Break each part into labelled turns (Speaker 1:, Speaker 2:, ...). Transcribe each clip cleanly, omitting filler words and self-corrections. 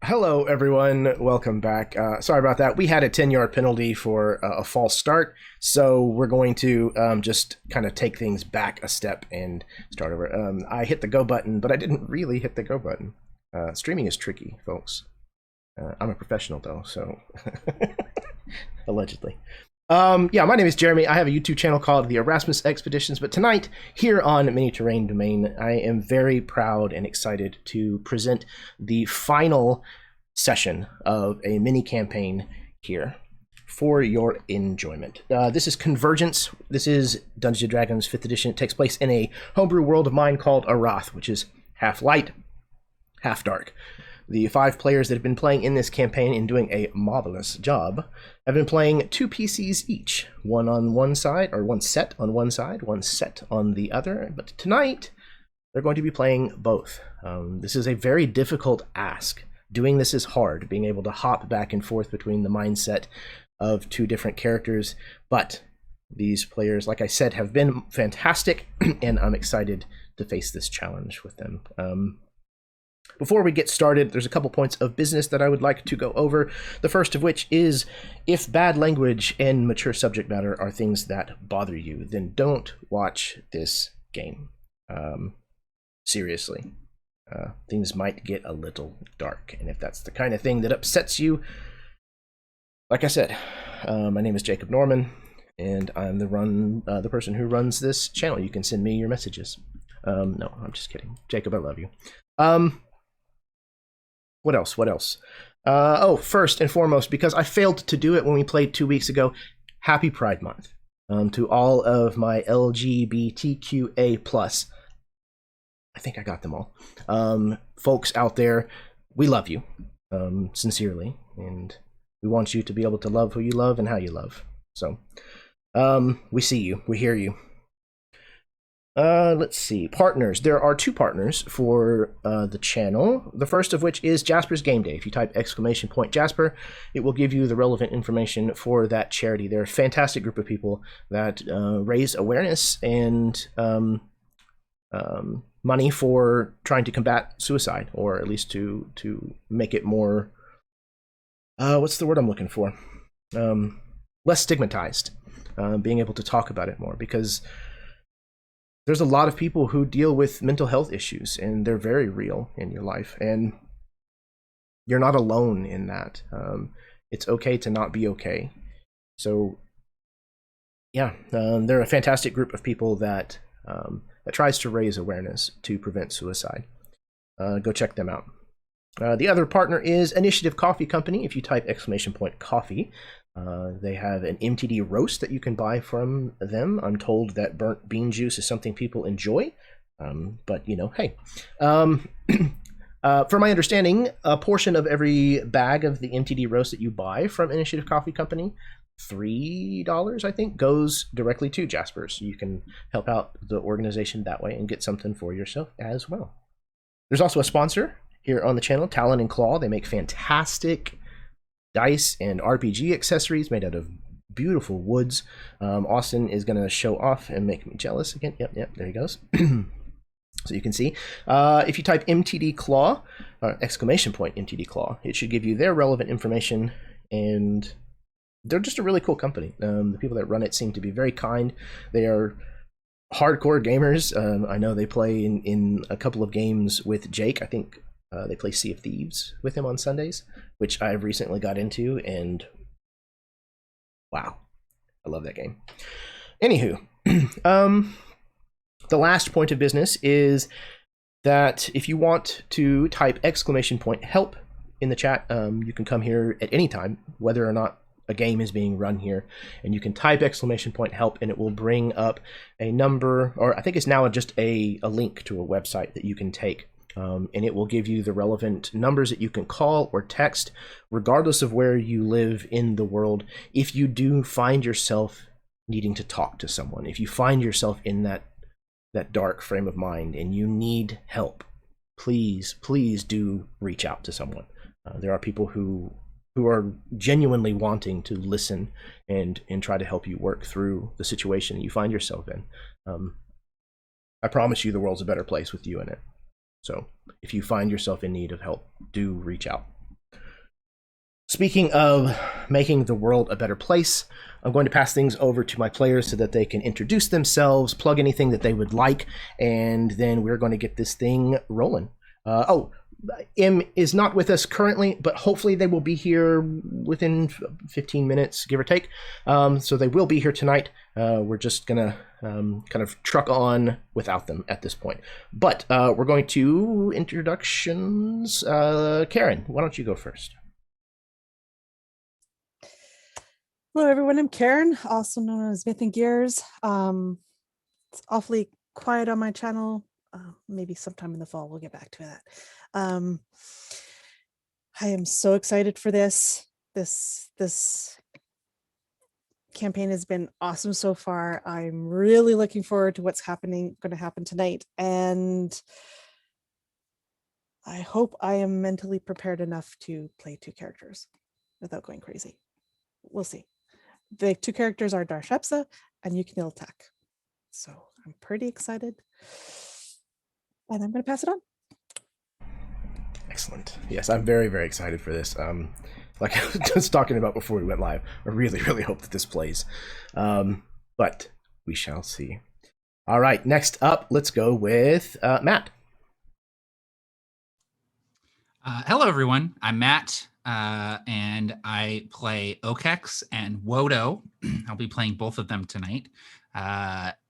Speaker 1: Hello, everyone. Welcome back. Sorry about that. We had a 10-yard penalty for a false start, so we're going to just kind of take things back a step and start over. I hit the go button, but I didn't really hit the go button. Streaming is tricky, folks. I'm a professional, though, so allegedly. Yeah, my name is Jeremy. I have a YouTube channel called The Erasmus Expeditions, but tonight, here on MiniTerrainDomain, I am very proud and excited to present the final session of a mini campaign here for your enjoyment. This is Convergence. This is Dungeons & Dragons 5th edition. It takes place in a homebrew world of mine called Arrath, which is half light, half dark. The 5 players that have been playing in this campaign and doing a marvelous job have been playing 2 PCs each, one on one side, or one set on one side, one set on the other. But tonight, they're going to be playing both. This is a very difficult ask. Doing this is hard, being able to hop back and forth between the mindset of 2 different characters. But these players, like I said, have been fantastic, and I'm excited to face this challenge with them. Before we get started, there's a couple points of business that I would like to go over. The first of which is, if bad language and mature subject matter are things that bother you, then don't watch this game. Seriously. Things might get a little dark, and if that's the kind of thing that upsets you, like I said, my name is Jacob Norman, and I'm the person who runs this channel. You can send me your messages. No, I'm just kidding. Jacob, I love you. What else? Oh, first and foremost, because I failed to do it when we played 2 weeks ago, happy Pride Month to all of my LGBTQA+. I think I got them all. Folks out there, we love you, sincerely, and we want you to be able to love who you love and how you love. So, we see you, we hear you. Let's see. Partners. There are 2 partners for the channel. The first of which is Jasper's Game Day. If you type !Jasper, it will give you the relevant information for that charity. They're a fantastic group of people that raise awareness and money for trying to combat suicide, or at least to make it more, what's the word I'm looking for? Less stigmatized. Being able to talk about it more, because there's a lot of people who deal with mental health issues, and they're very real in your life, and you're not alone in that. It's okay to not be okay. So, yeah, they're a fantastic group of people that tries to raise awareness to prevent suicide. Go check them out. The other partner is Initiative Coffee Company. If you type !coffee, they have an MTD roast that you can buy from them. I'm told that burnt bean juice is something people enjoy, but you know, hey. From my understanding, a portion of every bag of the MTD roast that you buy from Initiative Coffee Company, $3 I think, goes directly to Jasper. So you can help out the organization that way and get something for yourself as well. There's also a sponsor here on the channel, Talon and Claw. They make fantastic dice and RPG accessories made out of beautiful woods. Austin is going to show off and make me jealous again. Yep, there he goes. So you can see. If you type MTD Claw, !MTD Claw, it should give you their relevant information, and they're just a really cool company. The people that run it seem to be very kind. They are hardcore gamers. I know they play in a couple of games with Jake. I think they play Sea of Thieves with him on Sundays, which I've recently got into, and wow, I love that game. Anywho, the last point of business is that if you want to type !help in the chat, you can come here at any time, whether or not a game is being run here, and you can type !help, and it will bring up a number, or I think it's now just a link to a website that you can take. And it will give you the relevant numbers that you can call or text, regardless of where you live in the world. If you do find yourself needing to talk to someone, if you find yourself in that dark frame of mind and you need help, please do reach out to someone. There are people who are genuinely wanting to listen and try to help you work through the situation you find yourself in. I promise you the world's a better place with you in it. So if you find yourself in need of help, do reach out. Speaking of making the world a better place, I'm going to pass things over to my players so that they can introduce themselves, plug anything that they would like, and then we're going to get this thing rolling. M is not with us currently, but hopefully they will be here within 15 minutes, give or take. So they will be here tonight. We're just going to kind of truck on without them at this point. But we're going to introductions. Karen, why don't you go first?
Speaker 2: Hello, everyone. I'm Karen, also known as Myth and Gears. It's awfully quiet on my channel. Maybe sometime in the fall we'll get back to that. I am so excited for this. This campaign has been awesome so far. I'm really looking forward to what's going to happen tonight, and I hope I am mentally prepared enough to play two characters without going crazy. We'll see. The two characters are Darshepsa and Yukinil Tak. So I'm pretty excited. And I'm going to pass it on.
Speaker 1: Excellent. Yes, I'm very, very excited for this. Like I was just talking about before we went live, I really, really hope that this plays. But we shall see. All right, next up, let's go with Matt.
Speaker 3: Hello, everyone. I'm Matt, and I play Okex and Wodo. I'll be playing both of them tonight.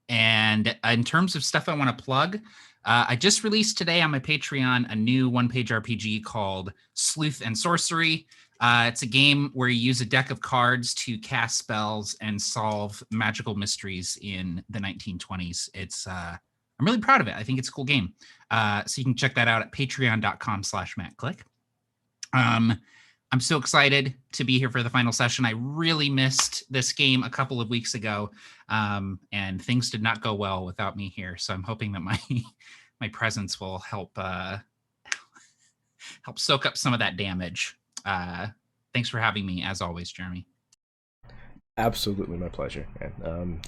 Speaker 3: And in terms of stuff I want to plug, I just released today on my Patreon a new one-page RPG called Sleuth and Sorcery. It's a game where you use a deck of cards to cast spells and solve magical mysteries in the 1920s. I'm really proud of it. I think it's a cool game. So you can check that out at patreon.com/MattClick. I'm so excited to be here for the final session. I really missed this game a couple of weeks ago, and things did not go well without me here. So I'm hoping that my presence will help soak up some of that damage. Thanks for having me, as always, Jeremy.
Speaker 1: Absolutely, my pleasure. And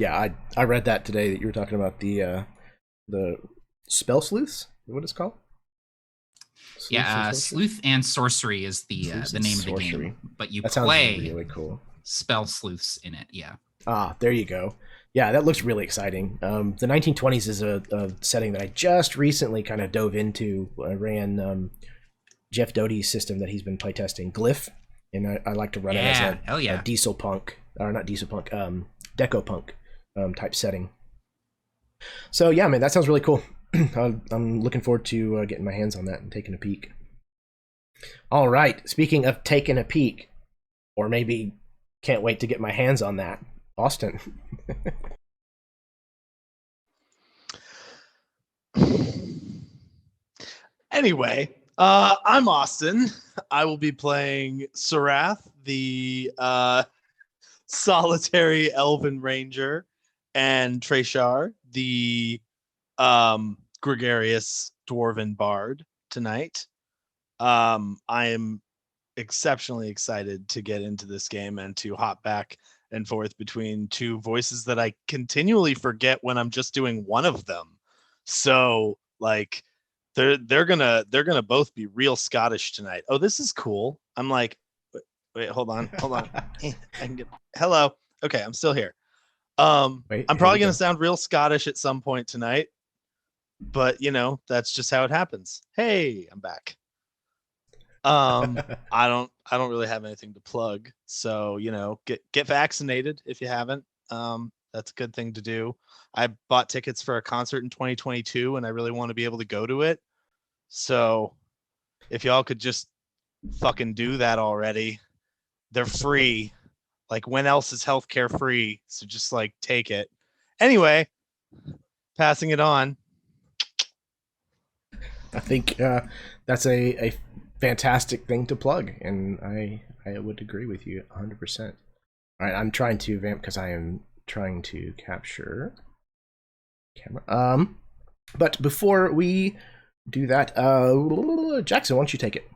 Speaker 1: I read that today that you were talking about the spell sleuths. What it's called?
Speaker 3: Sleuth and Sorcery is the name of the game, but you play
Speaker 1: really cool
Speaker 3: spell sleuths in it. Yeah.
Speaker 1: There you go. Yeah, that looks really exciting. The 1920s is a setting that I just recently kind of dove into. I ran Jeff Doty's system that he's been playtesting, Glyph, and I like to run it as a diesel punk, or not diesel punk, deco punk type setting. So yeah, man, that sounds really cool. I'm looking forward to getting my hands on that and taking a peek. All right, speaking of taking a peek, or maybe can't wait to get my hands on that, Austin.
Speaker 4: Anyway, I'm Austin. I will be playing Arrath, the solitary elven ranger, and Treshar, the gregarious dwarven bard tonight. I am exceptionally excited to get into this game and to hop back and forth between two voices that I continually forget when I'm just doing one of them. So like they're gonna both be real Scottish tonight. Oh, this is cool. I'm like, wait, hold on. Hello. Okay, I'm still here. I'm probably gonna sound real Scottish at some point tonight, but that's just how it happens. Hey, I'm back. I don't really have anything to plug, so get vaccinated if you haven't. That's a good thing to do. I bought tickets for a concert in 2022 and I really want to be able to go to it, so if y'all could just fucking do that already. They're free. Like, when else is healthcare free? So just take it. Anyway, passing it on.
Speaker 1: I think that's a fantastic thing to plug, and I would agree with you 100%. All right, I'm trying to vamp because I am trying to capture camera. But before we do that, Jackson, why don't you take it?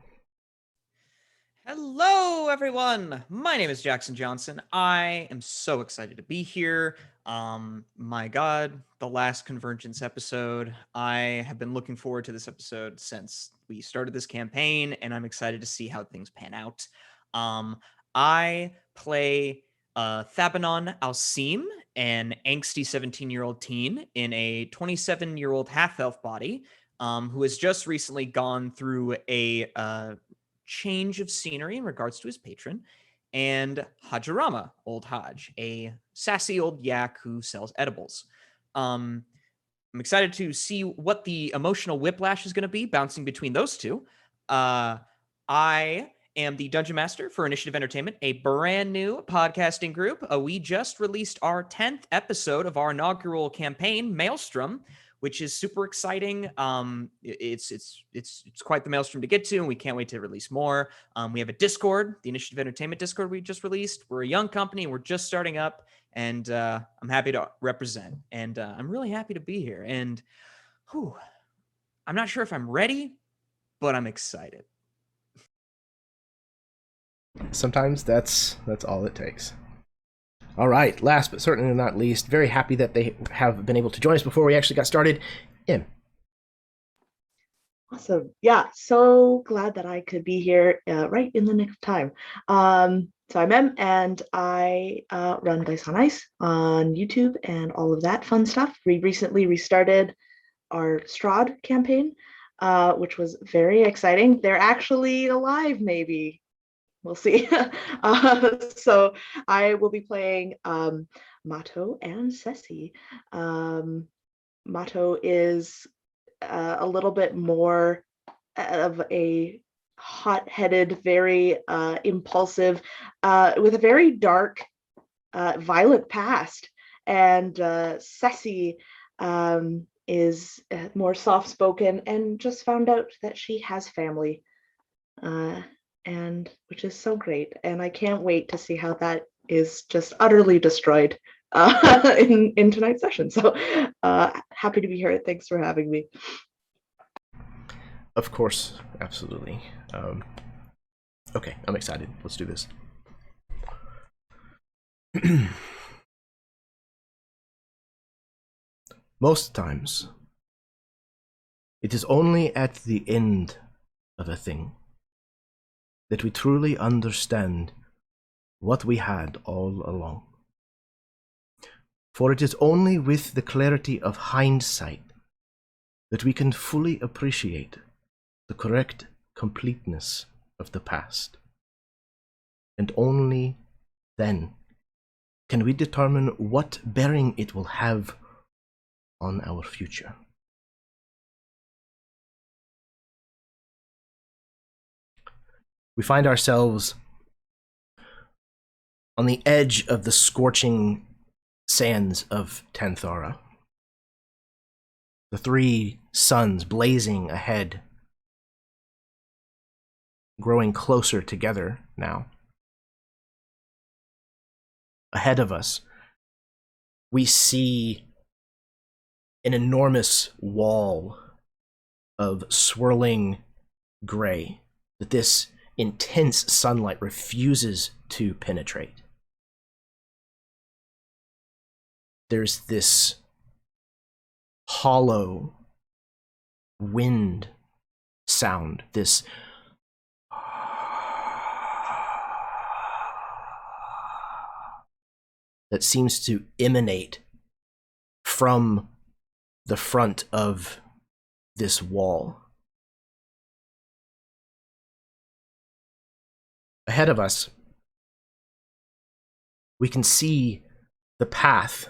Speaker 5: Hello, everyone. My name is Jackson Johnson. I am so excited to be here. My God, the last Convergence episode. I have been looking forward to this episode since we started this campaign, and I'm excited to see how things pan out. I play Thabanon Alcim, an angsty 17-year-old teen in a 27-year-old half-elf body, who has just recently gone through a change of scenery in regards to his patron, and Hajarama, Old Haj, a sassy old yak who sells edibles. I'm excited to see what the emotional whiplash is going to be bouncing between those two. I am the Dungeon Master for Initiative Entertainment, a brand new podcasting group. We just released our 10th episode of our inaugural campaign, Maelstrom, which is super exciting. It's quite the maelstrom to get to, and we can't wait to release more. We have a Discord, the Initiative Entertainment Discord we just released. We're a young company, we're just starting up, and I'm happy to represent. And I'm really happy to be here. And I'm not sure if I'm ready, but I'm excited.
Speaker 1: Sometimes that's all it takes. All right, last but certainly not least, very happy that they have been able to join us before we actually got started. Im.
Speaker 6: Awesome. Yeah, so glad that I could be here right in the nick of time. So I'm Em, and I run Dice on Ice on YouTube and all of that fun stuff. We recently restarted our Strahd campaign, which was very exciting. They're actually alive, maybe. We'll see. So I will be playing Mato and Ceci. Mato is a little bit more of a hot-headed, very impulsive, with a very dark, violent past. And Ceci is more soft-spoken and just found out that she has family. And which is so great, and I can't wait to see how that is just utterly destroyed in tonight's session. So happy to be here. Thanks for having me.
Speaker 1: Of course, absolutely. Okay, I'm excited. Let's do this. Most times, it is only at the end of a thing that we truly understand what we had all along. For it is only with the clarity of hindsight that we can fully appreciate the correct completeness of the past. And only then can we determine what bearing it will have on our future. We find ourselves on the edge of the scorching sands of Tantharra. The three suns blazing ahead, growing closer together now. Ahead of us, we see an enormous wall of swirling gray that this intense sunlight refuses to penetrate. There's this hollow wind sound, this that seems to emanate from the front of this wall. Ahead of us, we can see the path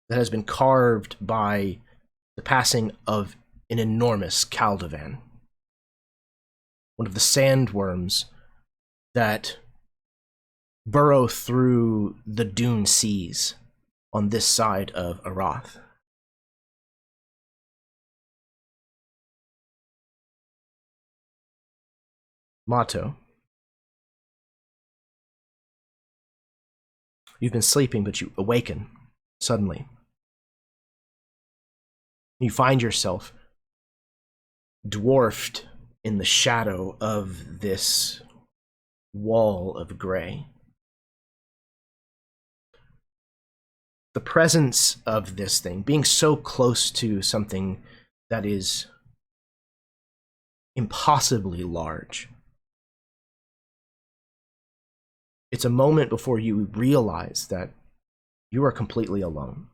Speaker 1: that has been carved by the passing of an enormous Caldovan, one of the sandworms that burrow through the dune seas on this side of Arrath. Mato, you've been sleeping, but you awaken suddenly. You find yourself dwarfed in the shadow of this wall of gray. The presence of this thing, being so close to something that is impossibly large, it's a moment before you realize that you are completely alone.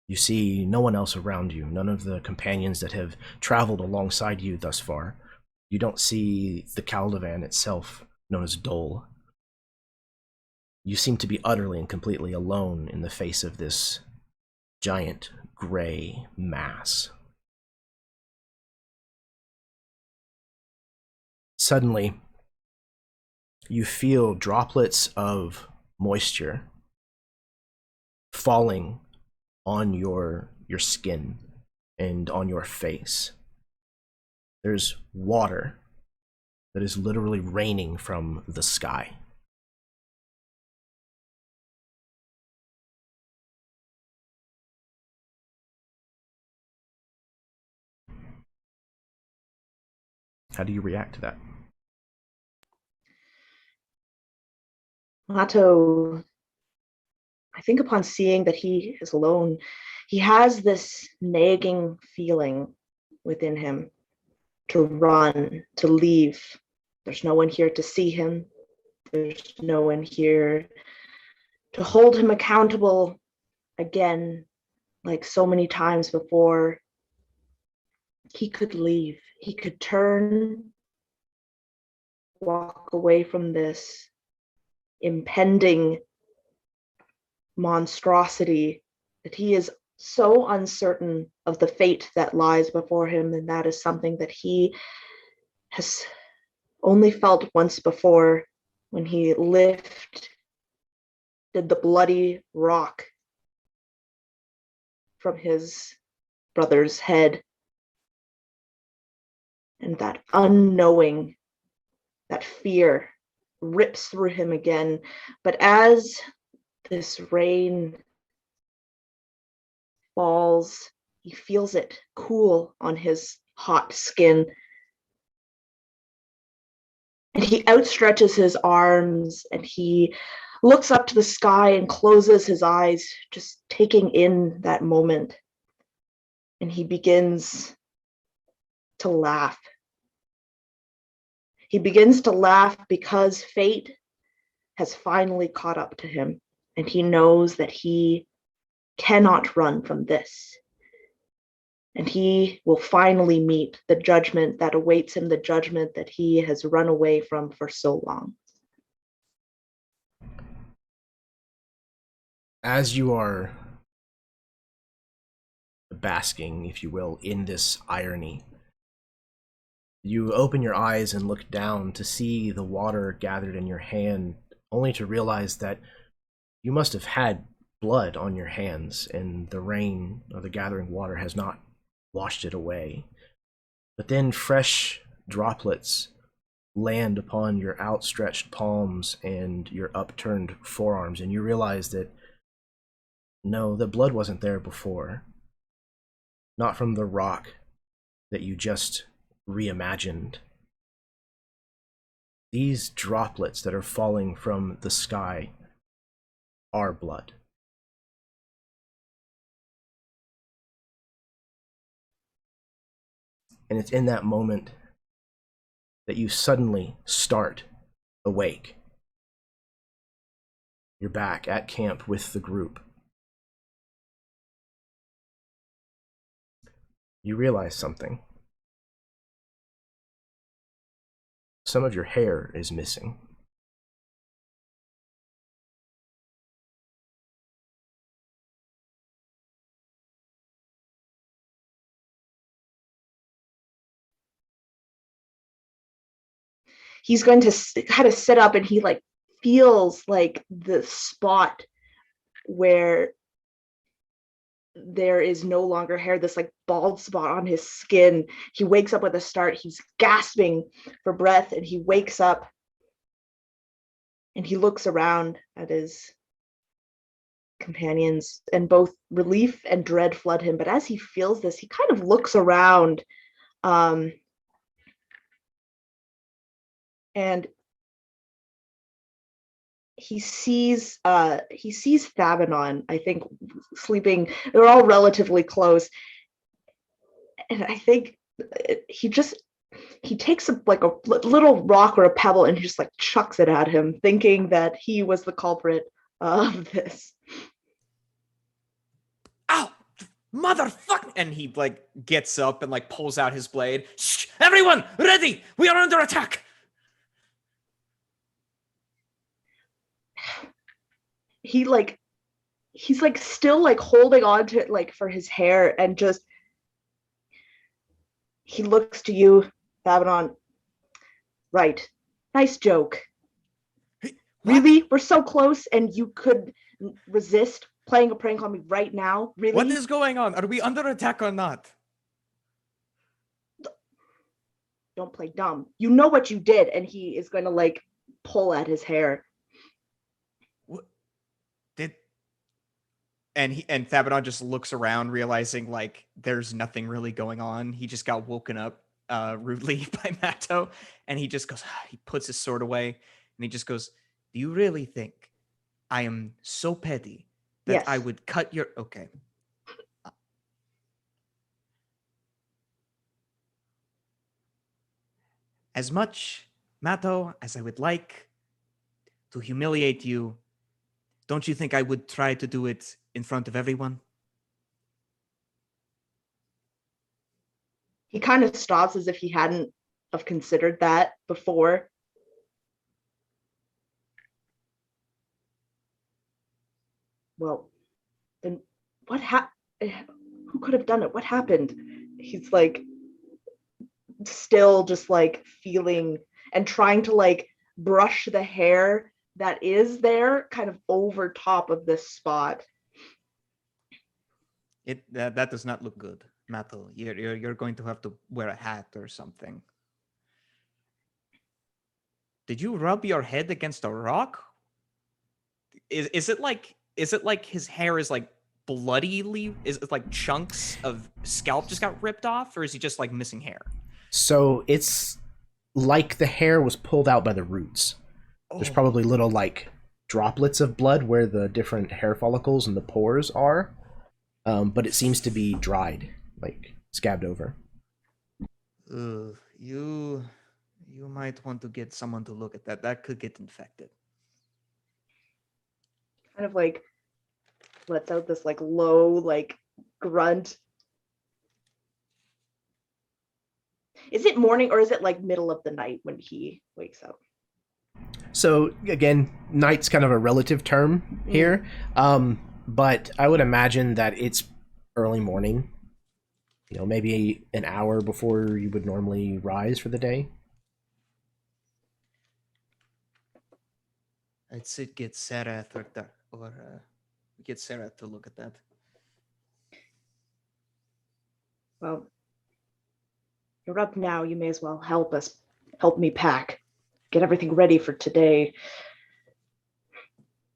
Speaker 1: You see no one else around you, none of the companions that have traveled alongside you thus far. You don't see the Caldivan itself, known as Dole. You seem to be utterly and completely alone in the face of this giant gray mass. Suddenly, you feel droplets of moisture falling on your skin and on your face. There's water that is literally raining from the sky. How do you react to that?
Speaker 6: Mato, I think upon seeing that he is alone, he has this nagging feeling within him to run, to leave. There's no one here to see him. There's no one here to hold him accountable again, like so many times before. He could leave. He could turn, walk away from this impending monstrosity that he is so uncertain of the fate that lies before him, and that is something that he has only felt once before when he lifted the bloody rock from his brother's head. And that unknowing, that fear rips through him again. But as this rain falls, he feels it cool on his hot skin. And he outstretches his arms and he looks up to the sky and closes his eyes, just taking in that moment. And he begins to laugh. He begins to laugh because fate has finally caught up to him, and he knows that he cannot run from this. And he will finally meet the judgment that awaits him, the judgment that he has run away from for so long.
Speaker 1: As you are basking, if you will, in this irony, you open your eyes and look down to see the water gathered in your hand, only to realize that you must have had blood on your hands, and the rain or the gathering water has not washed it away. But then fresh droplets land upon your outstretched palms and your upturned forearms, and you realize that no, the blood wasn't there before. Not from the rock that you just reimagined. These droplets that are falling from the sky are blood. And it's in that moment that you suddenly start awake. You're back at camp with the group. You realize something. Some of your hair is missing.
Speaker 6: He's going to kind of sit up, and he like feels like the spot where there is no longer hair, this like bald spot on his skin. He wakes up with a start. He's gasping for breath, and he wakes up and he looks around at his companions, and both relief and dread flood him. But as he feels this, he kind of looks around, and he sees Thabanon, I think, sleeping. They're all relatively close, and I think he just he takes a little rock or a pebble and just like chucks it at him, thinking that he was the culprit of this.
Speaker 5: Ow! Motherfucker! And he like gets up and like pulls out his blade. Shh! Everyone, ready! We are under attack!
Speaker 6: He's like still like holding on to it like for his hair, and just he looks to you, Babylon. Right. Nice joke.
Speaker 5: What?
Speaker 6: Really? We're so close and you could resist playing a prank on me right now? Really?
Speaker 5: What is going on? Are we under attack or not?
Speaker 6: Don't play dumb. You know what you did, and he is going to like pull at his hair.
Speaker 5: What did? And Thabadon just looks around, realizing like there's nothing really going on. He just got woken up rudely by Matto, and he just goes. He puts his sword away, and he just goes, "Do you really think I am so petty that
Speaker 6: Yes.
Speaker 5: I would cut your okay?" As much, Matto, as I would like to humiliate you, don't you think I would try to do it in front of everyone?
Speaker 6: He kind of stops as if he hadn't have considered that before. Well, then what who could have done it? What happened? He's like still just like feeling and trying to like brush the hair that is there kind of over top of this spot.
Speaker 5: That does not look good, Matto. You're going to have to wear a hat or something. Did you rub your head against a rock? Is it like his hair is like bloodily? Is it like chunks of scalp just got ripped off, or is he just like missing hair?
Speaker 1: So it's like the hair was pulled out by the roots. There's probably little like droplets of blood where the different hair follicles and the pores are, but it seems to be dried, like scabbed over.
Speaker 5: You might want to get someone to look at that. That could get infected.
Speaker 6: Kind of like lets out this like low like grunt. Is it morning or is it like middle of the night when he wakes up?
Speaker 1: So again, night's kind of a relative term here, but I would imagine that it's early morning. You know, maybe an hour before you would normally rise for the day.
Speaker 5: I'd say get Sarah or get Sarah to look at that.
Speaker 6: Well, you're up now. You may as well help me pack, get everything ready for today.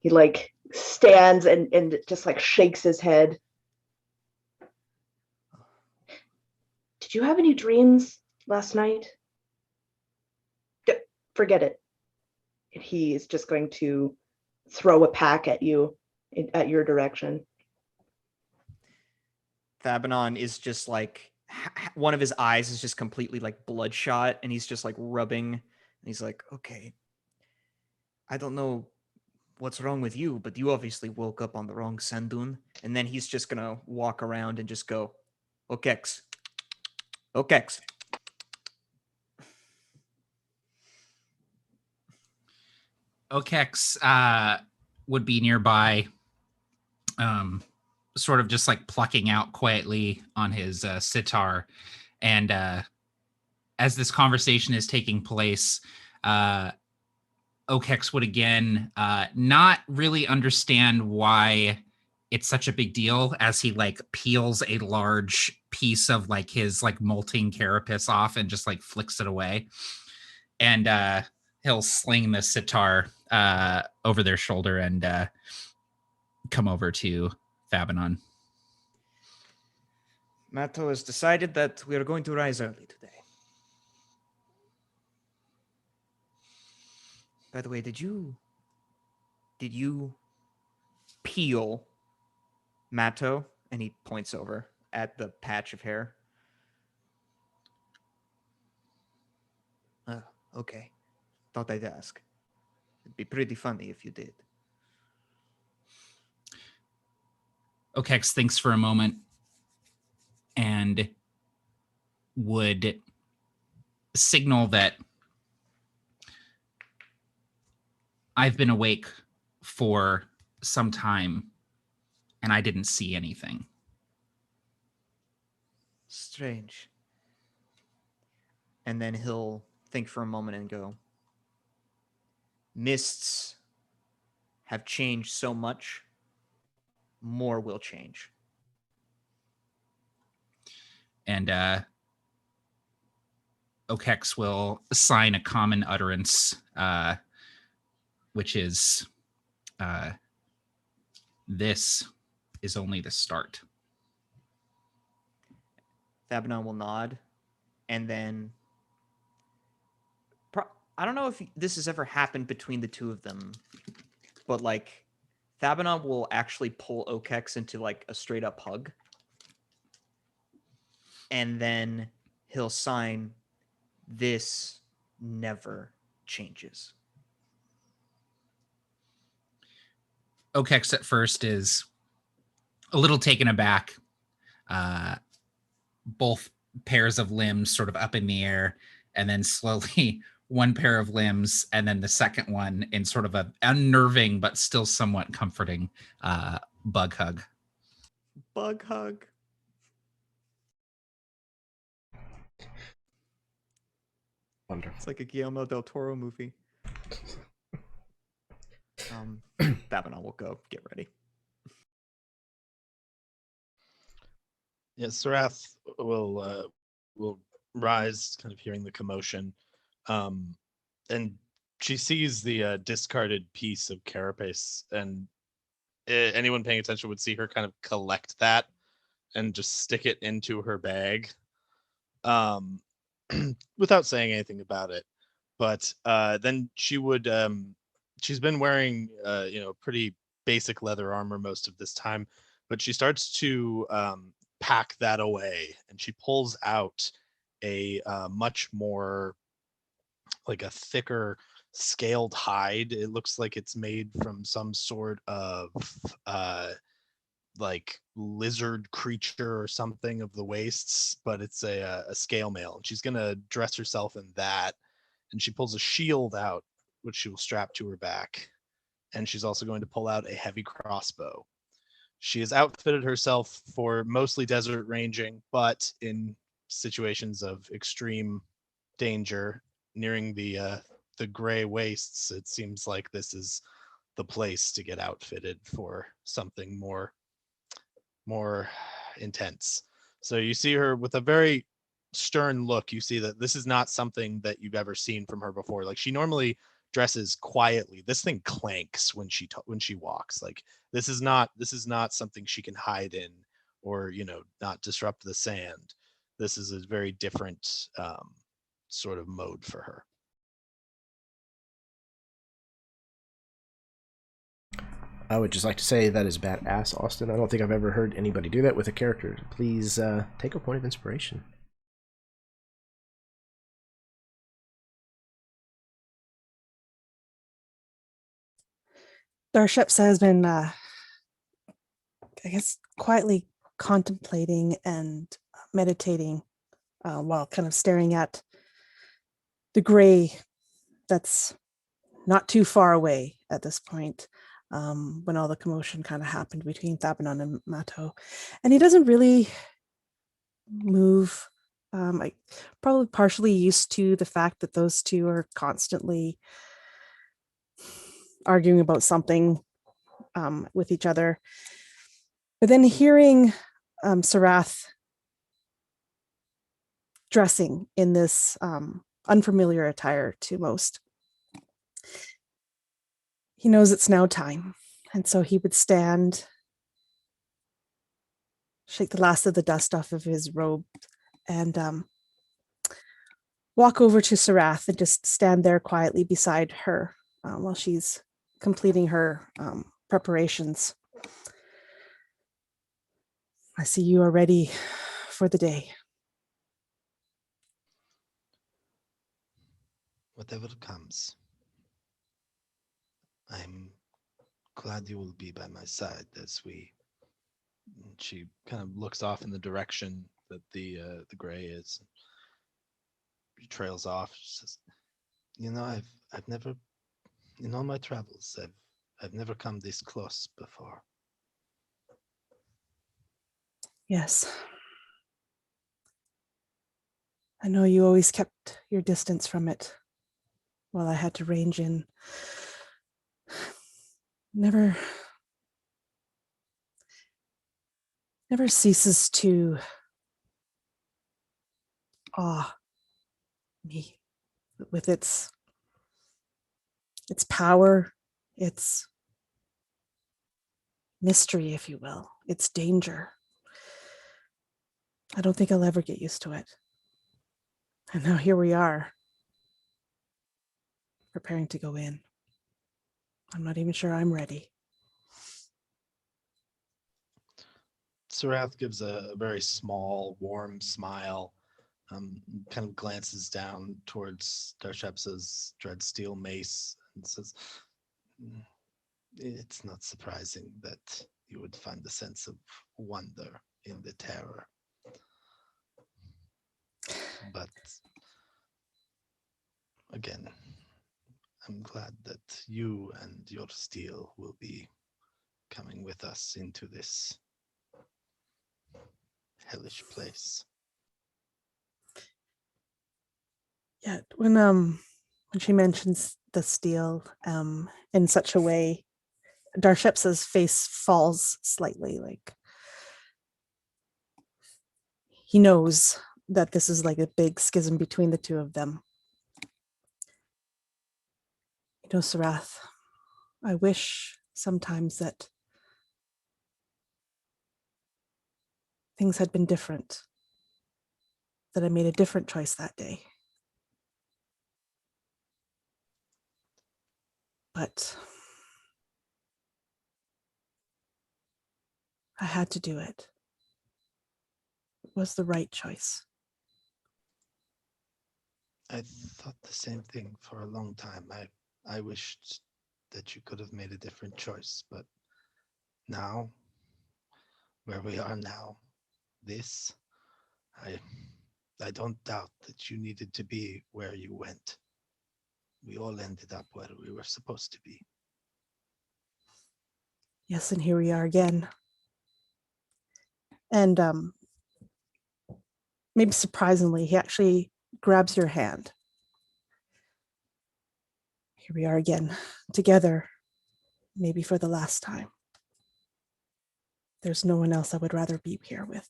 Speaker 6: He like stands and just like shakes his head. Did you have any dreams last night? Forget it. And he is just going to throw a pack at you, at your direction.
Speaker 5: Thabanon is just like, one of his eyes is just completely like bloodshot, and he's just like rubbing, and he's like, okay, I don't know what's wrong with you, but you obviously woke up on the wrong Sandun. And then he's just gonna walk around and just go, Okex. Okex.
Speaker 3: Okex would be nearby, sort of just like plucking out quietly on his sitar. And as this conversation is taking place, Okex would again not really understand why it's such a big deal, as he like peels a large piece of like his like molting carapace off and just like flicks it away. And he'll sling the sitar over their shoulder and come over to Thabanon.
Speaker 5: Matto has decided that we are going to rise early today. By the way, did you peel Matto? And he points over at the patch of hair. Okay. Thought I'd ask. It'd be pretty funny if you did.
Speaker 3: Okex thinks for a moment and would signal that I've been awake for some time and I didn't see anything.
Speaker 5: Strange. And then he'll think for a moment and go, mists have changed so much, more will change.
Speaker 3: And Okex will sign a common utterance, which is, this is only the start.
Speaker 5: Thabanon will nod, and then I don't know if this has ever happened between the two of them, but like Thabanon will actually pull Okex into like a straight up hug. And then he'll sign, this never changes.
Speaker 3: Okex at first is a little taken aback. Both pairs of limbs sort of up in the air, and then slowly one pair of limbs, and then the second one in sort of a unnerving but still somewhat comforting bug hug.
Speaker 5: Bug hug.
Speaker 1: Wonderful.
Speaker 5: It's like a Guillermo del Toro movie. Thabanon will go get ready.
Speaker 4: Yes, Arrath will rise, kind of hearing the commotion, and she sees the discarded piece of carapace, and anyone paying attention would see her kind of collect that and just stick it into her bag, without saying anything about it. But then she would, she's been wearing, pretty basic leather armor most of this time, but she starts to pack that away, and she pulls out a much more, like a thicker scaled hide. It looks like it's made from some sort of like lizard creature or something of the wastes, but it's a scale mail, and she's gonna dress herself in that. And she pulls a shield out, which she will strap to her back, and she's also going to pull out a heavy crossbow. She has outfitted herself for mostly desert ranging, but in situations of extreme danger nearing the gray wastes, it seems like this is the place to get outfitted for something more intense. So you see her with a very stern look. You see that this is not something that you've ever seen from her before. Like, she normally dresses quietly. This thing clanks when she walks. Like, this is not something she can hide in, or not disrupt the sand. This is a very different sort of mode for her.
Speaker 1: I would just like to say that is badass, Austin. I don't think I've ever heard anybody do that with a character. Please take a point of inspiration.
Speaker 2: Darshepsa has been, I guess, quietly contemplating and meditating while kind of staring at the gray that's not too far away at this point, when all the commotion kind of happened between Thabanon and Mato. And he doesn't really move. I probably partially used to the fact that those two are constantly arguing about something with each other. But then hearing Sarath dressing in this unfamiliar attire to most, he knows it's now time. And so he would stand, shake the last of the dust off of his robe, and walk over to Sarath and just stand there quietly beside her while she's completing her preparations. I see you are ready for the day.
Speaker 4: Whatever comes, I'm glad you will be by my side as we. She kind of looks off in the direction that the gray is. She trails off. She says, I've never, in all my travels, I've never come this close before.
Speaker 2: Yes. I know you always kept your distance from it while I had to range in. Never ceases to awe me with its power, its mystery, if you will, its danger. I don't think I'll ever get used to it. And now here we are, preparing to go in. I'm not even sure I'm ready.
Speaker 4: Sarath gives a very small, warm smile, kind of glances down towards Darshepsa's dread steel mace and says, it's not surprising that you would find a sense of wonder in the terror. But again, I'm glad that you and your steel will be coming with us into this hellish place.
Speaker 2: Yeah, when she mentions the steel in such a way, Darshepsa's face falls slightly, like he knows that this is like a big schism between the two of them. You know, Sarath, I wish sometimes that things had been different, that I made a different choice that day. But I had to do it. It was the right choice.
Speaker 4: I thought the same thing for a long time. I wished that you could have made a different choice, but now, where we are now, I don't doubt that you needed to be where you went. We all ended up where we were supposed to be.
Speaker 2: Yes, and here we are again. And maybe surprisingly, he actually grabs your hand. Here we are again, together, maybe for the last time. There's no one else I would rather be here with.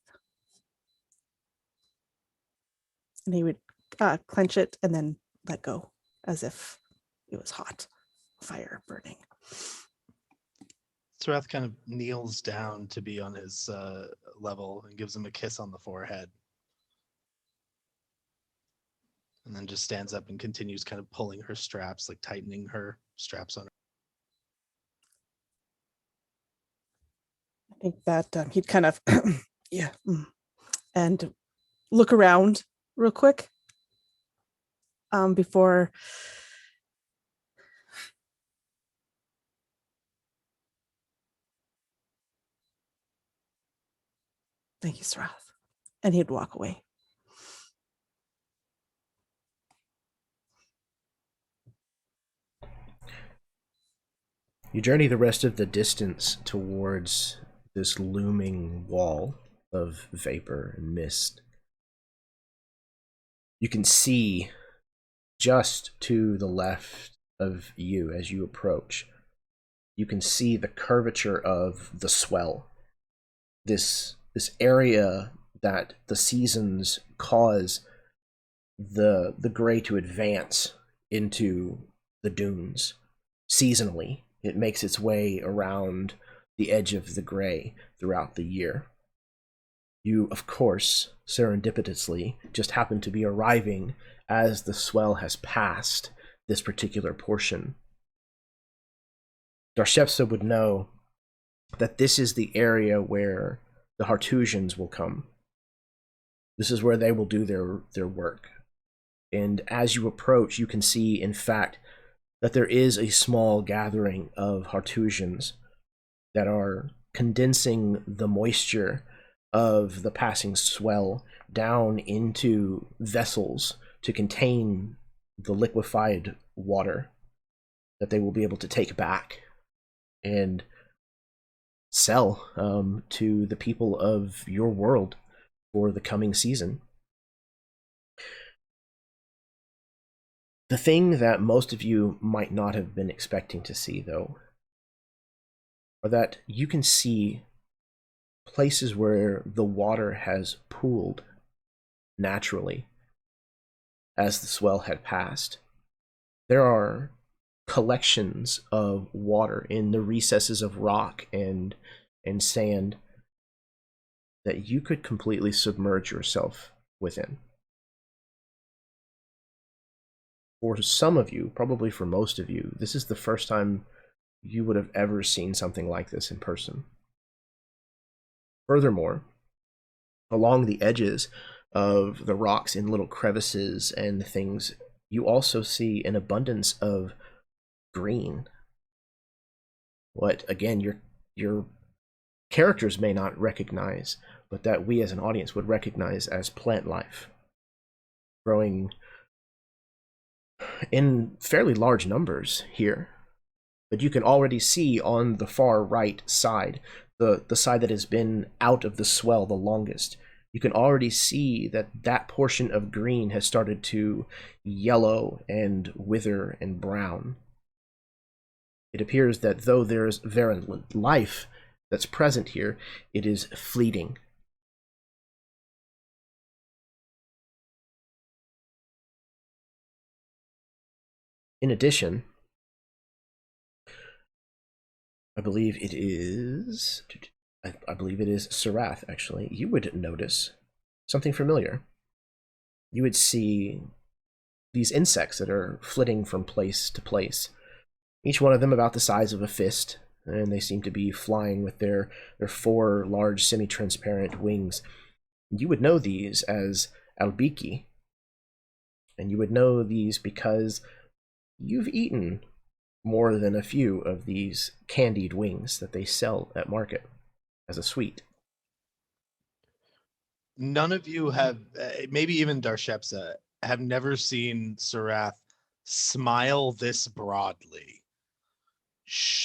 Speaker 2: And he would clench it and then let go, as if it was hot, fire burning.
Speaker 4: Sarath kind of kneels down to be on his level and gives him a kiss on the forehead. And then just stands up and continues kind of pulling her straps, like tightening her straps on her.
Speaker 2: I think that he'd kind of, and look around real quick before thank you, Sarath. And he'd walk away.
Speaker 1: You journey the rest of the distance towards this looming wall of vapor and mist. You can see just to the left of you as you approach. You can see the curvature of the swell. This area that the seasons cause the gray to advance into the dunes seasonally. It makes its way around the edge of the gray throughout the year. You, of course, serendipitously, just happen to be arriving as the swell has passed this particular portion. Darshepsa would know that this is the area where the Hartusians will come. This is where they will do their work. And as you approach, you can see, in fact, that there is a small gathering of Hartusians that are condensing the moisture of the passing swell down into vessels to contain the liquefied water that they will be able to take back and sell to the people of your world for the coming season. The thing that most of you might not have been expecting to see, though, are that you can see places where the water has pooled naturally as the swell had passed. There are collections of water in the recesses of rock and sand that you could completely submerge yourself within. For some of you, probably for most of you, this is the first time you would have ever seen something like this in person. Furthermore, along the edges of the rocks in little crevices and things, you also see an abundance of green. What, again, your characters may not recognize, but that we as an audience would recognize as plant life, growing in fairly large numbers here. But you can already see on the far right side, the side that has been out of the swell the longest, you can already see that that portion of green has started to yellow and wither and brown. It appears that though there is virulent life that's present here, it is fleeting. In addition, I believe it is Arrath, actually. You would notice something familiar. You would see these insects that are flitting from place to place, each one of them about the size of a fist, and they seem to be flying with their four large semi-transparent wings. You would know these as albiki, and you would know these because you've eaten more than a few of these candied wings that they sell at market as a sweet.
Speaker 4: None of you have, maybe even Darshepsa, have never seen Sarath smile this broadly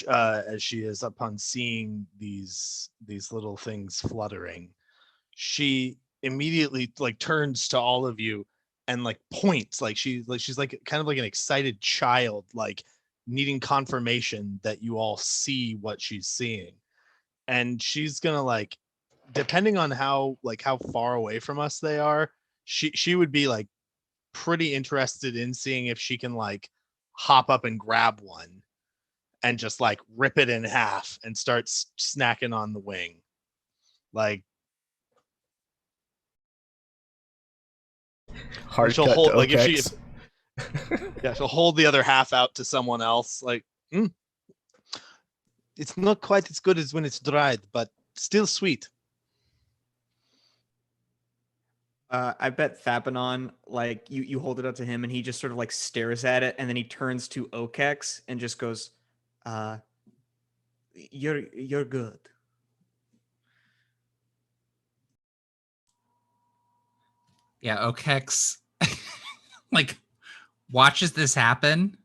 Speaker 4: as she is upon seeing these little things fluttering. She immediately turns to all of you and points, she's kind of like an excited child, needing confirmation that you all see what she's seeing. And she's gonna depending on how far away from us they are, she would be pretty interested in seeing if she can hop up and grab one and just rip it in half and start snacking on the wing.
Speaker 1: Hard
Speaker 4: she'll
Speaker 1: cut
Speaker 4: hold
Speaker 1: to OKEX.
Speaker 4: Yeah, she'll hold the other half out to someone else. It's not quite as good as when it's dried, but still sweet.
Speaker 5: I bet Thabanon, you hold it up to him and he just sort of stares at it, and then he turns to OKEX and just goes, you're good.
Speaker 3: Yeah, OKEX watches this happen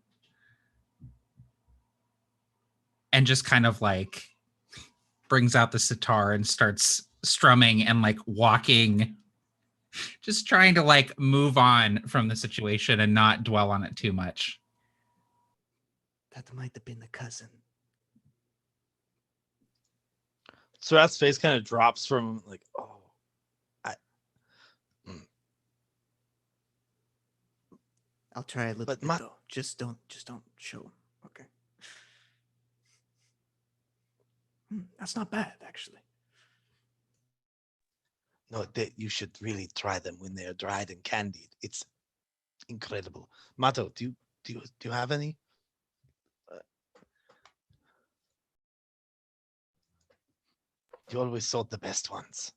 Speaker 3: and just kind of brings out the sitar and starts strumming and walking, just trying to move on from the situation and not dwell on it too much.
Speaker 5: That might have been the cousin.
Speaker 4: Sarath's face kind of drops from
Speaker 5: I'll try a little bit though. Just don't show him. Okay. That's not bad, actually.
Speaker 4: No, you should really try them when they're dried and candied. It's incredible. Mato, do you have any? You always sold the best ones.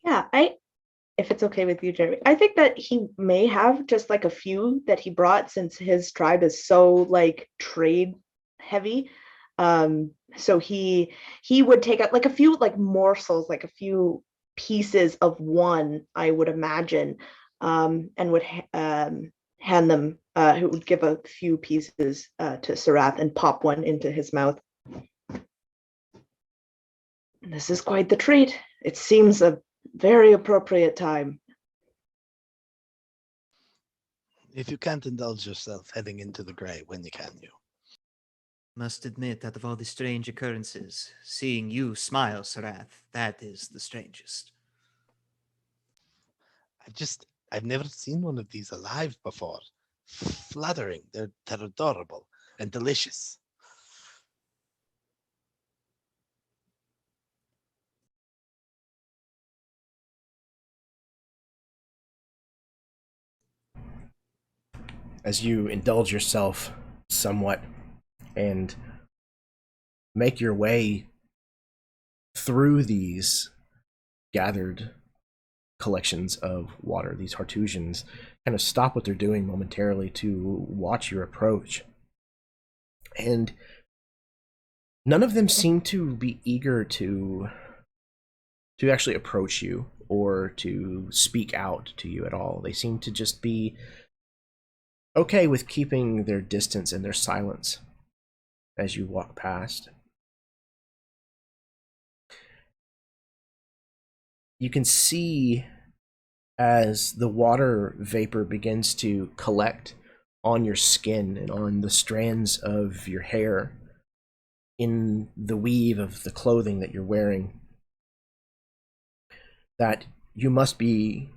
Speaker 6: Yeah, if it's okay with you, Jeremy, I think that he may have just like a few that he brought, since his tribe is so like trade heavy. So he would take out like a few like morsels, like a few pieces of one, I would imagine, and would hand them. Who would give a few pieces to Sarath and pop one into his mouth. This is quite the treat. It seems a very appropriate time.
Speaker 4: If you can't indulge yourself heading into the grey, when you can you?
Speaker 5: Must admit, out of all the strange occurrences, seeing you smile, Sarath, that is the strangest.
Speaker 4: I've never seen one of these alive before. Flattering. They're adorable and delicious.
Speaker 1: As you indulge yourself somewhat and make your way through these gathered collections of water, these Hartusians kind of stop what they're doing momentarily to watch your approach. And none of them seem to be eager to actually approach you or to speak out to you at all. They seem to just be okay with keeping their distance and their silence as you walk past. You can see as the water vapor begins to collect on your skin and on the strands of your hair, in the weave of the clothing that you're wearing, that you must be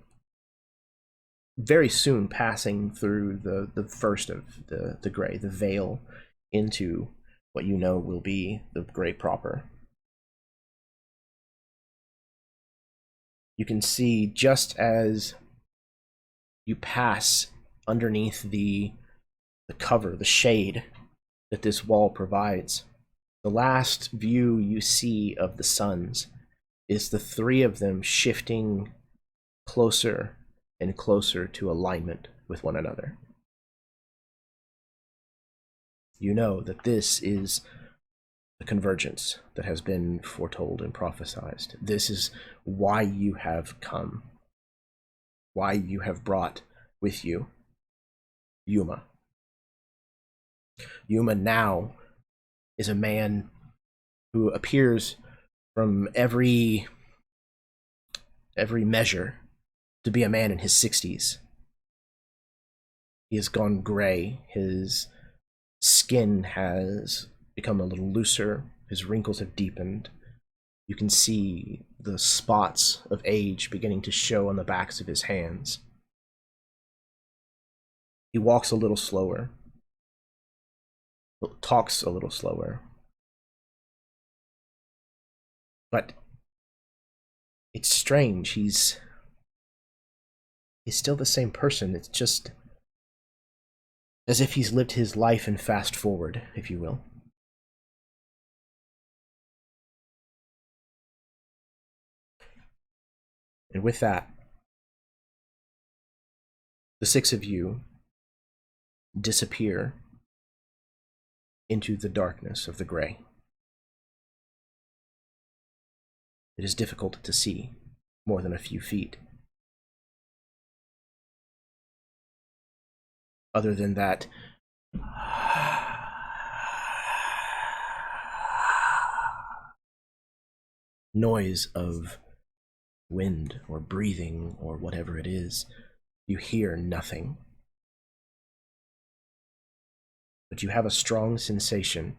Speaker 1: very soon passing through the first of the gray, the veil, into what you know will be the gray proper. You can see just as you pass underneath the cover, the shade that this wall provides, the last view you see of the suns is the three of them shifting closer and closer to alignment with one another. You know that this is the convergence that has been foretold and prophesied. This is why you have come, why you have brought with you Yuma. Yuma now is a man who appears from every measure to be a man in his 60s. He has gone gray. His skin has become a little looser. His wrinkles have deepened. You can see the spots of age beginning to show on the backs of his hands. He walks a little slower, talks a little slower. But it's strange. He's still the same person. It's just as if he's lived his life in fast forward, if you will. And with that, the six of you disappear into the darkness of the gray. It is difficult to see more than a few feet. Other than that noise of wind or breathing or whatever it is, you hear nothing. But you have a strong sensation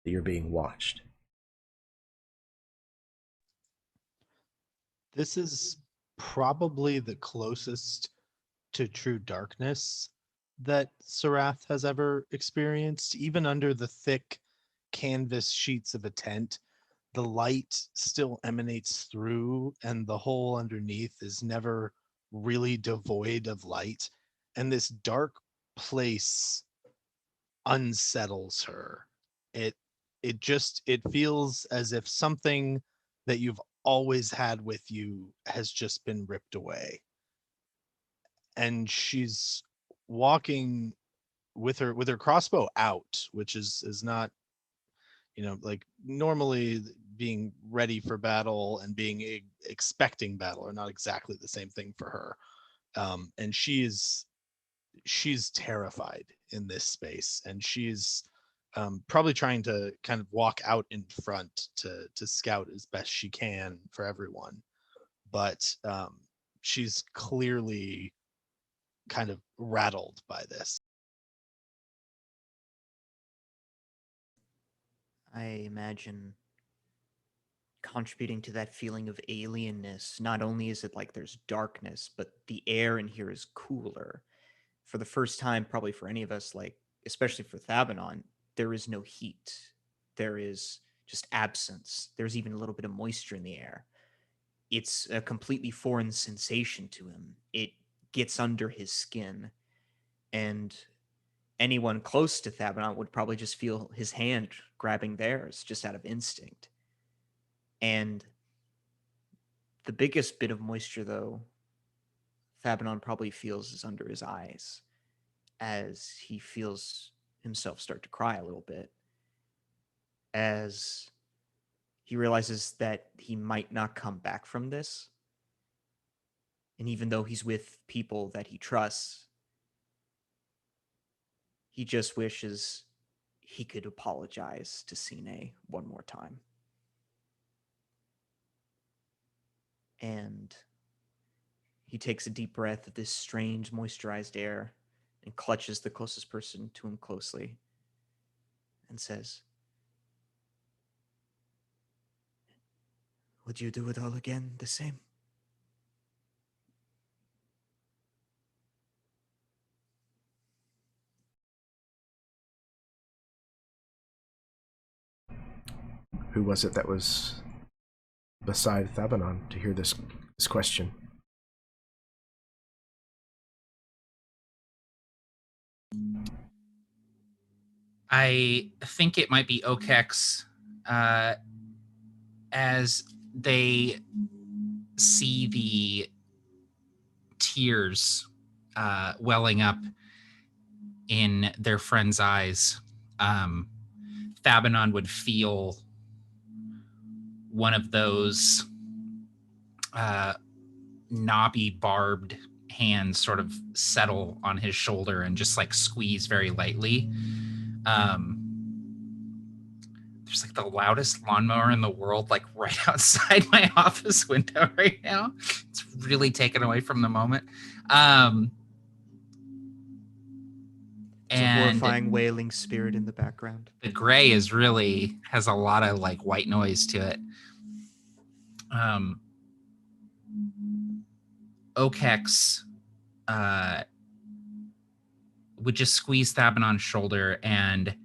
Speaker 1: that you're being watched.
Speaker 4: This is probably the closest to true darkness that Sarath has ever experienced. Even under the thick canvas sheets of a tent, the light still emanates through, and the hole underneath is never really devoid of light. And this dark place unsettles her. It feels as if something that you've always had with you has just been ripped away. And she's walking with her crossbow out, which is not, like normally being ready for battle and being expecting battle are not exactly the same thing for her. And she's terrified in this space, and she's probably trying to kind of walk out in front to scout as best she can for everyone, but she's clearly kind of rattled by this.
Speaker 5: I imagine contributing to that feeling of alienness, not only is it like there's darkness, but the air in here is cooler. For the first time, probably for any of us, like, especially for Thabanon, there is no heat. There is just absence. There's even a little bit of moisture in the air. It's a completely foreign sensation to him. It gets under his skin. And anyone close to Thabanon would probably just feel his hand grabbing theirs just out of instinct. And the biggest bit of moisture, though, Thabanon probably feels is under his eyes, as he feels himself start to cry a little bit, as he realizes that he might not come back from this. And even though he's with people that he trusts, he just wishes he could apologize to Sine one more time. And he takes a deep breath of this strange moisturized air and clutches the closest person to him closely and says, "Would you do it all again the same?"
Speaker 1: Who was it that was beside Thabanon to hear this question?
Speaker 3: I think it might be Okex, as they see the tears welling up in their friend's eyes. Thabanon would feel one of those knobby, barbed hands sort of settle on his shoulder and just like squeeze very lightly. There's like the loudest lawnmower in the world, like right outside my office window right now. It's really taken away from the moment.
Speaker 5: It's a horrifying wailing spirit in the background.
Speaker 3: The gray has a lot of like white noise to it. Okex would just squeeze Thabanon's shoulder and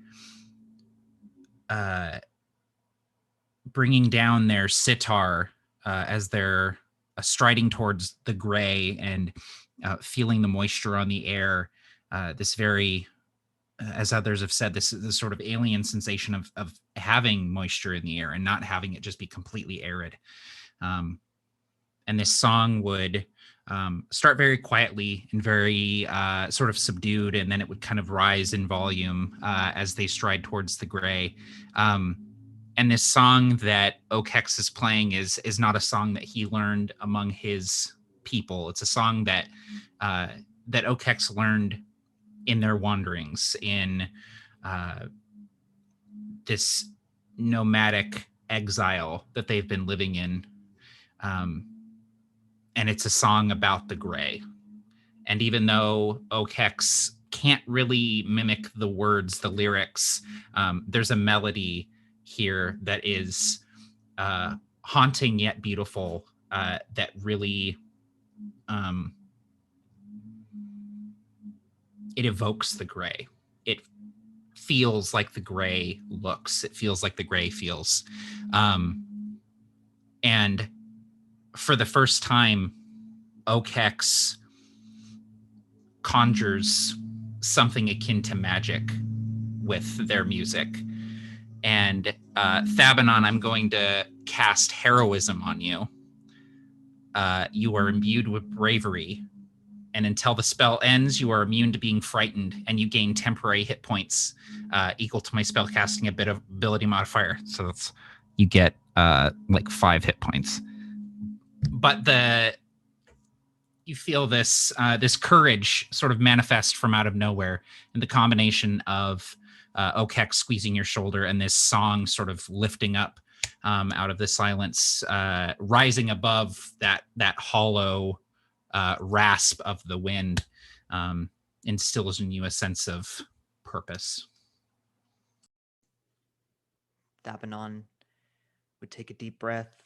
Speaker 3: bringing down their sitar as they're striding towards the gray and feeling the moisture on the air. This very, as others have said, this sort of alien sensation of having moisture in the air and not having it just be completely arid. And this song would start very quietly and very sort of subdued, and then it would kind of rise in volume as they stride towards the gray. And this song that Okex is playing is not a song that he learned among his people. It's a song that that Okex learned in their wanderings in this nomadic exile that they've been living in. And it's a song about the gray. And even though Okex can't really mimic the words, the lyrics, there's a melody here that is haunting yet beautiful, that really it evokes the gray. It feels like the gray looks. It feels like the gray feels. And for the first time, Okex conjures something akin to magic with their music. And Thabanon, I'm going to cast Heroism on you. You are imbued with bravery, and until the spell ends, you are immune to being frightened, and you gain temporary hit points equal to my spellcasting ability modifier. So you get like 5 hit points. But you feel this courage sort of manifest from out of nowhere, and the combination of Okek squeezing your shoulder and this song sort of lifting up out of the silence, rising above that hollow rasp of the wind, instills in you a sense of purpose.
Speaker 5: Thabanon would take a deep breath,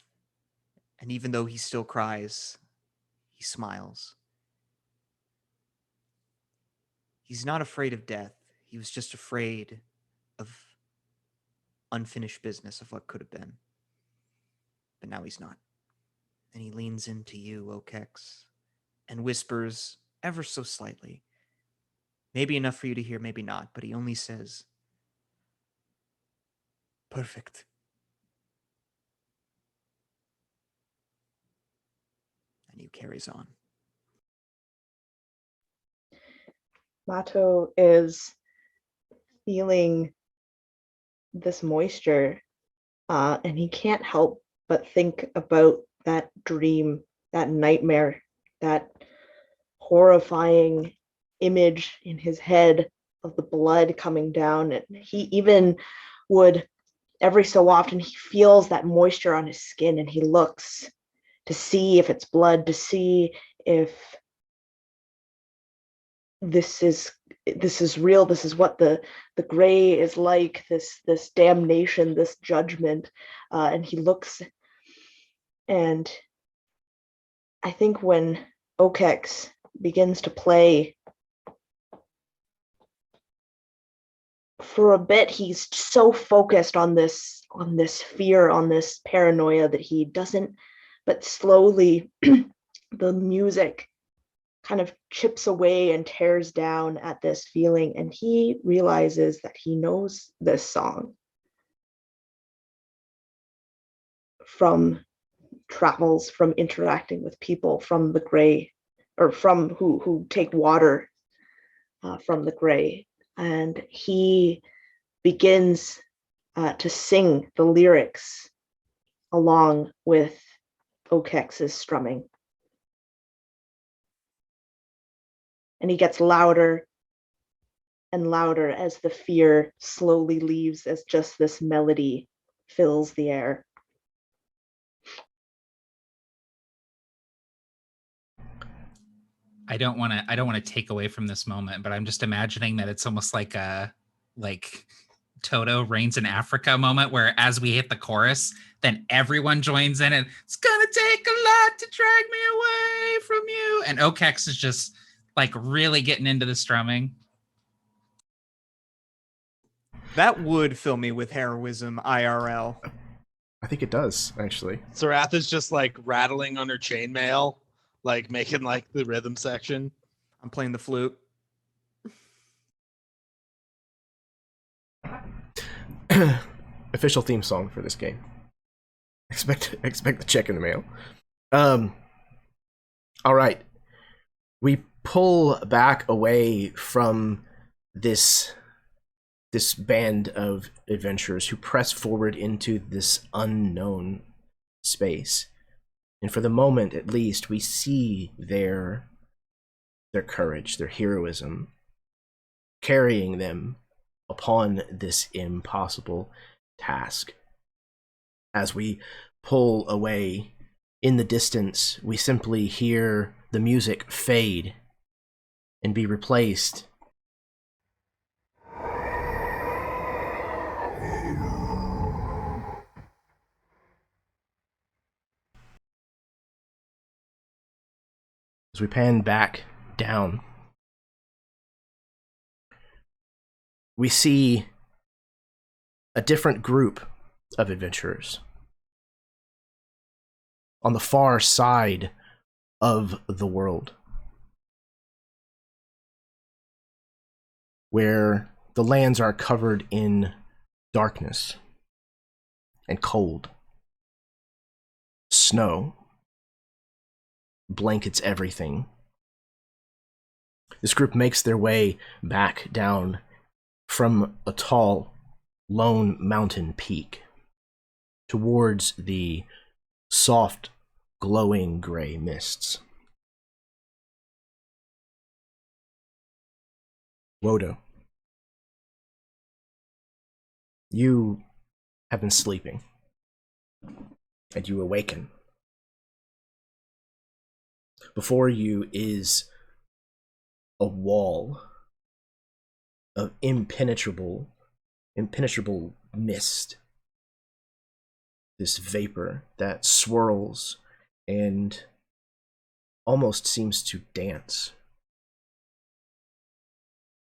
Speaker 5: and even though he still cries, he smiles. He's not afraid of death. He was just afraid of unfinished business of what could have been. But now he's not. And he leans into you, Okex, and whispers ever so slightly. Maybe enough for you to hear, maybe not, but he only says, "Perfect." And he carries on.
Speaker 6: Mato is feeling this moisture, and he can't help but think about that dream, that nightmare, that horrifying image in his head of the blood coming down. And he even would, every so often, he feels that moisture on his skin, and he looks to see if it's blood, to see if this is real, this is what the gray is like, this damnation, this judgment. And he looks, and I think when Okex begins to play, for a bit he's so focused on this fear, on this paranoia, that he doesn't, but slowly the music kind of chips away and tears down at this feeling, and he realizes that he knows this song from travels, from interacting with people from the gray, or from who take water from the gray. And he begins to sing the lyrics along with Okex's strumming. And he gets louder and louder as the fear slowly leaves, as just this melody fills the air.
Speaker 3: I don't want to take away from this moment, but I'm just imagining that it's almost like a Toto Reigns in Africa moment, where as we hit the chorus, then everyone joins in, and it's gonna take a lot to drag me away from you. And Okex is just like really getting into the strumming.
Speaker 5: That would fill me with heroism IRL.
Speaker 1: I think it does, actually.
Speaker 4: So Arrath is just like rattling on her chainmail, like making like the rhythm section.
Speaker 5: I'm playing the flute.
Speaker 1: Official theme song for this game. Expect the check in the mail. All right. We pull back away from this band of adventurers who press forward into this unknown space. And for the moment, at least, we see their courage, their heroism, carrying them upon this impossible task. As we pull away, in the distance, we simply hear the music fade and be replaced as we pan back down. We see a different group of adventurers on the far side of the world, where the lands are covered in darkness, and cold. Snow blankets everything. This group makes their way back down from a tall, lone mountain peak towards the soft, glowing gray mists. Wodo, you have been sleeping, and you awaken. Before you is a wall of impenetrable mist. This vapor that swirls and almost seems to dance.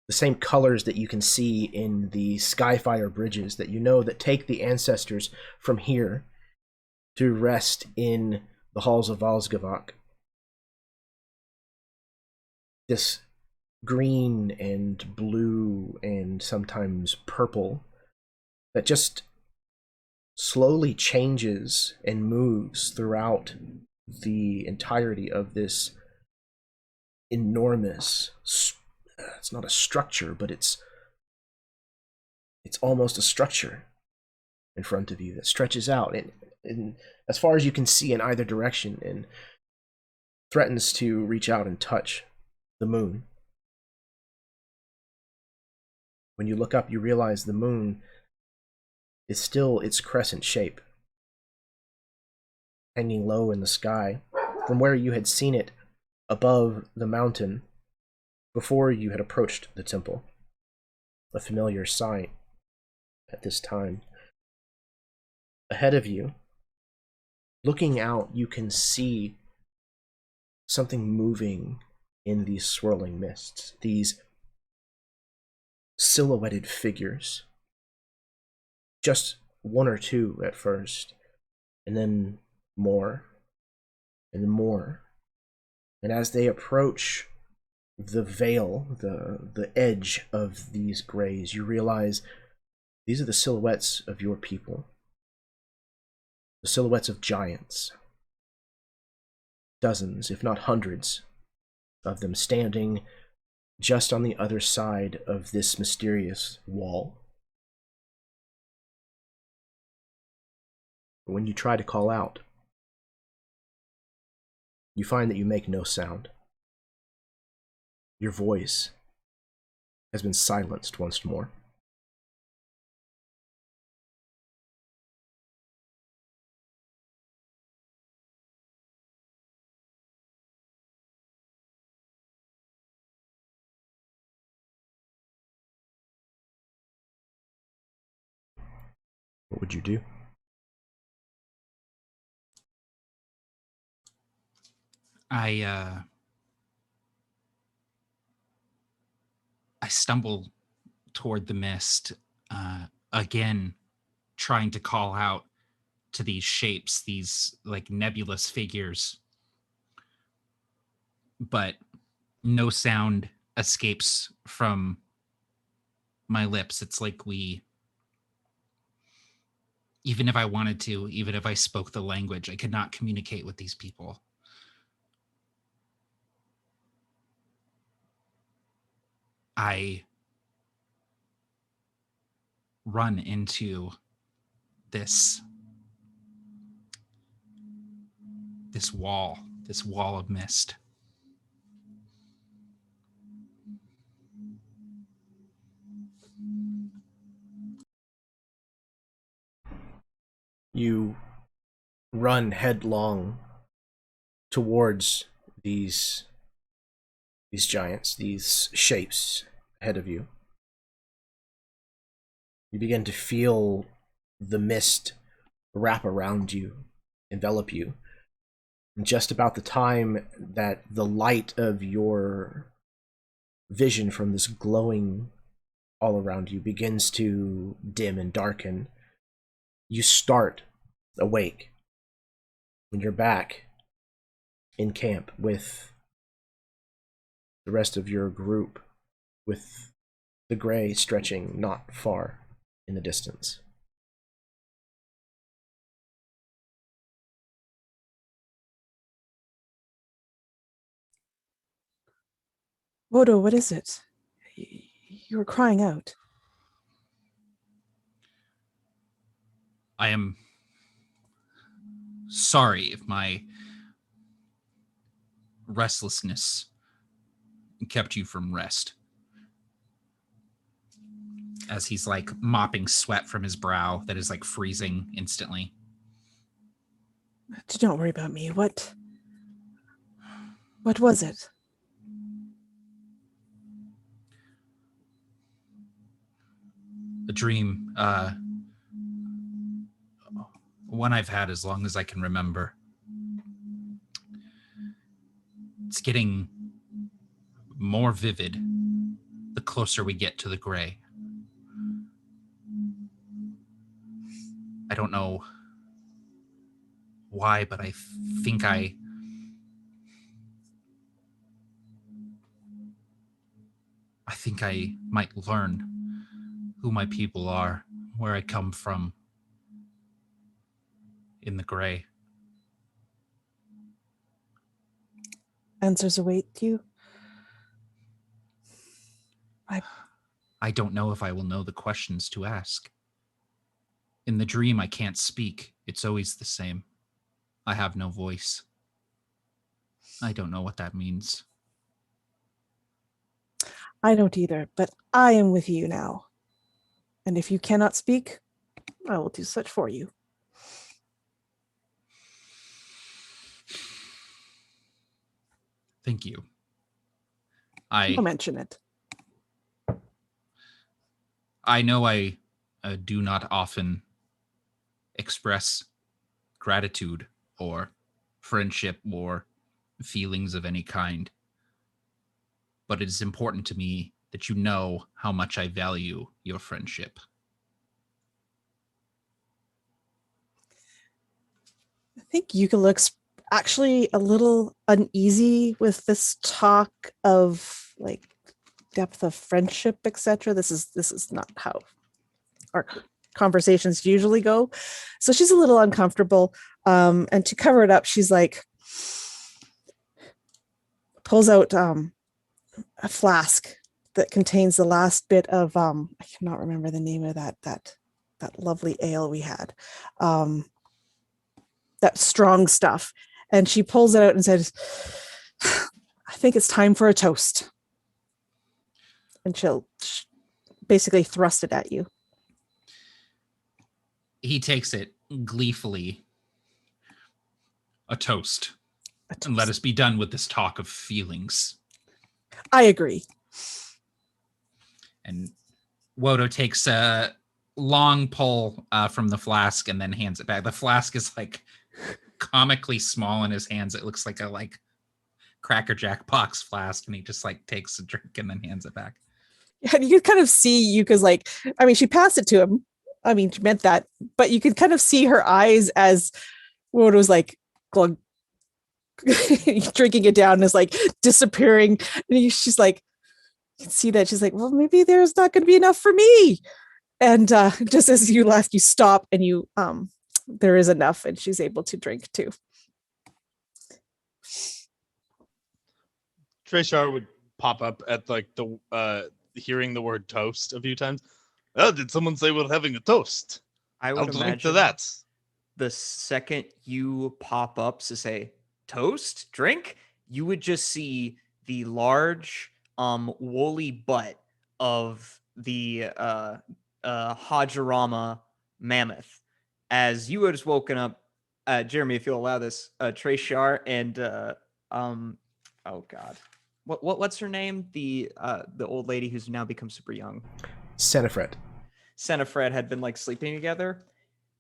Speaker 1: The same colors that you can see in the Skyfire bridges that you know that take the ancestors from here to rest in the halls of Valsgavak. This green and blue and sometimes purple that just slowly changes and moves throughout the entirety of this enormous, it's not a structure, but it's almost a structure in front of you that stretches out and as far as you can see in either direction and threatens to reach out and touch the moon. When you look up, you realize the moon is still its crescent shape, hanging low in the sky from where you had seen it above the mountain before you had approached the temple. A familiar sight at this time. Ahead of you, looking out, you can see something moving in these swirling mists, these silhouetted figures. Just one or two at first, and then more, and then more. And as they approach the veil, the edge of these grays, you realize these are the silhouettes of your people. The silhouettes of giants. Dozens, if not hundreds, of them standing just on the other side of this mysterious wall. But when you try to call out, you find that you make no sound. Your voice has been silenced once more. What would you do?
Speaker 3: I stumble toward the mist, again, trying to call out to these shapes, these like nebulous figures, but no sound escapes from my lips. It's like even if I wanted to, even if I spoke the language, I could not communicate with these people. I run into this wall of mist.
Speaker 1: You run headlong towards these giants, these shapes ahead of you. You begin to feel the mist wrap around you, envelop you. And just about the time that the light of your vision from this glowing all around you begins to dim and darken, you start awake when you're back in camp with the rest of your group, with the gray stretching not far in the distance.
Speaker 2: Odo, what is it? You were crying out.
Speaker 3: I am sorry if my restlessness kept you from rest. As he's like mopping sweat from his brow that is like freezing instantly.
Speaker 2: Don't worry about me. What was it?
Speaker 3: A dream, one I've had as long as I can remember. It's getting more vivid the closer we get to the gray. I don't know why, but I think I might learn who my people are, where I come from in the gray.
Speaker 2: Answers await you.
Speaker 3: I don't know if I will know the questions to ask. In the dream, I can't speak. It's always the same. I have no voice. I don't know what that means.
Speaker 2: I don't either, but I am with you now. And if you cannot speak, I will do such for you.
Speaker 3: Thank you.
Speaker 2: Don't mention it.
Speaker 3: I know I do not often express gratitude or friendship or feelings of any kind, but it is important to me that you know how much I value your friendship.
Speaker 2: I think Yuka looks actually a little uneasy with this talk of like depth of friendship, etc. This is not how our conversations usually go. So she's a little uncomfortable. And to cover it up, she's like pulls out a flask that contains the last bit of I cannot remember the name of that lovely ale we had. That strong stuff. And she pulls it out and says, I think it's time for a toast. And she'll basically thrust it at you.
Speaker 3: He takes it gleefully. A toast. And let us be done with this talk of feelings.
Speaker 2: I agree.
Speaker 3: And Wodo takes a long pull from the flask and then hands it back. The flask is like comically small in his hands. It looks like a Cracker Jack box flask, and he just takes a drink and then hands it back.
Speaker 2: And you can kind of see Yuka's she passed it to him. She meant that, but you could kind of see her eyes as Wodo's glug, drinking it down, is disappearing. And she's like, you can see that she's like, well, maybe there's not going to be enough for me. And just as you last, you stop and you there is enough, and she's able to drink too.
Speaker 4: Treshar would pop up at the hearing the word toast a few times. Oh, did someone say we're having a toast?
Speaker 5: I'll
Speaker 4: drink
Speaker 5: imagine
Speaker 4: to that.
Speaker 5: The second you pop up to say toast, drink, you would just see the large woolly butt of the Hajarama mammoth. As you had just woken up, Jeremy, if you'll allow this, Treshar and oh god, what's her name? The old lady who's now become super young.
Speaker 1: Senefred
Speaker 5: had been sleeping together,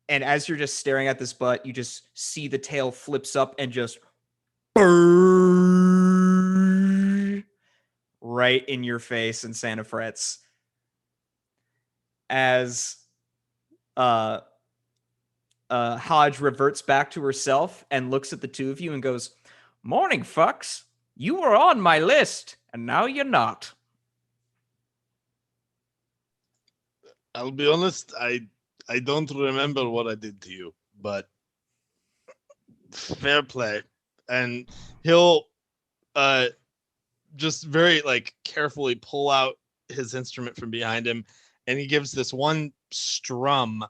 Speaker 5: and as you're just staring at this butt, you just see the tail flips up and just right in your face in Senefred's. As Hodge reverts back to herself and looks at the two of you and goes, "Morning, fucks. You were on my list, and now you're not."
Speaker 4: I'll be honest, I don't remember what I did to you, but fair play. And he'll just very like carefully pull out his instrument from behind him, and he gives this one strum,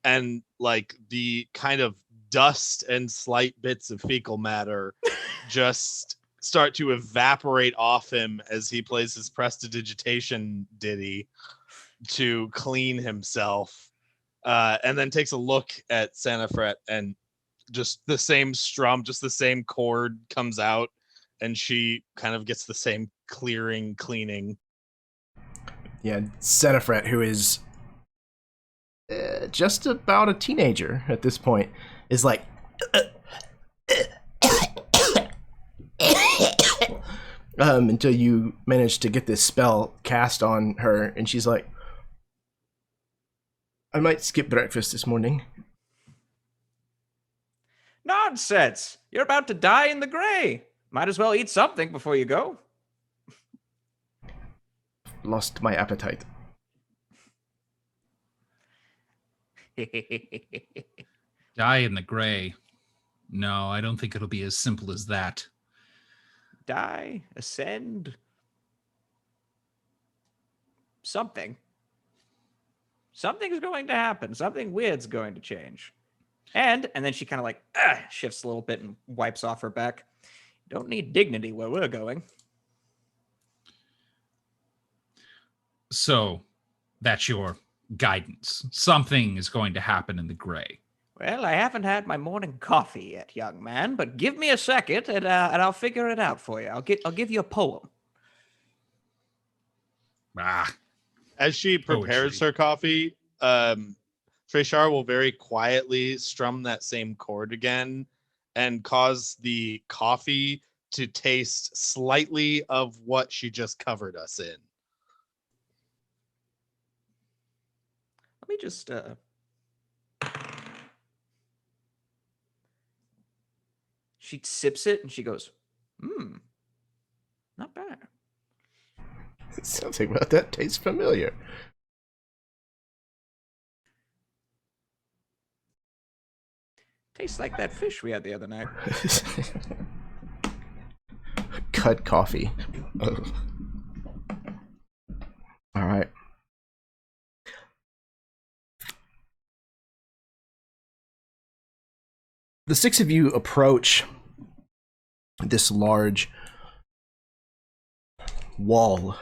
Speaker 4: and like the kind of dust and slight bits of fecal matter just start to evaporate off him as he plays his prestidigitation ditty to clean himself, and then takes a look at Sanafret, and just the same strum, just the same chord comes out, and she kind of gets the same cleaning.
Speaker 1: Yeah, Senefret, who is just about a teenager at this point, is like, until you manage to get this spell cast on her, and she's like, I might skip breakfast this morning.
Speaker 5: Nonsense! You're about to die in the gray. Might as well eat something before you go.
Speaker 1: Lost my appetite.
Speaker 3: Die in the gray. No, I don't think it'll be as simple as that.
Speaker 5: Die, ascend. Something. Something's going to happen. Something weird's going to change. And then she kind of like shifts a little bit and wipes off her back. Don't need dignity where we're going.
Speaker 3: So that's your guidance. Something is going to happen in the gray.
Speaker 5: Well, I haven't had my morning coffee yet, young man, but give me a second and I'll figure it out for you. I'll give you a poem.
Speaker 4: As she prepares
Speaker 3: Poetry.
Speaker 4: her coffee, Freshar will very quietly strum that same chord again and cause the coffee to taste slightly of what she just covered us in.
Speaker 5: Let me just she sips it and she goes, not bad.
Speaker 1: Something about that tastes familiar.
Speaker 5: Tastes like that fish we had the other night.
Speaker 1: Cut coffee. Oh. All right. The six of you approach this large wall,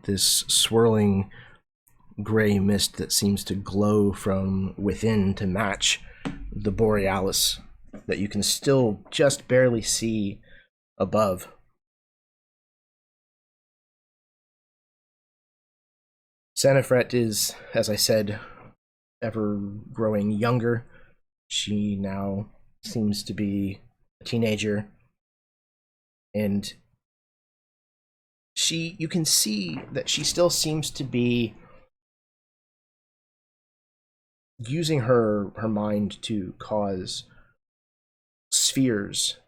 Speaker 1: this swirling gray mist that seems to glow from within to match the borealis that you can still just barely see above. Sanafret is, as I said, ever growing younger. She now seems to be a teenager, and you can see that she still seems to be using her mind to cause spheres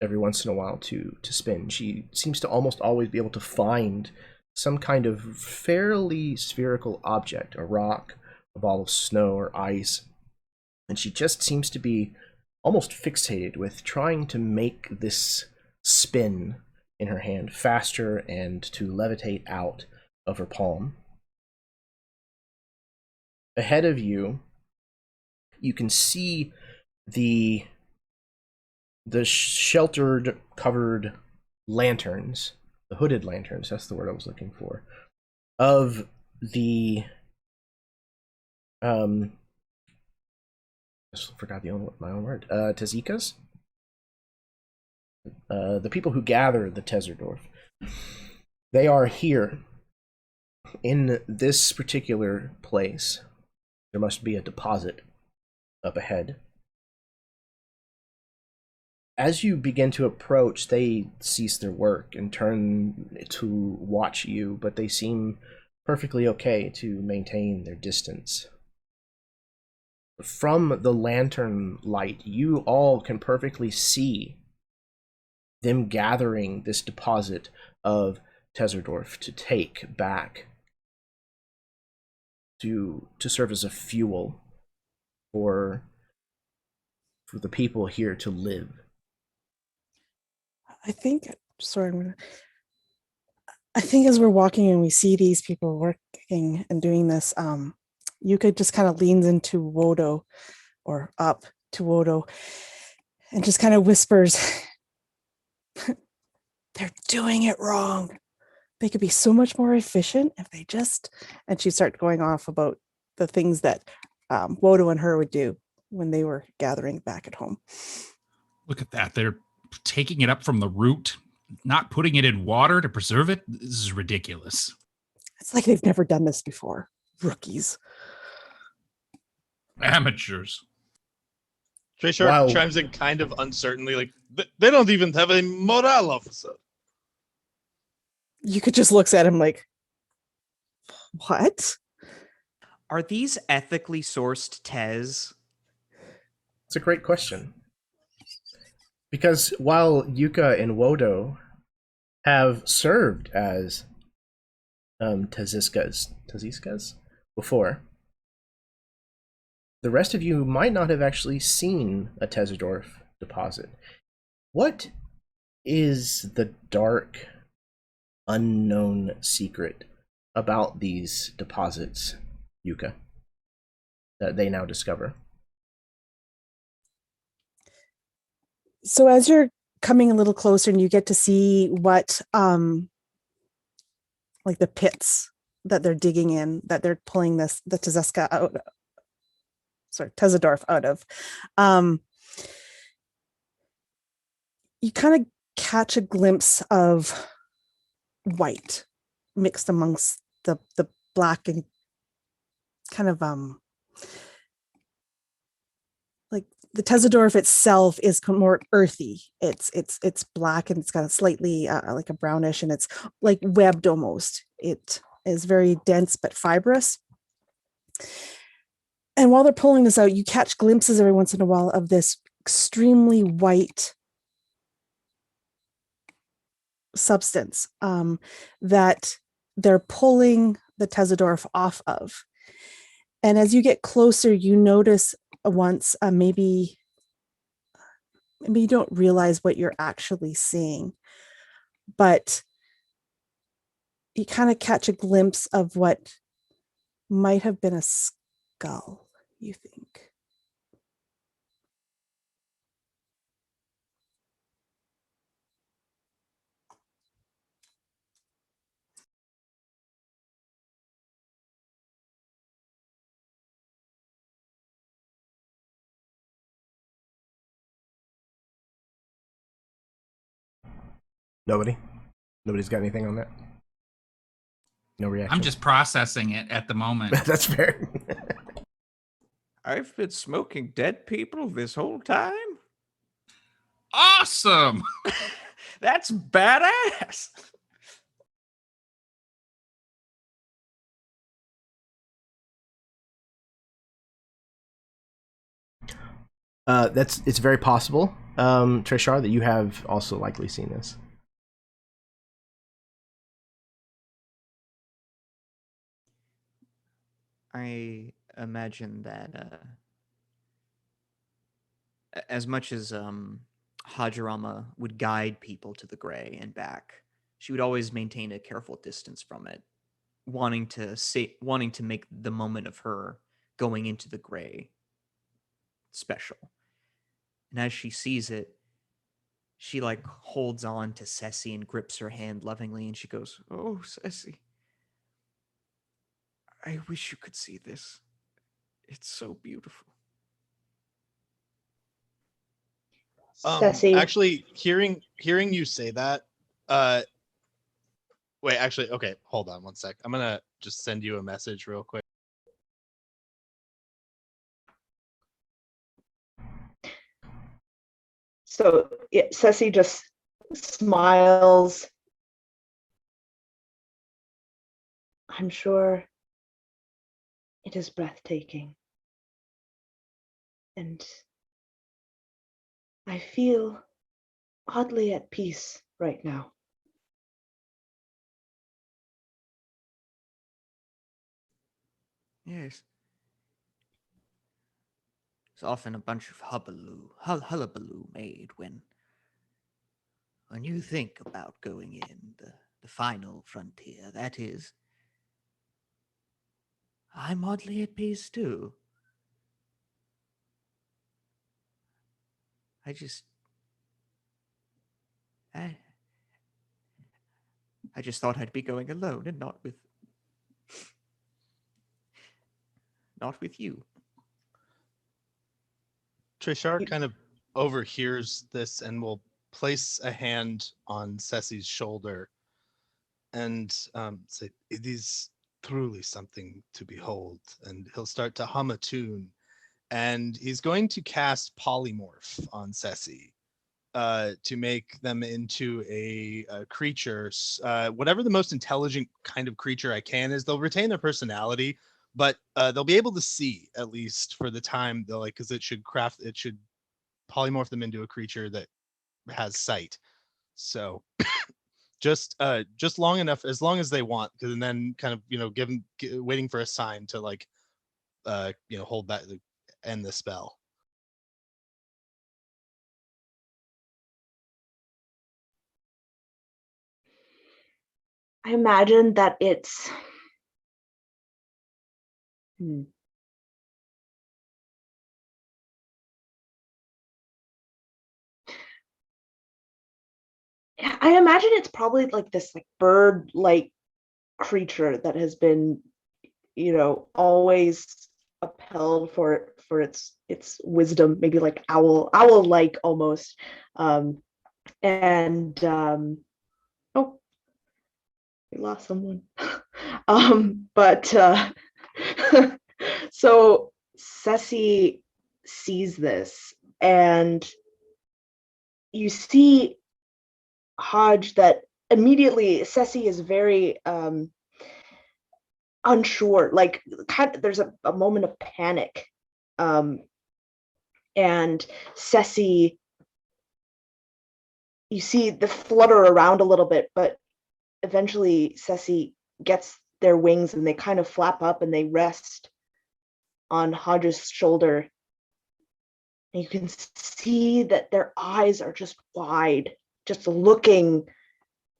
Speaker 1: every once in a while to spin. She seems to almost always be able to find some kind of fairly spherical object, a rock, a ball of snow or ice, and she just seems to be almost fixated with trying to make this spin in her hand faster and to levitate out of her palm. Ahead of you, you can see the sheltered, covered lanterns, the hooded lanterns, that's the word I was looking for, of the I just forgot my own word. Tazikas? The people who gather the Tezerdorf. They are here. In this particular place, there must be a deposit up ahead. As you begin to approach, they cease their work and turn to watch you, but they seem perfectly okay to maintain their distance. From the lantern light, you all can perfectly see them gathering this deposit of Tezerdorf to take back to serve as a fuel for the people here to live.
Speaker 2: I think, sorry, I think as we're walking and we see these people working and doing this, Yuka just kind of leans into Wodo or up to Wodo and just kind of whispers, they're doing it wrong. They could be so much more efficient if they just, and she started going off about the things that Wodo and her would do when they were gathering back at home.
Speaker 3: Look at that. They're taking it up from the root, not putting it in water to preserve it. This is ridiculous.
Speaker 2: It's like they've never done this before. Rookies.
Speaker 3: Amateurs.
Speaker 4: Trishar
Speaker 1: Wow.
Speaker 4: chimes in kind of uncertainly, like, they don't even have a morale officer.
Speaker 2: Yuka just looks at him like, what?
Speaker 5: Are these ethically sourced Tez?
Speaker 1: It's a great question. Because while Yuka and Wodo have served as Taziskas before, the rest of you might not have actually seen a Tezadorf deposit. What is the dark, unknown secret about these deposits, Yuka, that they now discover?
Speaker 2: So as you're coming a little closer and you get to see what like the pits that they're digging in, that they're pulling the Tezadorf out of, you kind of catch a glimpse of white mixed amongst the black and kind of like the Tezadorf itself is more earthy. It's black and it's got a slightly like a brownish, and it's like webbed almost. It is very dense but fibrous. And while they're pulling this out, you catch glimpses every once in a while of this extremely white substance that they're pulling the Tezadorf off of. And as you get closer, you notice once maybe you don't realize what you're actually seeing, but you kind of catch a glimpse of what might have been a skull, you think.
Speaker 1: Nobody's got anything on that? No reaction?
Speaker 3: I'm just processing it at the moment.
Speaker 1: That's fair.
Speaker 5: I've been smoking dead people this whole time.
Speaker 3: Awesome.
Speaker 5: That's badass.
Speaker 1: It's very possible, Trishar, that you have also likely seen this.
Speaker 5: I imagine that as much as Hajirama would guide people to the gray and back, she would always maintain a careful distance from it, wanting to make the moment of her going into the gray special. And as she sees it, she like holds on to Ceci and grips her hand lovingly, and she goes, "Oh, Ceci, I wish you could see this. It's so beautiful."
Speaker 6: Ceci.
Speaker 4: Actually, hearing you say that, wait, actually, okay, hold on one sec. I'm gonna just send you a message real quick.
Speaker 6: So Ceci just smiles. I'm sure it is breathtaking. And I feel oddly at peace right now.
Speaker 5: Yes. There's often a bunch of hullabaloo made when you think about going in. The final frontier, that is. I'm oddly at peace too. I just thought I'd be going alone and not with you.
Speaker 4: Trishar kind of overhears this and will place a hand on Ceci's shoulder and say, "It is truly something to behold." And he'll start to hum a tune, and he's going to cast polymorph on Ceci to make them into a creature, whatever the most intelligent kind of creature I can is. They'll retain their personality, but they'll be able to see, at least for the time, they'll because it should polymorph them into a creature that has sight. So just long enough, as long as they want, because then kind of waiting for a sign to hold back, end the spell.
Speaker 6: I imagine that it's I imagine it's probably like this bird-like creature that has been, always upheld for its wisdom, maybe like owl-like almost. Oh, we lost someone. But so Ceci sees this, and you see Hodge that immediately Ceci is very unsure, there's a moment of panic, and Ceci, you see the flutter around a little bit, but eventually Ceci gets their wings and they kind of flap up and they rest on Hodge's shoulder. And you can see that their eyes are just wide, just looking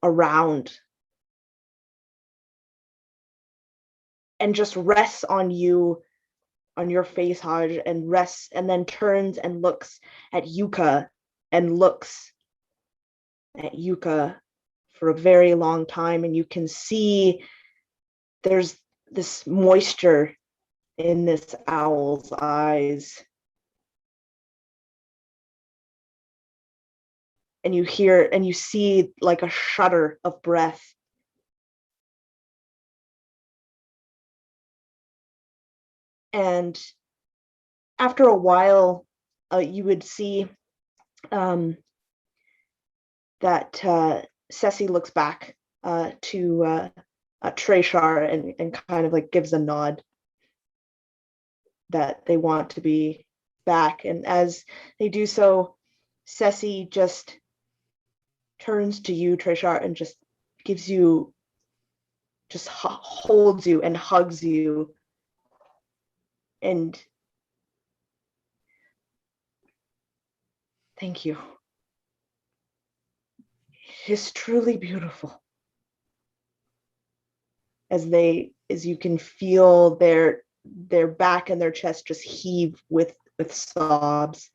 Speaker 6: around, and just rests on you, on your face, Hodge, and rests, and then turns and looks at Yuka, and looks at Yuka for a very long time, and you can see there's this moisture in this owl's eyes. And you hear and you see like a shudder of breath. And after a while, you would see that Ceci looks back to Trishar and kind of gives a nod that they want to be back. And as they do so, Ceci just turns to you, Trishar, and just gives you, just holds you and hugs you. And thank you. It's truly beautiful. As you can feel their back and their chest just heave with sobs.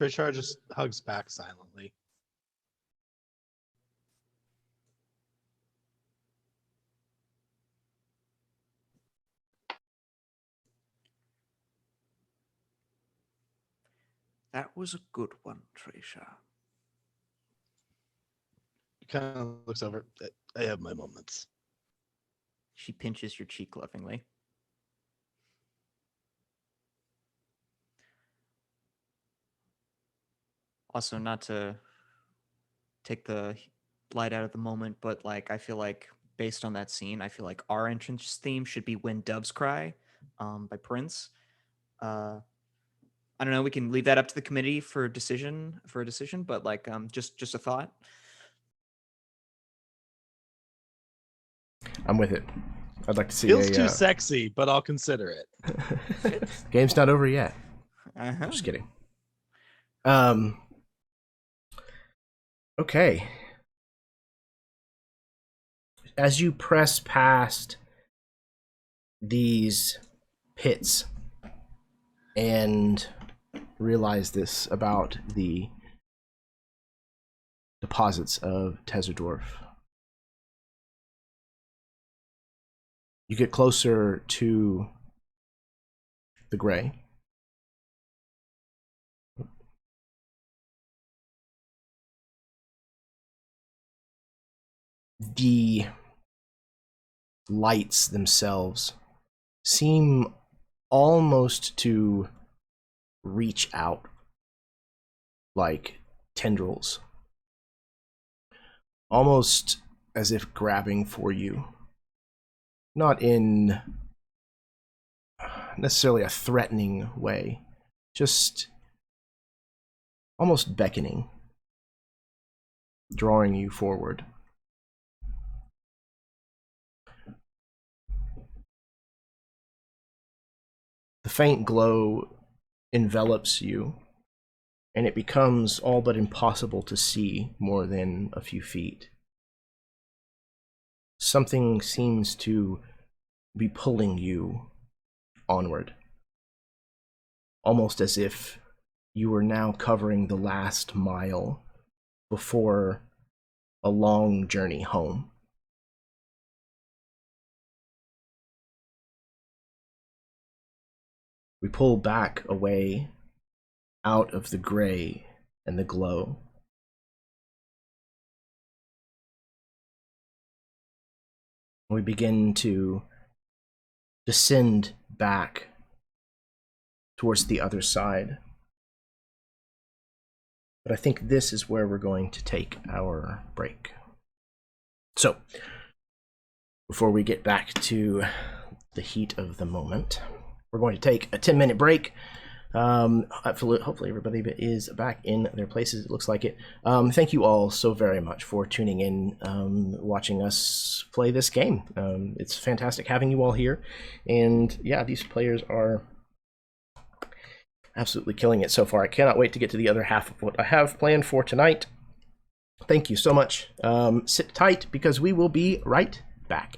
Speaker 4: Trishar just hugs back silently.
Speaker 5: That was a good one, Trishar.
Speaker 4: He kind of looks over. I have my moments.
Speaker 5: She pinches your cheek lovingly. Also, not to take the light out of the moment, but I feel like based on that scene, I feel like our entrance theme should be "When Doves Cry" by Prince. I don't know. We can leave that up to the committee for a decision. But just a thought.
Speaker 1: I'm with it. I'd like to see.
Speaker 4: Feels too sexy, but I'll consider it.
Speaker 1: Game's not over yet.
Speaker 5: Uh-huh.
Speaker 1: Just kidding. Okay. As you press past these pits and realize this about the deposits of Tezzerdorf, you get closer to the gray. The lights themselves seem almost to reach out like tendrils, almost as if grabbing for you, not in necessarily a threatening way, just almost beckoning, drawing you forward. The faint glow envelops you, and it becomes all but impossible to see more than a few feet. Something seems to be pulling you onward, almost as if you were now covering the last mile before a long journey home. We pull back away out of the gray and the glow. We begin to descend back towards the other side. But I think this is where we're going to take our break. So, before we get back to the heat of the moment, we're going to take a 10-minute break. Hopefully everybody is back in their places. It looks like it. Thank you all so very much for tuning in, watching us play this game. It's fantastic having you all here. And yeah, these players are absolutely killing it so far. I cannot wait to get to the other half of what I have planned for tonight. Thank you so much. Sit tight because we will be right back.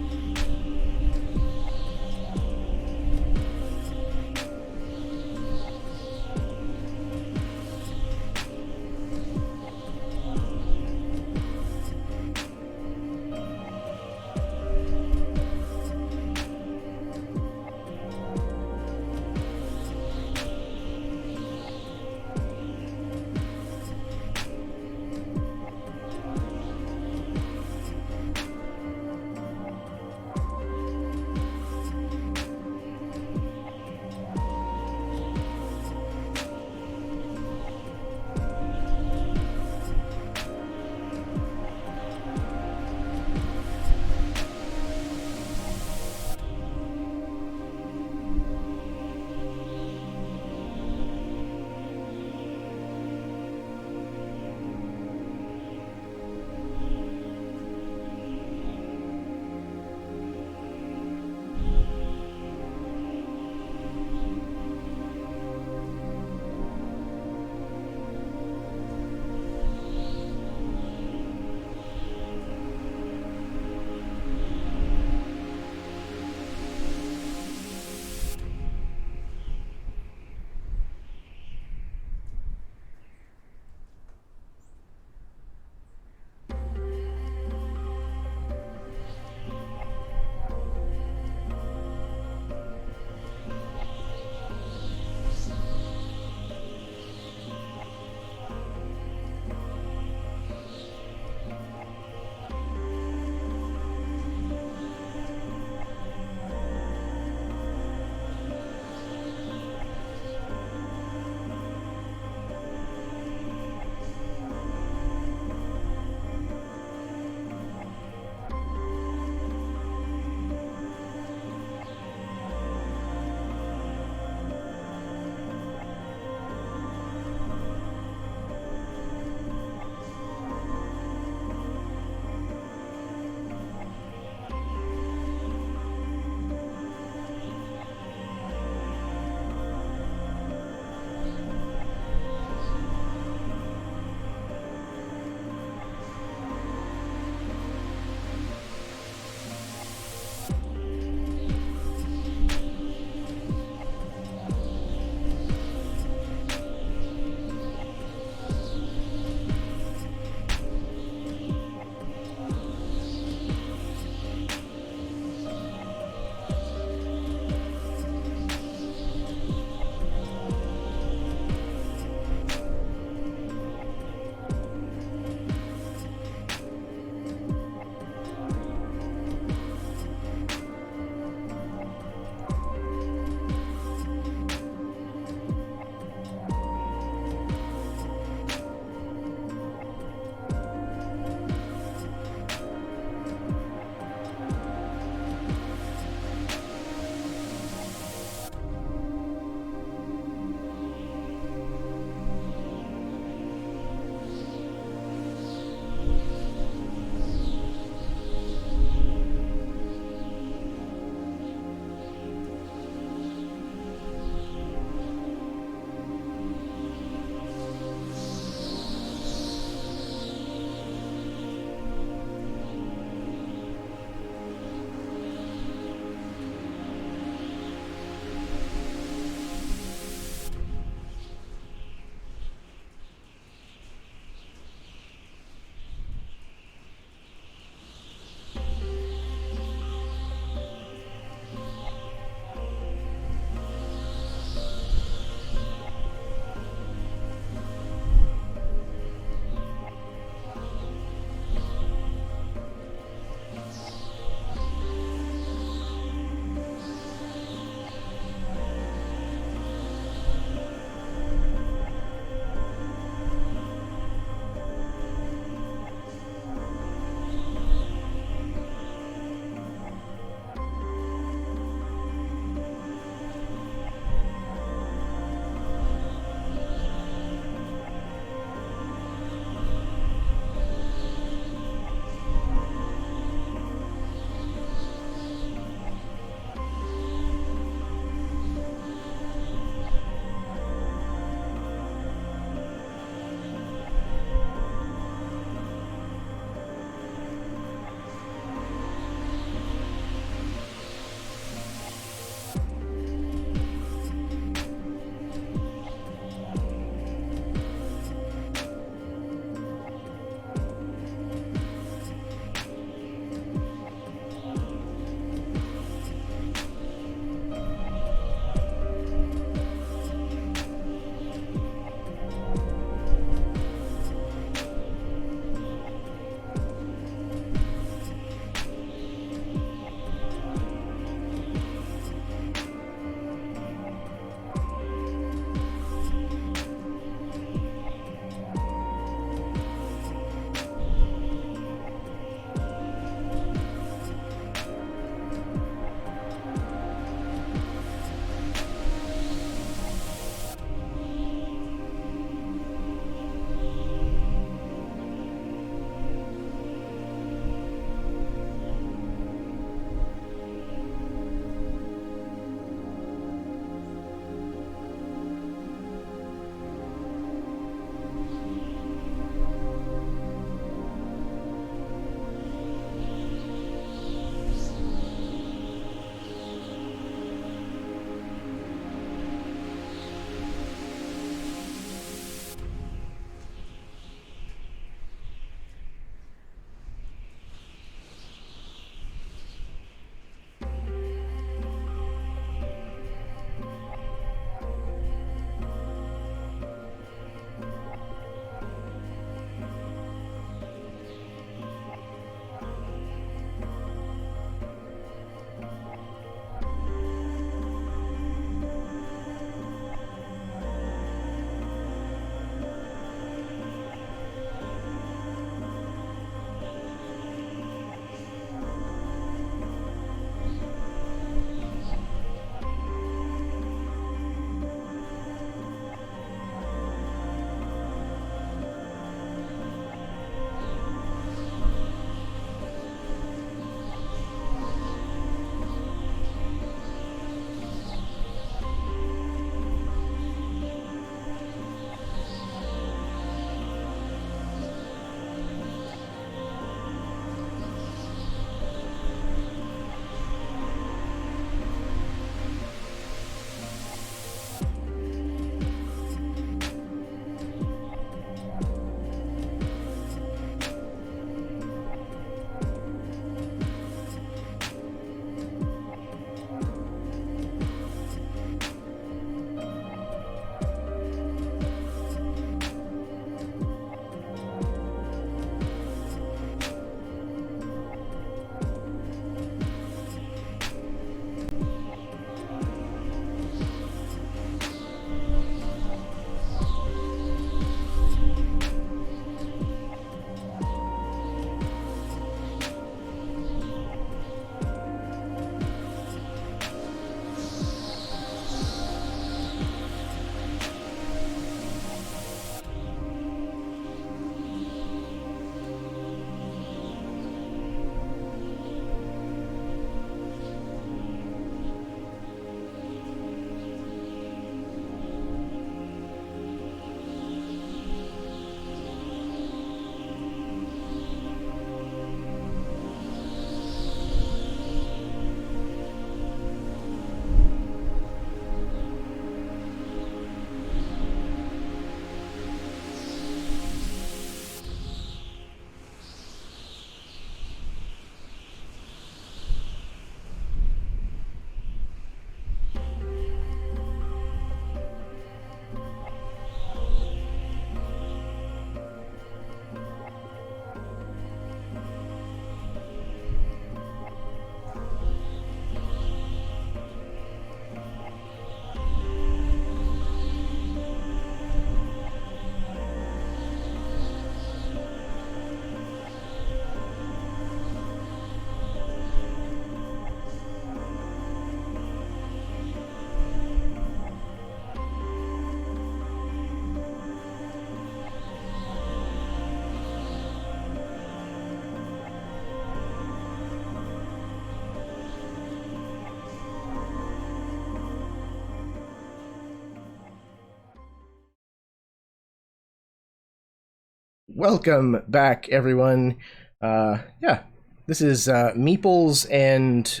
Speaker 1: Welcome back, everyone. Yeah, this is Meeples and...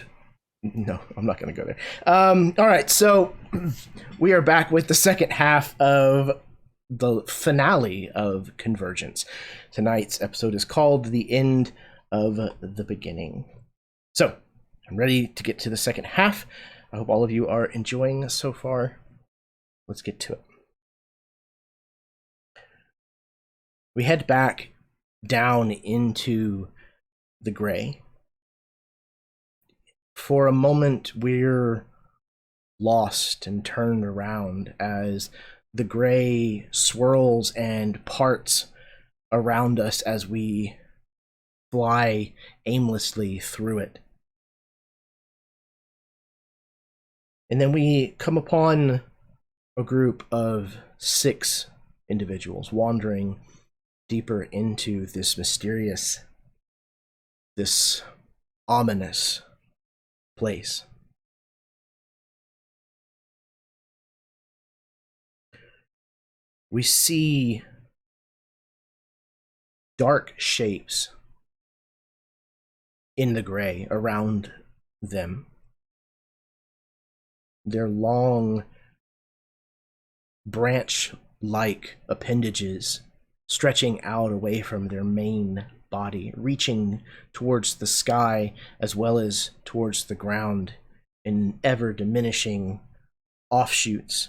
Speaker 1: No, I'm not going to go there. All right, so we are back with the second half of the finale of Convergence. Tonight's episode is called The End of the Beginning. So, I'm ready to get to the second half. I hope all of you are enjoying so far. Let's get to it. We head back down into the gray. For a moment, we're lost and turned around as the gray swirls and parts around us as we fly aimlessly through it. And then we come upon a group of 6 individuals wandering deeper into this mysterious, this ominous place. We see dark shapes in the gray around them. Their long branch-like appendages stretching out away from their main body, reaching towards the sky as well as towards the ground in ever-diminishing offshoots,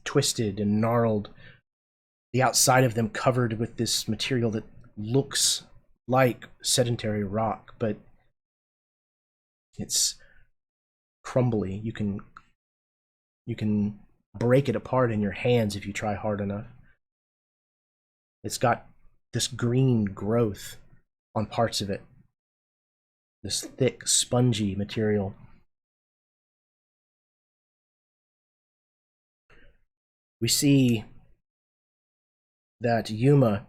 Speaker 1: twisted and gnarled, the outside of them covered with this material that looks like sedentary rock, but it's crumbly. You can break it apart in your hands if you try hard enough. It's got this green growth on parts of it, this thick, spongy material. We see that Yuma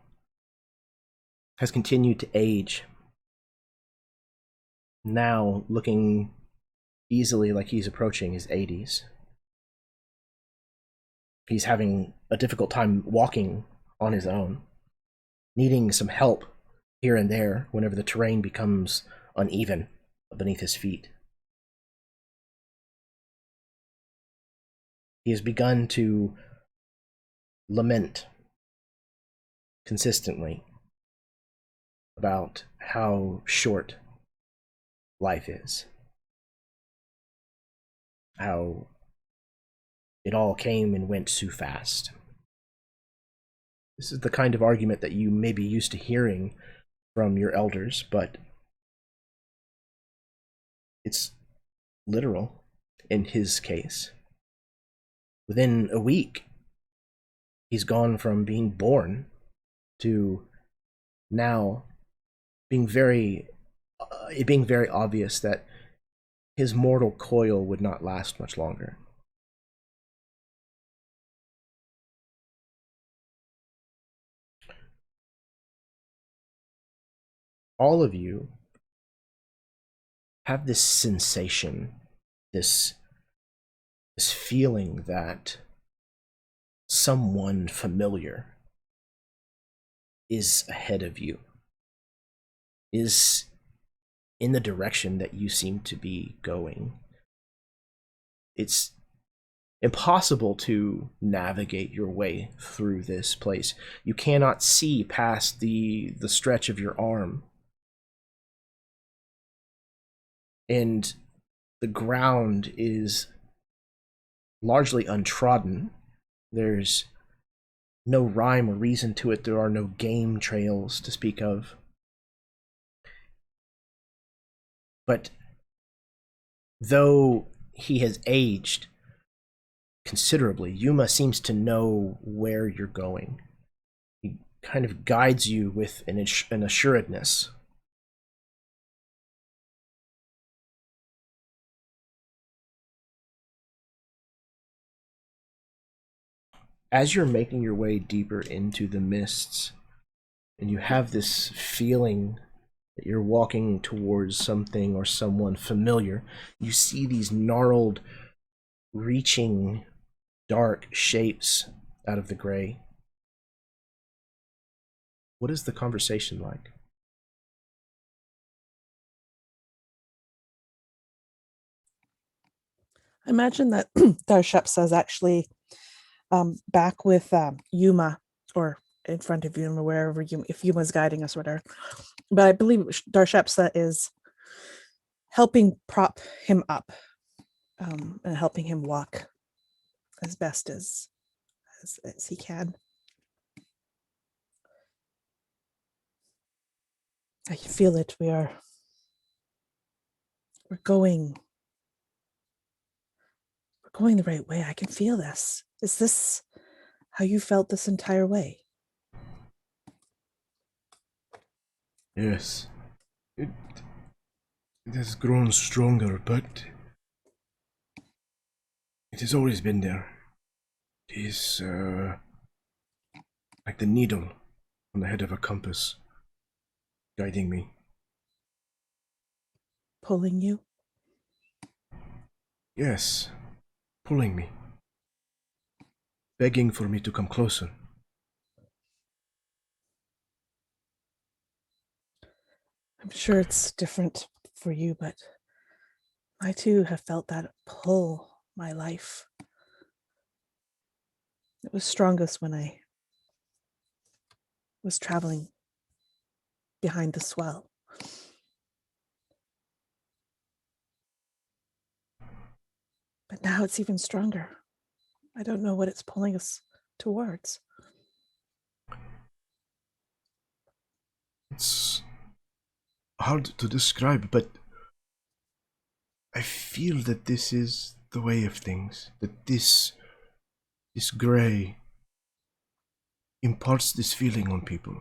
Speaker 1: has continued to age, now looking easily like he's approaching his 80s. He's having a difficult time walking on his own, needing some help here and there whenever the terrain becomes uneven beneath his feet. He has begun to lament consistently about how short life is, how it all came and went too fast. This is the kind of argument that you may be used to hearing from your elders, but it's literal in his case. Within a week, he's gone from being born to now being it being very obvious that his mortal coil would not last much longer. All of you have this sensation, this feeling that someone familiar is ahead of you, is in the direction that you seem to be going. It's impossible to navigate your way through this place. You cannot see past the stretch of your arm. And the ground is largely untrodden. There's no rhyme or reason to it. There are no game trails to speak of. But though he has aged considerably, Yuma seems to know where you're going. He kind of guides you with an assuredness. As you're making your way deeper into the mists, and you have this feeling that you're walking towards something or someone familiar, you see these gnarled, reaching, dark shapes out of the gray. What is the conversation like?
Speaker 2: I imagine that Darshepsa is actually back with Yuma, or in front of Yuma, wherever if Yuma's guiding us or whatever. But I believe Darshepsa is helping prop him up, and helping him walk as best as he can. I can feel it. We're going the right way. I can feel this. Is this how you felt this entire way?
Speaker 7: Yes. It has grown stronger, but it has always been there. It is like the needle on the head of a compass, guiding me.
Speaker 2: Pulling you?
Speaker 7: Yes, pulling me. Begging for me to come closer.
Speaker 2: I'm sure it's different for you, but I too have felt that pull my life. It was strongest when I was traveling behind the swell. But now it's even stronger. I don't know what it's pulling us towards.
Speaker 7: It's hard to describe, but I feel that this is the way of things. That this gray imparts this feeling on people.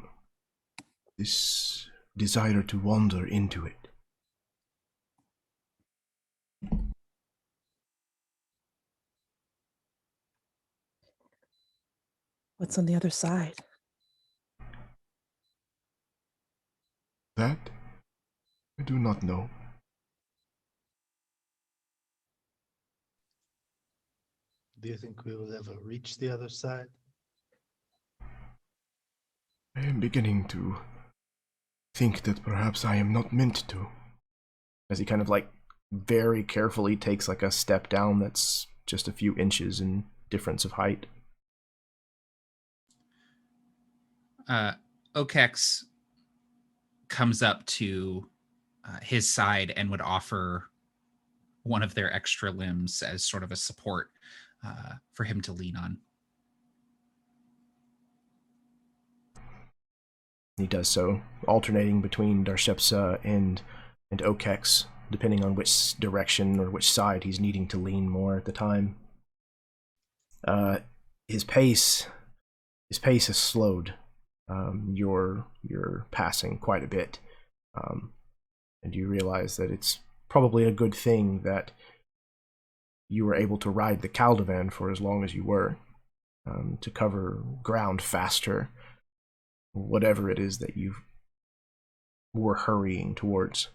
Speaker 7: This desire to wander into it.
Speaker 2: What's on the other side?
Speaker 7: That I do not know.
Speaker 4: Do you think we will ever reach the other side?
Speaker 7: I am beginning to think that perhaps I am not meant to.
Speaker 1: As he kind of like very carefully takes like a step down that's just a few inches in difference of height.
Speaker 3: Okex comes up to his side and would offer one of their extra limbs as sort of a support for him to lean on.
Speaker 1: He does so, alternating between Darshepsa and Okex, depending on which direction or which side he's needing to lean more at the time. His pace has slowed. You're passing quite a bit, and you realize that it's probably a good thing that you were able to ride the Caldivan for as long as you were, to cover ground faster, whatever it is that you were hurrying towards.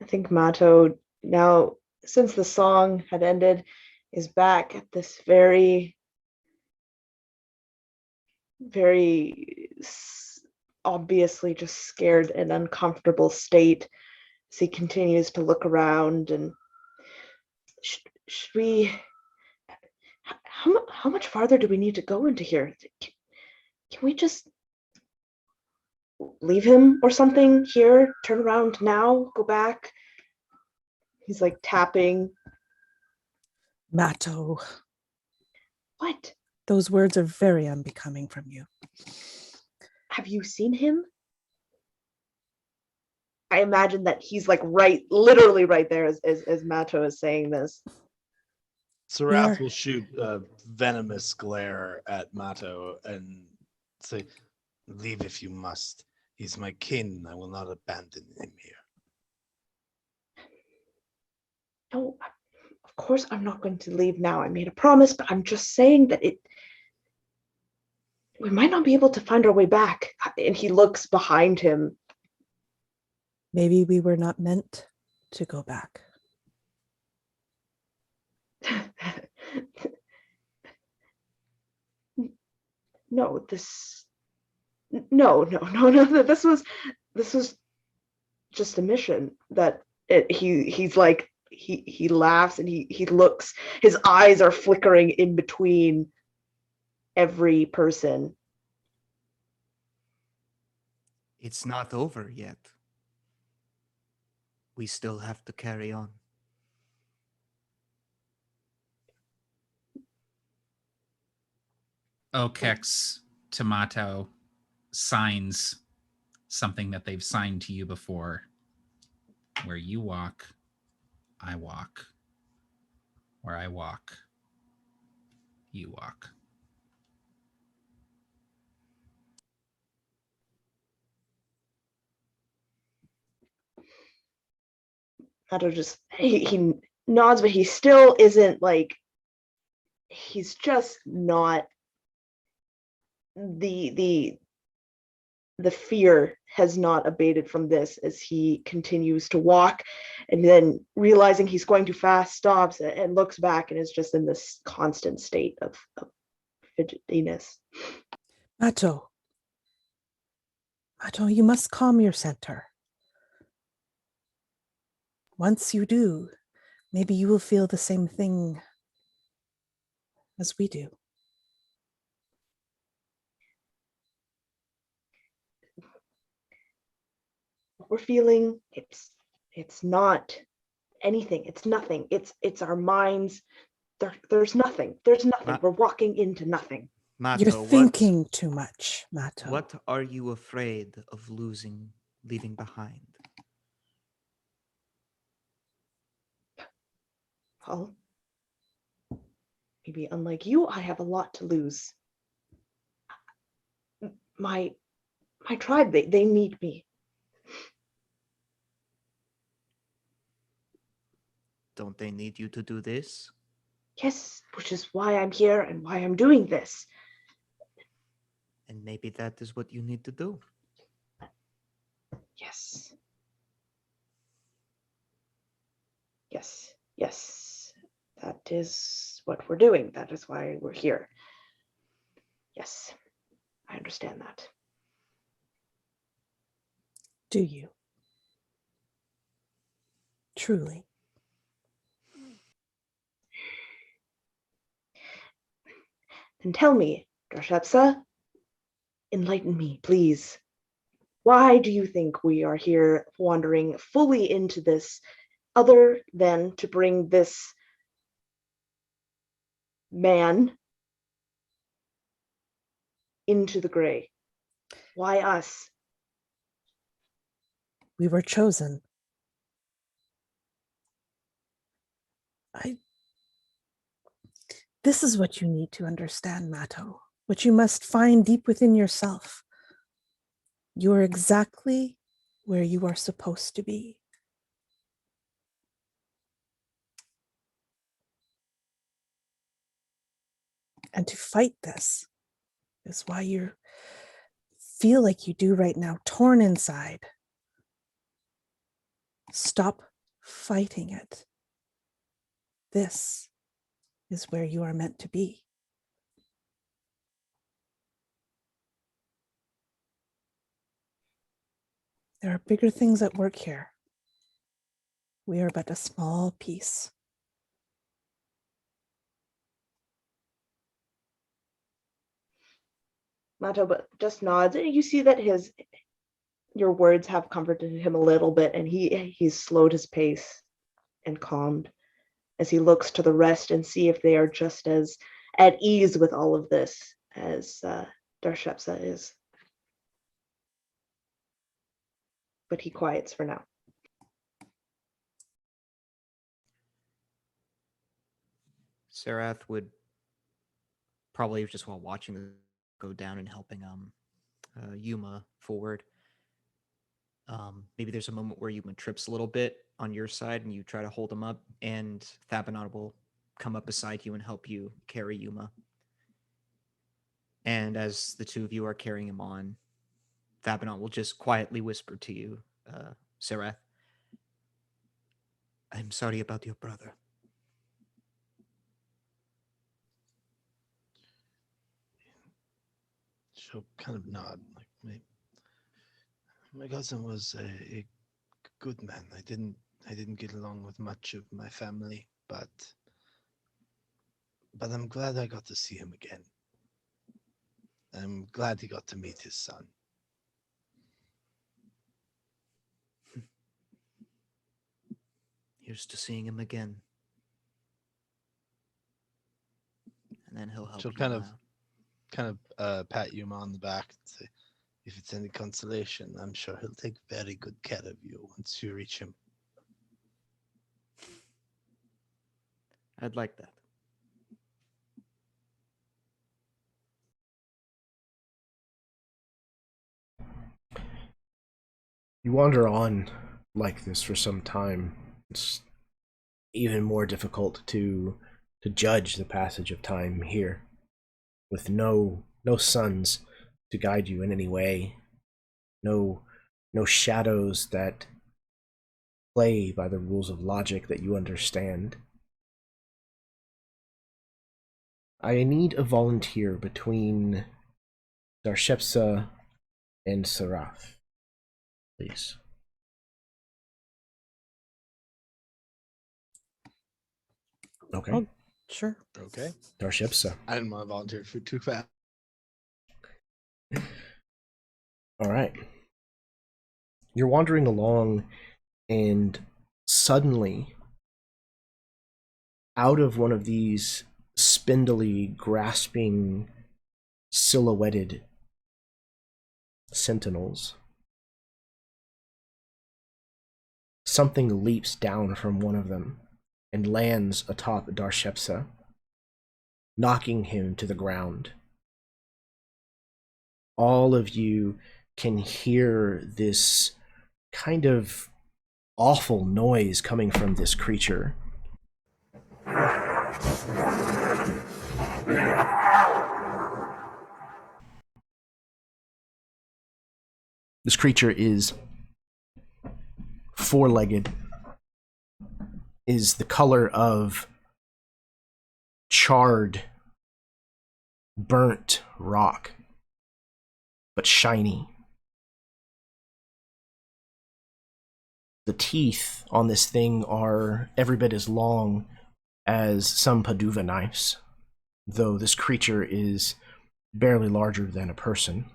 Speaker 6: I think Mato, now, since the song had ended, is back at this very, very obviously just scared and uncomfortable state as he continues to look around. And should we, how much farther do we need to go into here? Can we just leave him or something here? Turn around now, go back. He's like tapping.
Speaker 2: Mato.
Speaker 6: What?
Speaker 2: Those words are very unbecoming from you.
Speaker 6: Have you seen him? I imagine that he's like literally right there as Mato is saying this.
Speaker 4: Arrath will shoot a venomous glare at Mato and say, "Leave if you must. He's my kin. I will not abandon him here."
Speaker 6: No, of course I'm not going to leave now. I made a promise, but I'm just saying that we might not be able to find our way back. And he looks behind him.
Speaker 2: Maybe we were not meant to go back.
Speaker 6: no, no, no. This was just a mission that he's like, he laughs and he looks, his eyes are flickering in between every person.
Speaker 8: It's not over yet. We still have to carry on.
Speaker 3: Okex Tomato signs something that they've signed to you before. Where you walk, I walk. Where I walk, you walk.
Speaker 6: Otto just he nods, but he still isn't like, he's just not, the fear has not abated from this as he continues to walk, and then realizing he's going too fast, stops and looks back and is just in this constant state of fidgetiness.
Speaker 2: Mato, you must calm your center. Once you do, maybe you will feel the same thing as we do.
Speaker 6: What we're feeling, it's not anything. It's nothing. It's our minds. There's nothing. We're walking into nothing.
Speaker 8: Mato,
Speaker 2: You're thinking too much, Mato.
Speaker 8: What are you afraid of leaving behind?
Speaker 6: Well, maybe unlike you, I have a lot to lose. My tribe, they need me.
Speaker 8: Don't they need you to do this?
Speaker 6: Yes, which is why I'm here and why I'm doing this.
Speaker 8: And maybe that is what you need to do.
Speaker 6: Yes. That is what we're doing. That is why we're here. Yes, I understand that.
Speaker 2: Do you? Truly?
Speaker 6: Then tell me, Darshepsa, enlighten me, please. Why do you think we are here wandering fully into this, other than to bring this man into the gray? Why us?
Speaker 2: We were chosen. This is what you need to understand, Mato, what you must find deep within yourself. You are exactly where you are supposed to be. And to fight this is why you feel like you do right now, torn inside. Stop fighting it. This is where you are meant to be. There are bigger things at work here. We are but a small piece.
Speaker 6: Mato but just nods. You see that your words have comforted him a little bit, and he's slowed his pace and calmed as he looks to the rest and see if they are just as at ease with all of this as Darshepsa is. But he quiets for now.
Speaker 5: Sarath would probably, just while watching this go down and helping Yuma forward. Maybe there's a moment where Yuma trips a little bit on your side and you try to hold him up, and Thabanon will come up beside you and help you carry Yuma. And as the two of you are carrying him on, Thabanon will just quietly whisper to you, Sarath,
Speaker 8: I'm sorry about your brother.
Speaker 4: she'll kind of nod. Like my cousin was a good man. I didn't get along with much of my family, but I'm glad I got to see him again. I'm glad he got to meet his son.
Speaker 8: Here's to seeing him again. And then he'll help
Speaker 4: She'll
Speaker 8: you
Speaker 4: kind
Speaker 8: out.
Speaker 4: of pat Yuma on the back and say, if it's any consolation, I'm sure he'll take very good care of you once you reach him.
Speaker 8: I'd like that.
Speaker 1: You wander on like this for some time. It's even more difficult to judge the passage of time here, with no suns to guide you in any way, no shadows that play by the rules of logic that you understand. I need a volunteer between Darshepsa and Arrath, please. Okay.
Speaker 2: Oh, sure.
Speaker 4: Okay.
Speaker 1: Darshepsa.
Speaker 4: I didn't want to volunteer for too fast.
Speaker 1: All right. You're wandering along, and suddenly, out of one of these spindly, grasping, silhouetted sentinels, something leaps down from one of them and lands atop Darshepsa, knocking him to the ground. All of you can hear this kind of awful noise coming from this creature. This creature is four-legged, is the color of charred, burnt rock, but shiny. The teeth on this thing are every bit as long as some Paduva knives, though this creature is barely larger than a person.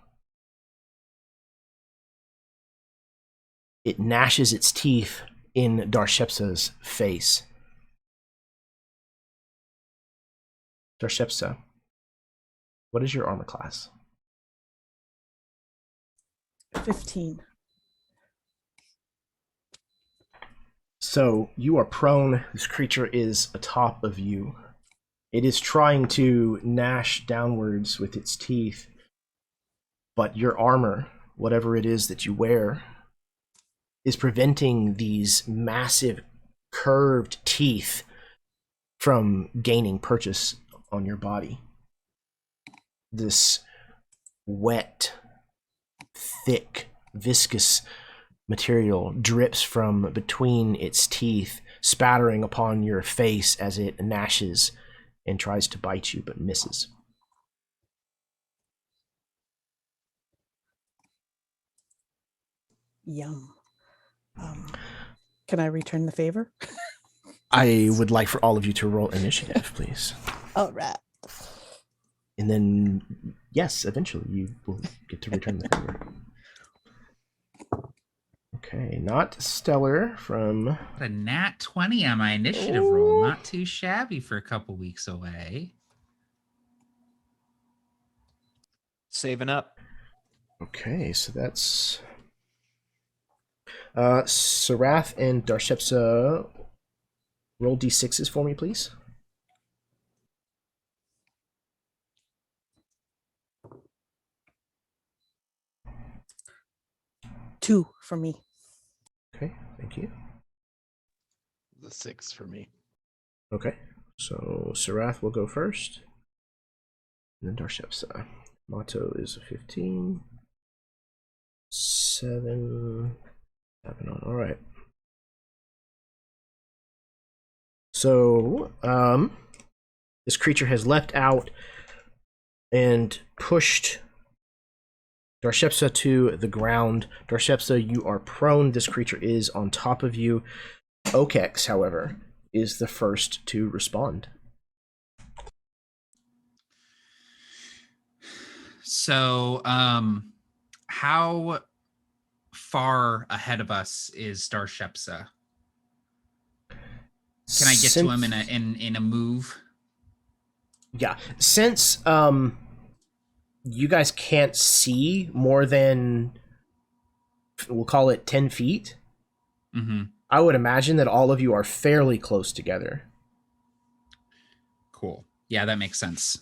Speaker 1: It gnashes its teeth in Darshepsa's face. Darshepsa, what is your armor class?
Speaker 2: 15.
Speaker 1: So you are prone. This creature is atop of you. It is trying to gnash downwards with its teeth, but your armor, whatever it is that you wear, is preventing these massive curved teeth from gaining purchase on your body. This wet, thick, viscous material drips from between its teeth, spattering upon your face as it gnashes and tries to bite you, but misses.
Speaker 2: Yum. Can I return the favor?
Speaker 1: I would like for all of you to roll initiative, please.
Speaker 2: All right.
Speaker 1: And then, yes, eventually you will get to return the favor. Okay, not stellar from...
Speaker 3: A nat 20 on my initiative roll. Not too shabby for a couple weeks away.
Speaker 5: Saving up.
Speaker 1: Okay, so that's... Arrath and Darshepsa, roll d6s for me, please.
Speaker 2: Two for me.
Speaker 1: Okay, thank you.
Speaker 4: The 6 for me.
Speaker 1: Okay, so Arrath will go first, and then Darshepsa. Motto is a 15. 7. All right. So, this creature has leapt out and pushed Darshepsa to the ground. Darshepsa, you are prone. This creature is on top of you. Okex, however, is the first to respond.
Speaker 3: So, how far ahead of us is Darshepsa? Can I get to him in a move?
Speaker 1: Yeah, since you guys can't see more than, we'll call it 10 feet, I would imagine that all of you are fairly close together.
Speaker 3: Cool. Yeah, that makes sense.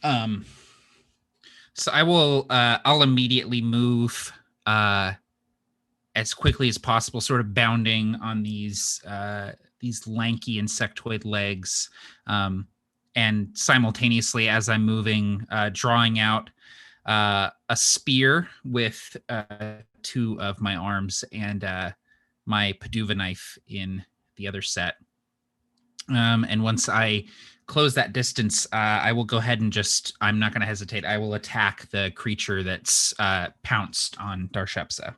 Speaker 3: So I will, I'll immediately move as quickly as possible, sort of bounding on these lanky insectoid legs, and simultaneously as I'm moving, drawing out a spear with 2 of my arms and my Paduva knife in the other set. And once I close that distance, I will go ahead and I'm not going to hesitate. I will attack the creature that's pounced on Darshepsa.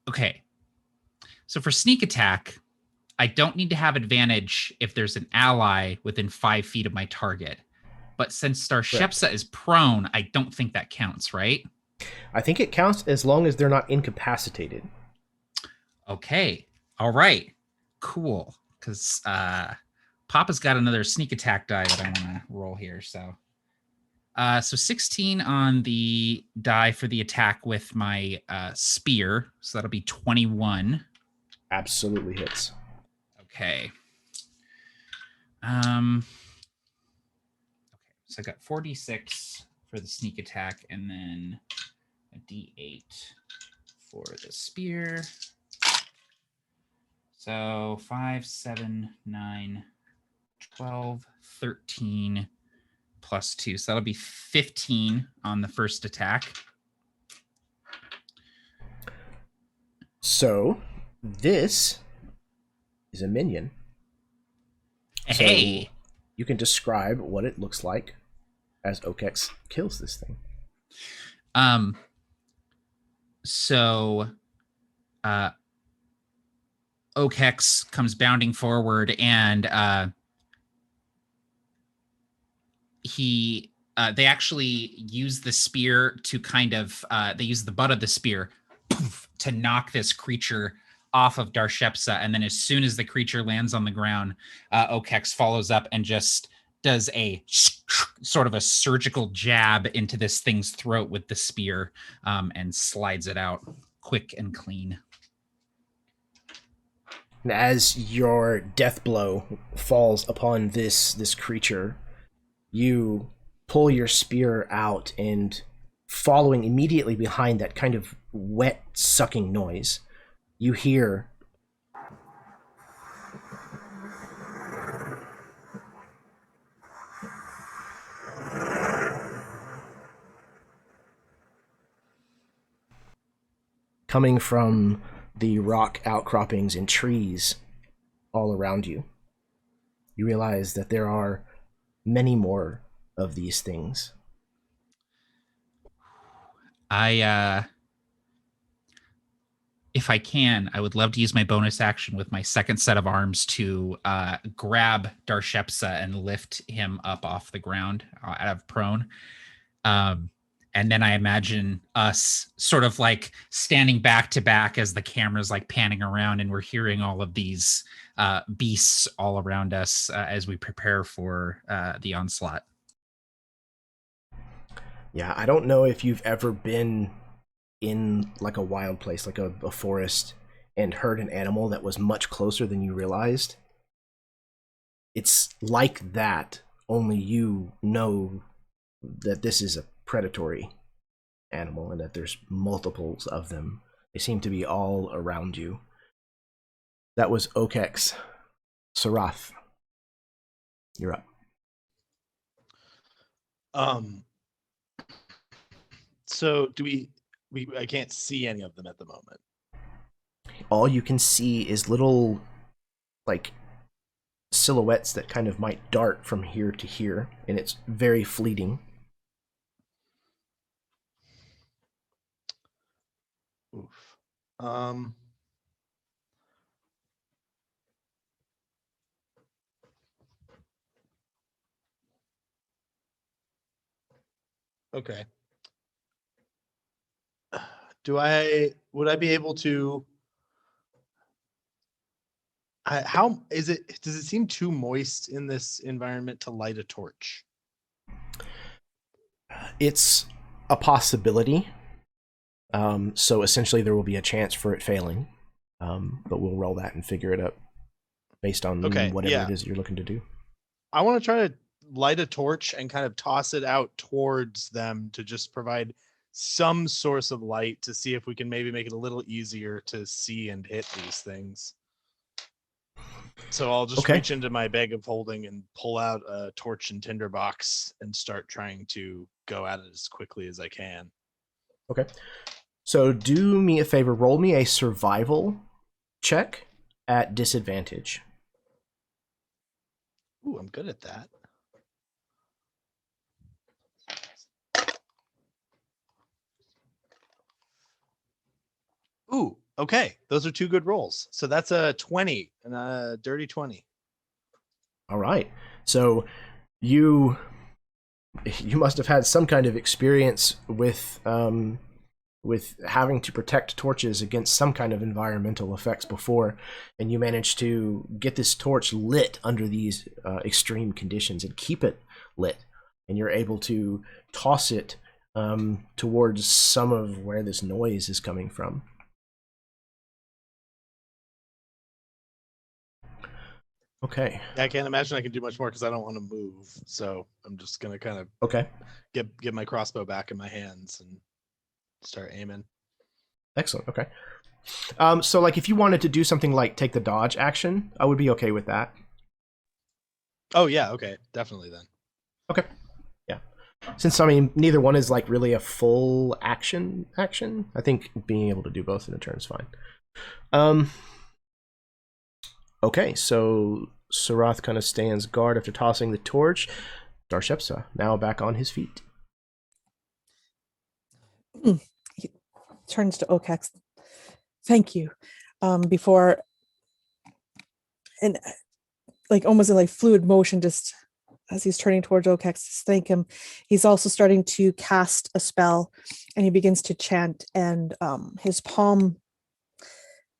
Speaker 3: Okay. So for sneak attack, I don't need to have advantage if there's an ally within 5 feet of my target. But since Darshepsa is prone, I don't think that counts, right?
Speaker 1: I think it counts as long as they're not incapacitated.
Speaker 3: Okay. All right. Cool. Because Papa's got another sneak attack die that I want to roll here. So 16 on the die for the attack with my spear. So that'll be 21.
Speaker 1: Absolutely hits.
Speaker 3: Okay. Okay. So I got 46 for the sneak attack, and then a D8 for the spear. So 5, 7, 9, 12, 13 plus 2. So that'll be 15 on the first attack.
Speaker 1: So this is a minion.
Speaker 3: Hey!
Speaker 1: So you can describe what it looks like as Okex kills this thing.
Speaker 3: So Okex comes bounding forward, and they actually use the spear to kind of they use the butt of the spear to knock this creature off of Darshepsa, and then as soon as the creature lands on the ground, Okex follows up and just does a sort of a surgical jab into this thing's throat with the spear, and slides it out quick and clean.
Speaker 1: And as your death blow falls upon this creature, you pull your spear out, and following immediately behind that kind of wet sucking noise, you hear coming from the rock outcroppings and trees all around you. You realize that there are many more of these things.
Speaker 3: If I can, I would love to use my bonus action with my second set of arms to grab Darshepsa and lift him up off the ground out of prone. And then I imagine us sort of like standing back to back as the camera's like panning around, and we're hearing all of these beasts all around us as we prepare for the onslaught.
Speaker 1: Yeah, I don't know if you've ever been in like a wild place, like a forest, and heard an animal that was much closer than you realized. It's like that, only you know that this is a predatory animal and that there's multiples of them. They seem to be all around you. That was Okex. Arrath, you're up.
Speaker 4: So do we I can't see any of them at the moment.
Speaker 1: All you can see is little, like, silhouettes that kind of might dart from here to here, and it's very fleeting.
Speaker 4: Oof. Okay. Would I be able to, how is it, does it seem too moist in this environment to light a torch?
Speaker 1: It's a possibility. So essentially there will be a chance for it failing. But we'll roll that and figure it out based on whatever it is you're looking to do.
Speaker 4: I want to try to light a torch and kind of toss it out towards them to just provide some source of light to see if we can maybe make it a little easier to see and hit these things. So I'll just reach into my bag of holding and pull out a torch and tinderbox and start trying to go at it as quickly as I can.
Speaker 1: Okay. So do me a favor, roll me a survival check at disadvantage.
Speaker 4: Ooh, I'm good at that. Ooh, okay. Those are two good rolls. So that's a 20 and a dirty 20.
Speaker 1: All right. So you must have had some kind of experience with having to protect torches against some kind of environmental effects before, and you managed to get this torch lit under these extreme conditions and keep it lit, and you're able to toss it towards some of where this noise is coming from. Okay.
Speaker 4: Yeah, I can't imagine I can do much more because I don't want to move. So I'm just gonna kind of get my crossbow back in my hands and start aiming.
Speaker 1: Excellent. Okay. So like if you wanted to do something like take the dodge action, I would be okay with that.
Speaker 4: Oh yeah, okay, definitely then.
Speaker 1: Okay. Yeah. Since I mean neither one is like really a full action, I think being able to do both in a turn is fine. Okay, so Sarath kind of stands guard after tossing the torch. Darshepsa now back on his feet.
Speaker 2: He turns to Okex. Thank you. Before, and like almost in like fluid motion, just as he's turning towards Okex to thank him, he's also starting to cast a spell, and he begins to chant. And his palm,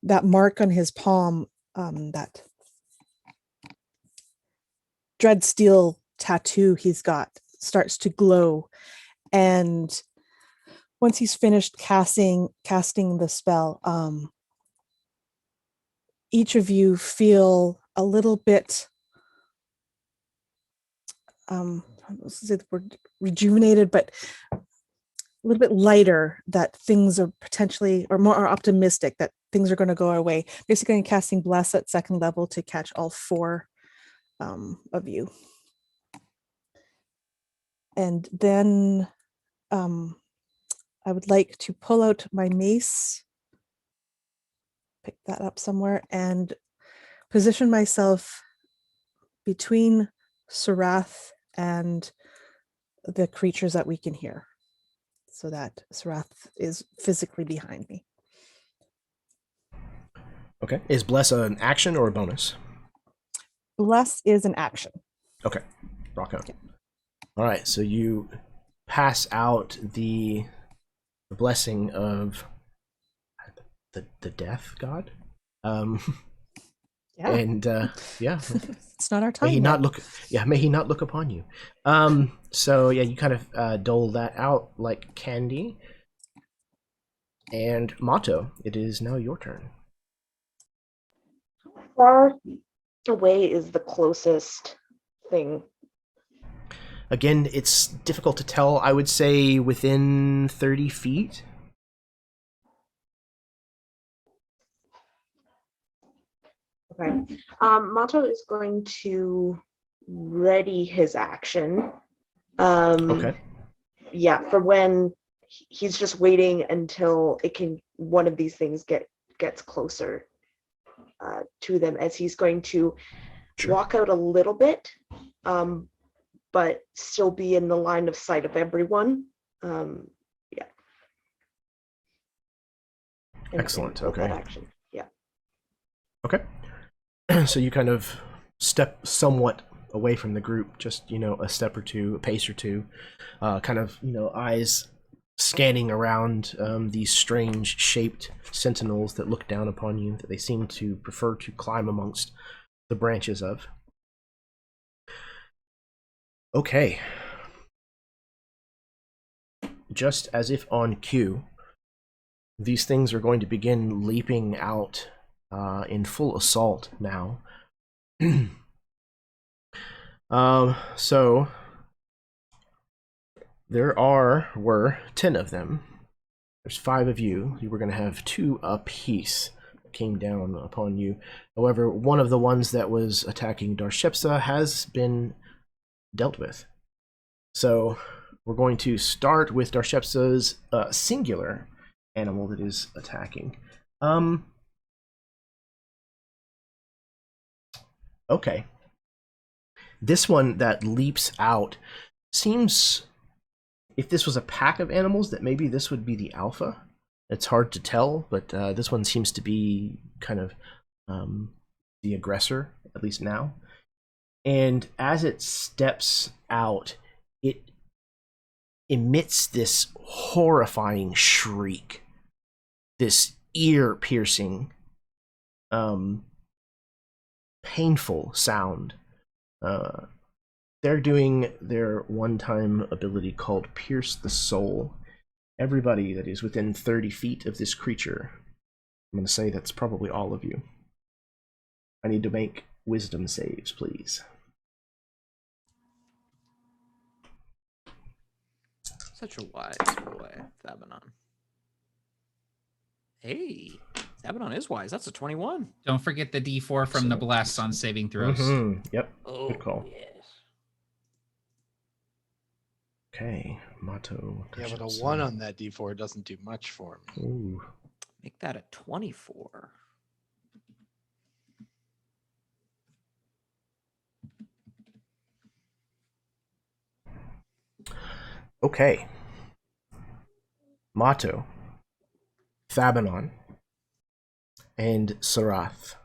Speaker 2: that mark on his palm, that dread steel tattoo he's got, starts to glow. And once he's finished casting the spell, each of you feel a little bit, let's say the word rejuvenated, but a little bit lighter, that things are potentially, or more optimistic, that things are going to go our way. Basically, casting Bless at second level to catch all four of you. And then I would like to pull out my mace, pick that up somewhere, and position myself between Sarath and the creatures that we can hear, so that Sarath is physically behind me.
Speaker 1: Okay. Is Bless an action or a bonus?
Speaker 2: Bless is an action.
Speaker 1: Okay. Rock on. Okay. All right. So you pass out the blessing of the death god.
Speaker 2: Yeah.
Speaker 1: And yeah.
Speaker 2: It's not our time.
Speaker 1: May he
Speaker 2: yet.
Speaker 1: not look. Yeah. May he not look upon you. So yeah, you kind of dole that out like candy. And Mato, it is now your turn.
Speaker 6: How far away is the closest thing?
Speaker 1: Again, it's difficult to tell. I would say within 30 feet.
Speaker 6: Okay. Mato is going to ready his action.
Speaker 1: Okay.
Speaker 6: Yeah, for when he's just waiting until one of these things gets closer to them, as he's going to walk out a little bit, but still be in the line of sight of everyone. Yeah.
Speaker 1: Excellent.
Speaker 6: Hold that
Speaker 1: Okay.
Speaker 6: action. Yeah.
Speaker 1: Okay. So you kind of step somewhat away from the group, just, you know, a step or two, a pace or two, kind of, you know, eyes scanning around these strange shaped sentinels that look down upon you, that they seem to prefer to climb amongst the branches of. Okay. Just as if on cue, these things are going to begin leaping out in full assault now. So there were 10 of them. There's 5 of you. You were going to have 2 apiece that came down upon you. However, one of the ones that was attacking Darshepsa has been dealt with. So we're going to start with Darshepsa's singular animal that is attacking. Okay. This one that leaps out seems, if this was a pack of animals, that maybe this would be the alpha. It's hard to tell, but this one seems to be kind of the aggressor, at least now. And as it steps out, it emits this horrifying shriek, this ear-piercing, painful sound. They're doing their one-time ability called Pierce the Soul. Everybody that is within 30 feet of this creature, I'm going to say that's probably all of you. I need to make wisdom saves, please.
Speaker 5: Such a wise boy, Thabanon. Hey, Thabanon is wise. That's a 21.
Speaker 3: Don't forget the D4 from the bless on saving throws.
Speaker 1: Yep,
Speaker 5: Oh,
Speaker 1: good call.
Speaker 5: yes.
Speaker 1: Okay, Mato.
Speaker 4: Yeah, but a 1 on that D4 doesn't do much for me.
Speaker 1: Ooh.
Speaker 5: Make that a 24.
Speaker 1: Okay. Mato, Thabanon, and Arrath.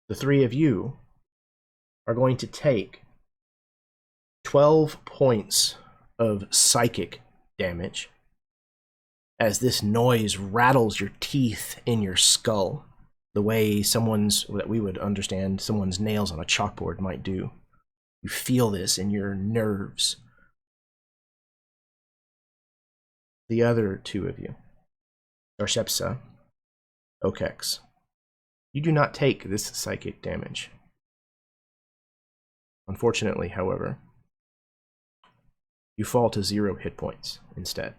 Speaker 1: The 3 of you are going to take 12 points of psychic damage as this noise rattles your teeth in your skull, the way that we would understand someone's nails on a chalkboard might do. You feel this in your nerves. The other 2 of you, Darshepsa, Okex, you do not take this psychic damage. Unfortunately, however, you fall to 0 hit points instead.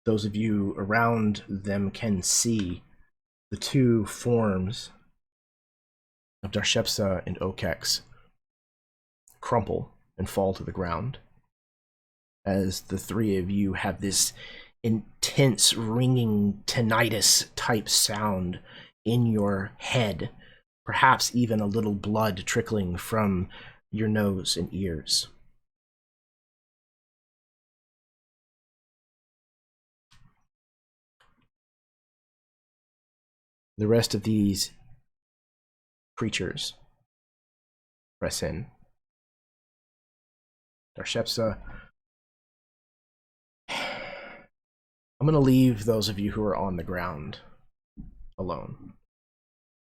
Speaker 1: Those of you around them can see the 2 forms of Darshepsa and Okex crumple and fall to the ground, as the 3 of you have this intense ringing tinnitus type sound in your head, perhaps even a little blood trickling from your nose and ears. The rest of these creatures press in. Darshepsa, I'm going to leave those of you who are on the ground alone.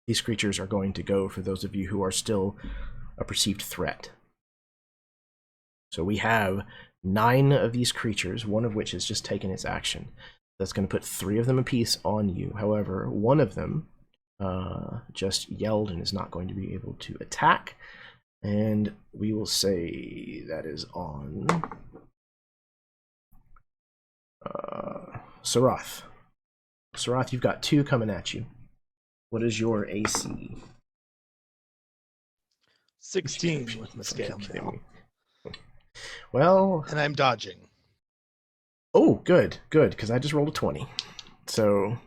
Speaker 1: These creatures are going to go for those of you who are still a perceived threat. So we have 9 of these creatures, one of which has just taken its action. That's going to put 3 of them apiece on you. However, one of them just yelled and is not going to be able to attack. And we will say that is on Arrath. Arrath, you've got 2 coming at you. What is your AC?
Speaker 4: 16 with the scale
Speaker 1: Fucking kidding
Speaker 4: mail.
Speaker 1: me. Well,
Speaker 4: And I'm dodging.
Speaker 1: oh, good, because I just rolled a 20. So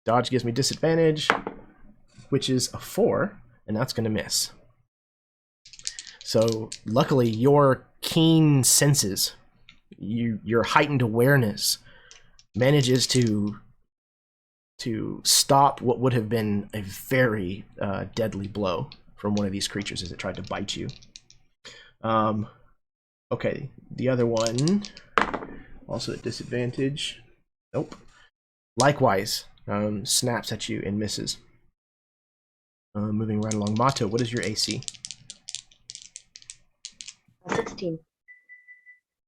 Speaker 1: dodge gives me disadvantage, which is a 4, and that's going to miss. So luckily, your keen senses, your heightened awareness, manages to stop what would have been a very deadly blow from one of these creatures as it tried to bite you. Okay, the other one, also at disadvantage. Nope. Likewise, snaps at you and misses. Moving right along. Mato, what is your AC?
Speaker 6: 16.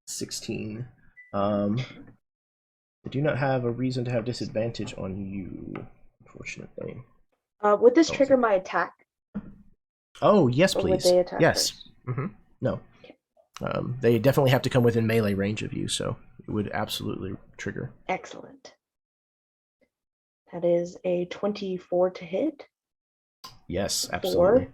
Speaker 1: 16. I do not have a reason to have disadvantage on you, unfortunately.
Speaker 6: Would this
Speaker 1: Oh,
Speaker 6: trigger
Speaker 1: so-
Speaker 6: my attack?
Speaker 1: Oh, yes,
Speaker 6: Or would
Speaker 1: please.
Speaker 6: they attack
Speaker 1: Yes.
Speaker 6: first?
Speaker 1: No. They definitely have to come within melee range of you, so it would absolutely trigger.
Speaker 6: Excellent. That is a 24 to hit
Speaker 1: Yes, absolutely.
Speaker 6: for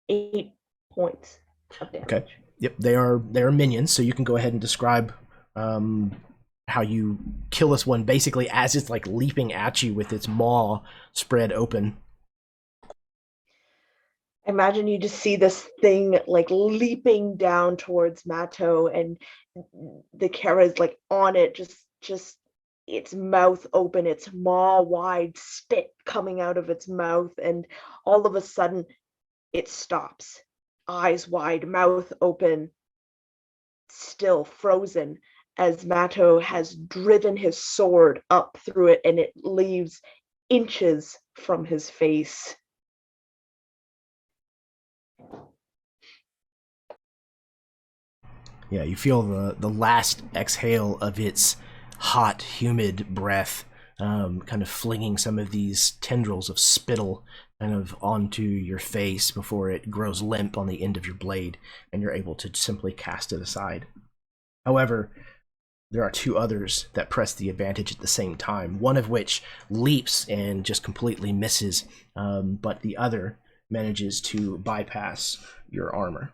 Speaker 6: 8 points of damage.
Speaker 1: Okay. Yep, they are minions, so you can go ahead and describe how you kill this one basically as it's like leaping at you with its maw spread open.
Speaker 6: Imagine you just see this thing like leaping down towards Mato, and the Kara is like on it, just its mouth open, its maw wide, spit coming out of its mouth, and all of a sudden it stops, eyes wide, mouth open, still frozen, as Mato has driven his sword up through it, and it leaves inches from his face.
Speaker 1: Yeah, you feel the last exhale of its hot, humid breath, kind of flinging some of these tendrils of spittle kind of onto your face before it grows limp on the end of your blade, and you're able to simply cast it aside. However, there are two others that press the advantage at the same time, one of which leaps and just completely misses, but the other manages to bypass your armor.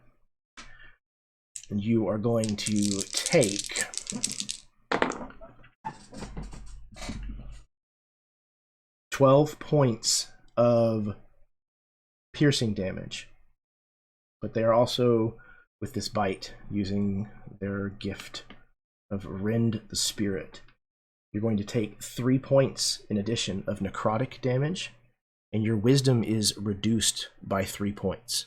Speaker 1: And you are going to take 12 points of piercing damage. But they are also, with this bite, using their gift of Rend the Spirit. You're going to take 3 points in addition of necrotic damage, and your wisdom is reduced by 3 points.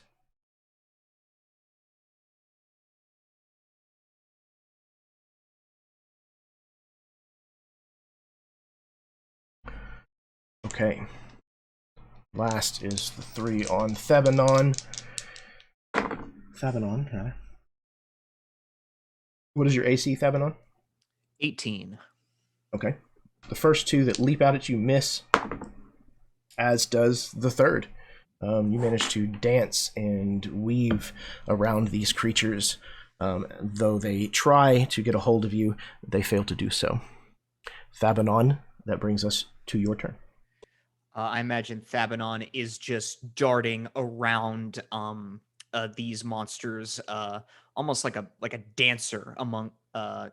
Speaker 1: Okay. Last is the 3 on Thebanon. Thebanon, rather. What is your AC, Thebanon?
Speaker 5: 18.
Speaker 1: Okay. The first two that leap out at you miss, as does the third. You manage to dance and weave around these creatures. Though they try to get a hold of you, they fail to do so. Thebanon, that brings us to your turn.
Speaker 5: I imagine Thebanon is just darting around these monsters, almost like a dancer among,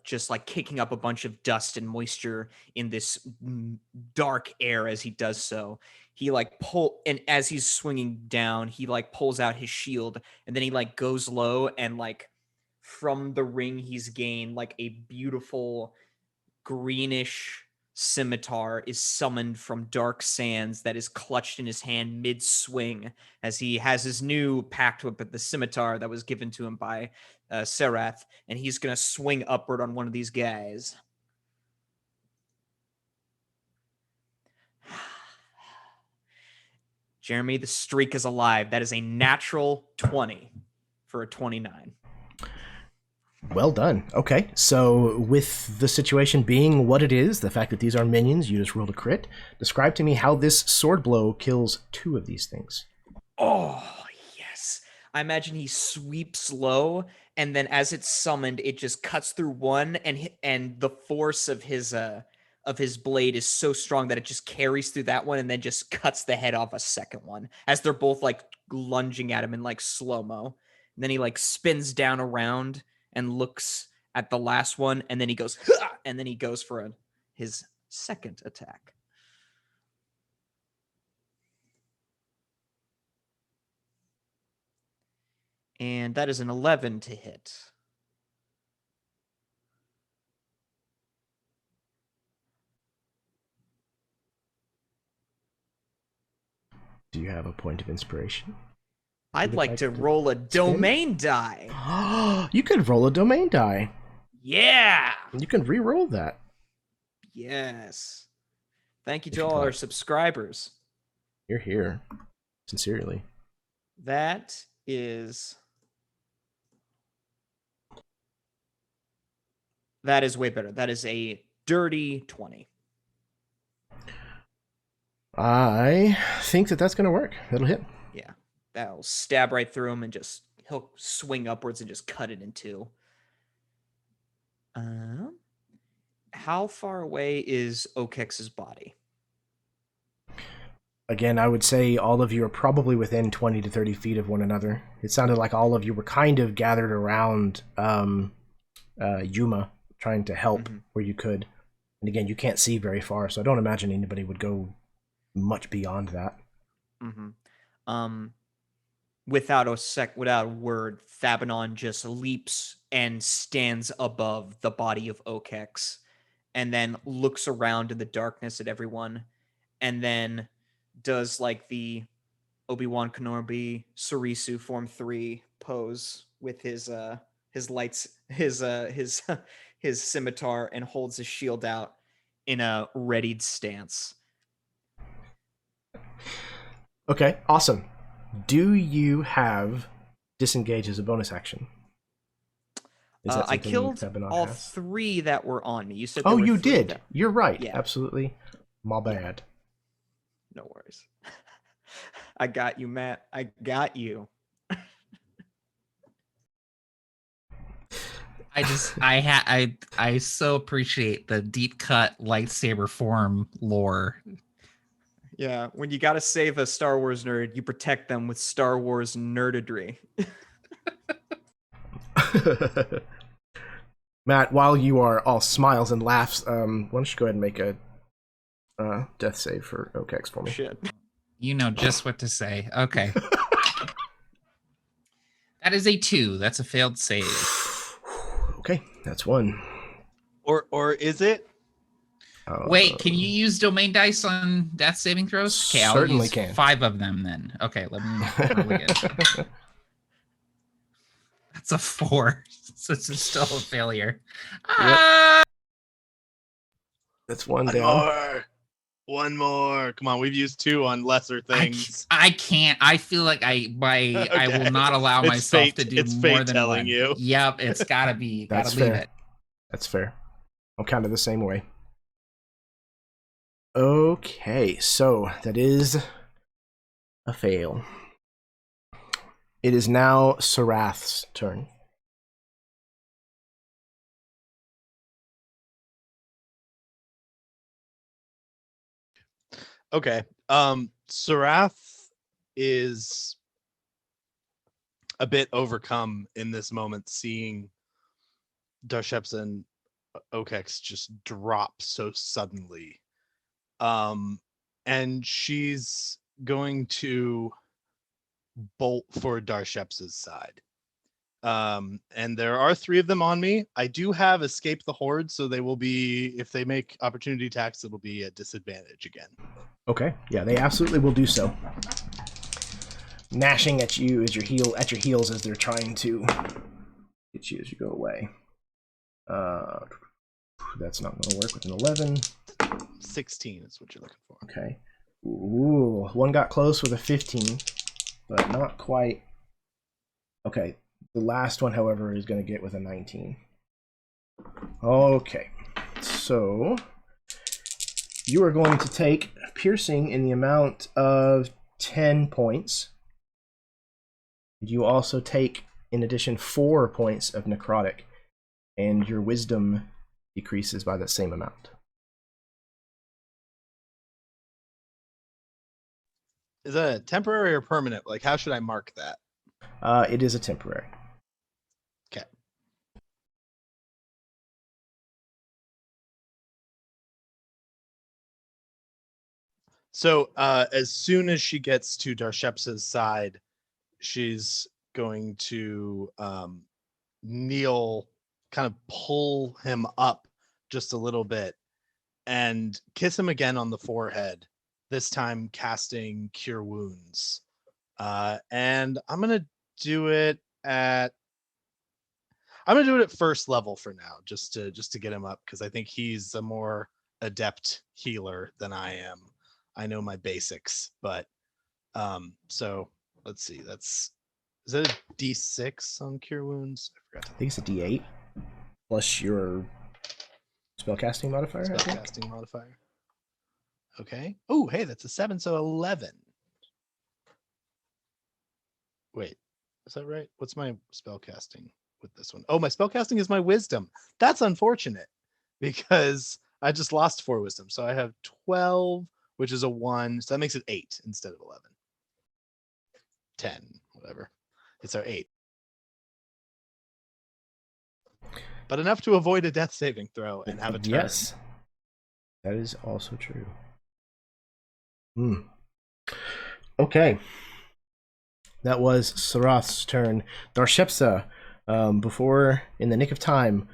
Speaker 5: just like kicking up a bunch of dust and moisture in this dark air as he does so. He and as he's swinging down, he like pulls out his shield, and then he like goes low, and like from the ring he's gained like a beautiful greenish scimitar is summoned from dark sands that is clutched in his hand mid-swing as he has his new pact whip at the scimitar that was given to him by Arrath, and he's going to swing upward on one of these guys. Jeremy, the streak is alive. That is a natural 20 for a 29.
Speaker 1: Well done. Okay, so with the situation being what it is, the fact that these are minions, you just rolled a crit. Describe to me how this sword blow kills 2 of these things.
Speaker 5: Oh, yes. I imagine he sweeps low, and then as it's summoned, it just cuts through one, and the force of his of his blade is so strong that it just carries through that one and then just cuts the head off a second one as they're both like lunging at him in like slow-mo. And then he like spins down around and looks at the last one, and then he goes, "Hah!" And then he goes for his second attack. And that is an 11 to hit.
Speaker 1: Do you have a point of inspiration?
Speaker 5: I'd
Speaker 1: Would
Speaker 5: like
Speaker 1: like
Speaker 5: to
Speaker 1: to
Speaker 5: roll a
Speaker 1: spin?
Speaker 5: domain die.
Speaker 1: You could roll a domain die.
Speaker 5: Yeah.
Speaker 1: You can re-roll that.
Speaker 5: Yes. Thank you
Speaker 1: If
Speaker 5: to
Speaker 1: you'd
Speaker 5: all our
Speaker 1: like.
Speaker 5: subscribers.
Speaker 1: You're here. Sincerely.
Speaker 5: That is way better. That is a dirty 20.
Speaker 1: I think that that's going to work. It'll hit.
Speaker 5: Yeah. That'll stab right through him and just he'll swing upwards and just cut it in two. How far away is Okex's body?
Speaker 1: Again, I would say all of you are probably within 20 to 30 feet of one another. It sounded like all of you were kind of gathered around Yuma, trying to help where you could. And again, you can't see very far, so I don't imagine anybody would go much beyond that.
Speaker 5: Without a word, Thabanon just leaps and stands above the body of Okex, and then looks around in the darkness at everyone, and then does like the Obi-Wan Kenobi Surisu Form 3 pose with his lights, his scimitar, and holds his shield out in a readied stance.
Speaker 1: Okay, awesome. Do you have disengage as a bonus action? Is that
Speaker 5: I
Speaker 1: something
Speaker 5: killed
Speaker 1: Thabanon
Speaker 5: all
Speaker 1: has?
Speaker 5: 3 that were on me. You said
Speaker 1: Oh,
Speaker 5: there were
Speaker 1: you
Speaker 5: 3
Speaker 1: did.
Speaker 5: that-
Speaker 1: You're right.
Speaker 5: Yeah.
Speaker 1: Absolutely. My bad.
Speaker 5: No worries. I got you, Matt. I got you.
Speaker 3: I so appreciate the deep cut lightsaber form lore.
Speaker 5: Yeah, when you got to save a Star Wars nerd, you protect them with Star Wars nerdadry.
Speaker 1: Matt, while you are all smiles and laughs, why don't you go ahead and make a death save for Okex for me?
Speaker 5: Shit.
Speaker 3: You know just what to say. Okay. That is a 2. That's a failed save.
Speaker 1: Okay, that's 1.
Speaker 4: Or is it?
Speaker 3: Wait, can you use domain dice on death saving throws? Okay, I'll
Speaker 1: Certainly
Speaker 3: use
Speaker 1: can.
Speaker 3: 5 of them then. Okay, let me roll again. That's a 4. So it's still a failure.
Speaker 1: That's 1
Speaker 4: One
Speaker 1: down.
Speaker 4: more. One more. Come on, we've used 2 on lesser things.
Speaker 3: I can't. I feel like I
Speaker 4: Okay.
Speaker 3: will not allow
Speaker 4: It's
Speaker 3: myself
Speaker 4: fate.
Speaker 3: to do
Speaker 4: It's
Speaker 3: more
Speaker 4: fate
Speaker 3: than
Speaker 4: telling
Speaker 3: 1.
Speaker 4: you.
Speaker 3: Yep, it's gotta be.
Speaker 1: That's
Speaker 3: Gotta leave
Speaker 1: fair.
Speaker 3: it.
Speaker 1: That's fair. I'm kind of the same way. Okay, so that is a fail. It is now Sarath's turn.
Speaker 4: Okay. Sarath is a bit overcome in this moment, seeing Darshepsa and Okex just drop so suddenly. And she's going to bolt for Darshepsa's side. And there are 3 of them on me. I do have escape the horde, so they will be, if they make opportunity attacks, it'll be at disadvantage again.
Speaker 1: Okay, yeah, they absolutely will do so. Gnashing at you at your heels as they're trying to get you as you go away. That's not going to work with an 11.
Speaker 4: 16 is what you're looking for.
Speaker 1: Okay. Ooh, one got close with a 15, but not quite. Okay, the last one, however, is going to get with a 19. Okay, so you are going to take piercing in the amount of 10 points. You also take, in addition, 4 points of necrotic, and your wisdom decreases by that same amount.
Speaker 4: Is that a temporary or permanent? Like, how should I mark that?
Speaker 1: It is a temporary.
Speaker 4: Okay. So as soon as she gets to Darshepsa's side, she's going to kneel, kind of pull him up just a little bit, and kiss him again on the forehead, this time casting Cure Wounds. And I'm going to do it at first level for now, just to get him up, because I think he's a more adept healer than I am. I know my basics, but so let's see. Is that a D6 on Cure Wounds? I forgot.
Speaker 1: I think it's a D8 plus your spellcasting modifier.
Speaker 4: Spellcasting modifier. Okay. Oh, hey, that's a 7, so 11. Wait, is that right? What's my spellcasting with this one? Oh, my spellcasting is my wisdom. That's unfortunate because I just lost 4 wisdom. So I have 12, which is a 1. So that makes it 8 instead of 11. 10, whatever. It's our 8. But enough to avoid a death saving throw and have a turn.
Speaker 1: Yes. That is also true. Okay. That was Sarath's turn. Darshepsa, before, in the nick of time,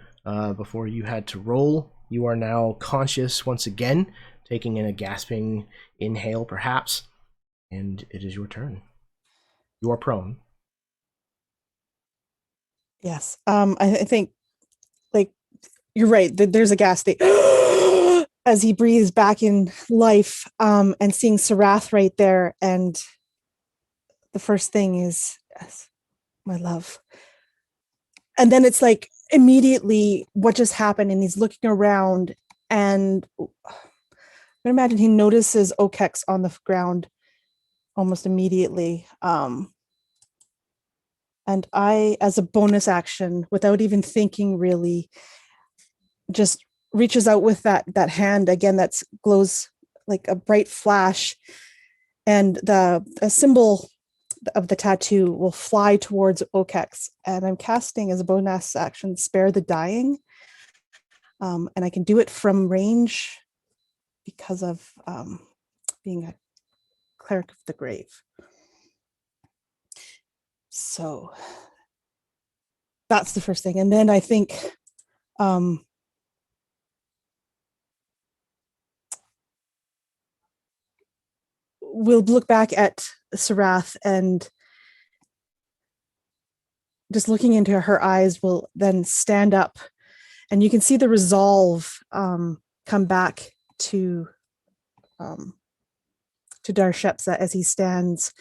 Speaker 1: before you had to roll, you are now conscious once again, taking in a gasping inhale, perhaps, and it is your turn. You are prone.
Speaker 2: Yes. I think, like, you're right. There's a gas state as he breathes back in life, and seeing Sarath right there. And the first thing is, yes, my love. And then it's like immediately what just happened, and he's looking around, and I imagine he notices Okex on the ground almost immediately. And I, as a bonus action, without even thinking really, just reaches out with that hand again that glows like a bright flash, and a symbol of the tattoo will fly towards Okex. And I'm casting as a bonus action, Spare the Dying. And I can do it from range because of being a cleric of the grave. So that's the first thing. And then I think we'll look back at Sarath, and just looking into her eyes will then stand up, and you can see the resolve come back to Darshepsa as he stands.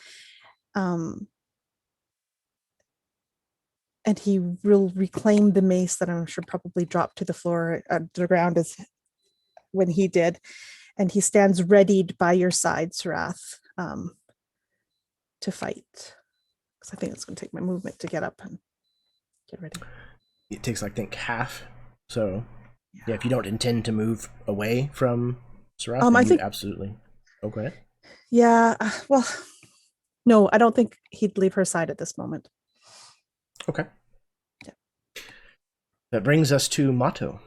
Speaker 2: And he will reclaim the mace that I'm sure probably dropped to the floor, the ground, as when he did. And he stands readied by your side, Sarath, to fight. Because I think it's going to take my movement to get up and get ready.
Speaker 1: It takes, I think, half. So, yeah, if you don't intend to move away from Sarath,
Speaker 2: I think
Speaker 1: absolutely. Okay.
Speaker 2: Yeah, well, no, I don't think he'd leave her side at this moment.
Speaker 1: Okay.
Speaker 2: Yeah.
Speaker 1: That brings us to Mato.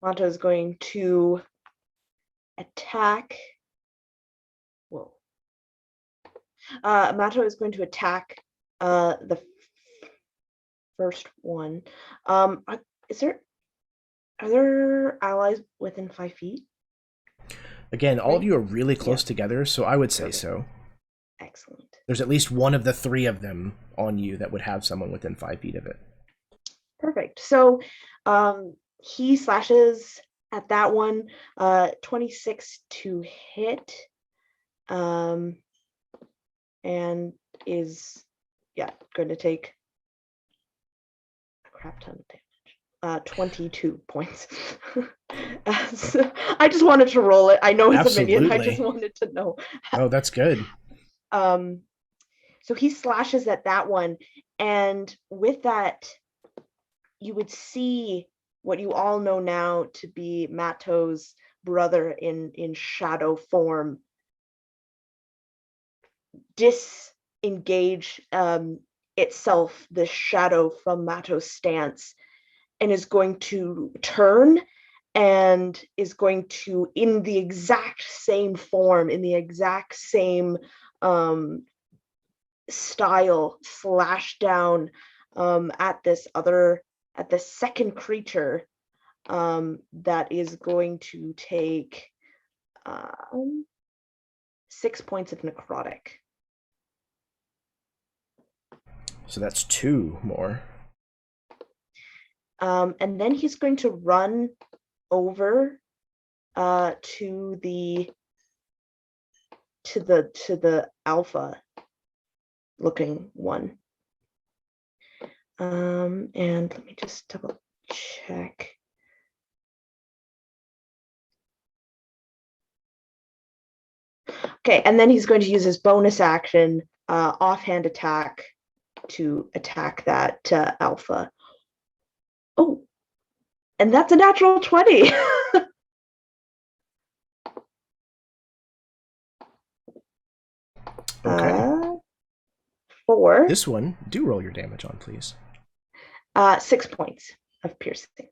Speaker 6: Mato is going to attack. Whoa. Mato is going to attack the first one. Are there allies within 5 feet?
Speaker 1: Again, all of you are really close together, so I would say so.
Speaker 6: Excellent.
Speaker 1: There's at least one of the 3 of them on you that would have someone within 5 feet of it.
Speaker 6: Perfect. So he slashes at that one, 26 to hit, and is, going to take a crap ton of damage. 22 points. I just wanted to roll it. I know it's a minion. I just wanted to know.
Speaker 1: Oh, that's good.
Speaker 6: So he slashes at that one, and with that, you would see what you all know now to be Mato's brother in shadow form disengage itself, the shadow from Mato's stance, and is going to turn and is going to, in the exact same form, in the exact same style, slash down at the second creature that is going to take 6 points of necrotic.
Speaker 1: So that's 2 more.
Speaker 6: And then he's going to run over to the alpha looking one. And let me just double check. Okay, and then he's going to use his bonus action, offhand attack, to attack that alpha. Oh, and that's a natural 20.
Speaker 1: Okay.
Speaker 6: 4.
Speaker 1: This one, do roll your damage on, please.
Speaker 6: 6 points of piercing.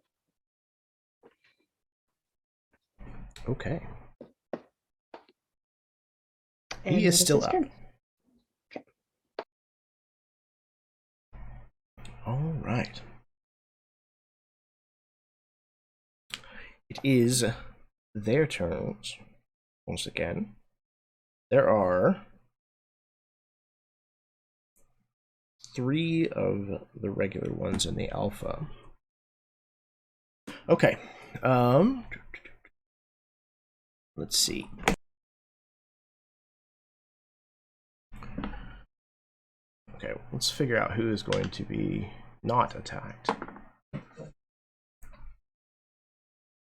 Speaker 1: Okay.
Speaker 6: And
Speaker 1: He is
Speaker 6: that
Speaker 1: still
Speaker 6: his
Speaker 1: up.
Speaker 6: turn. Okay.
Speaker 1: All right. It is their turns once again. There are 3 of the regular ones in the alpha. Okay. Let's see. Okay, let's figure out who is going to be not attacked.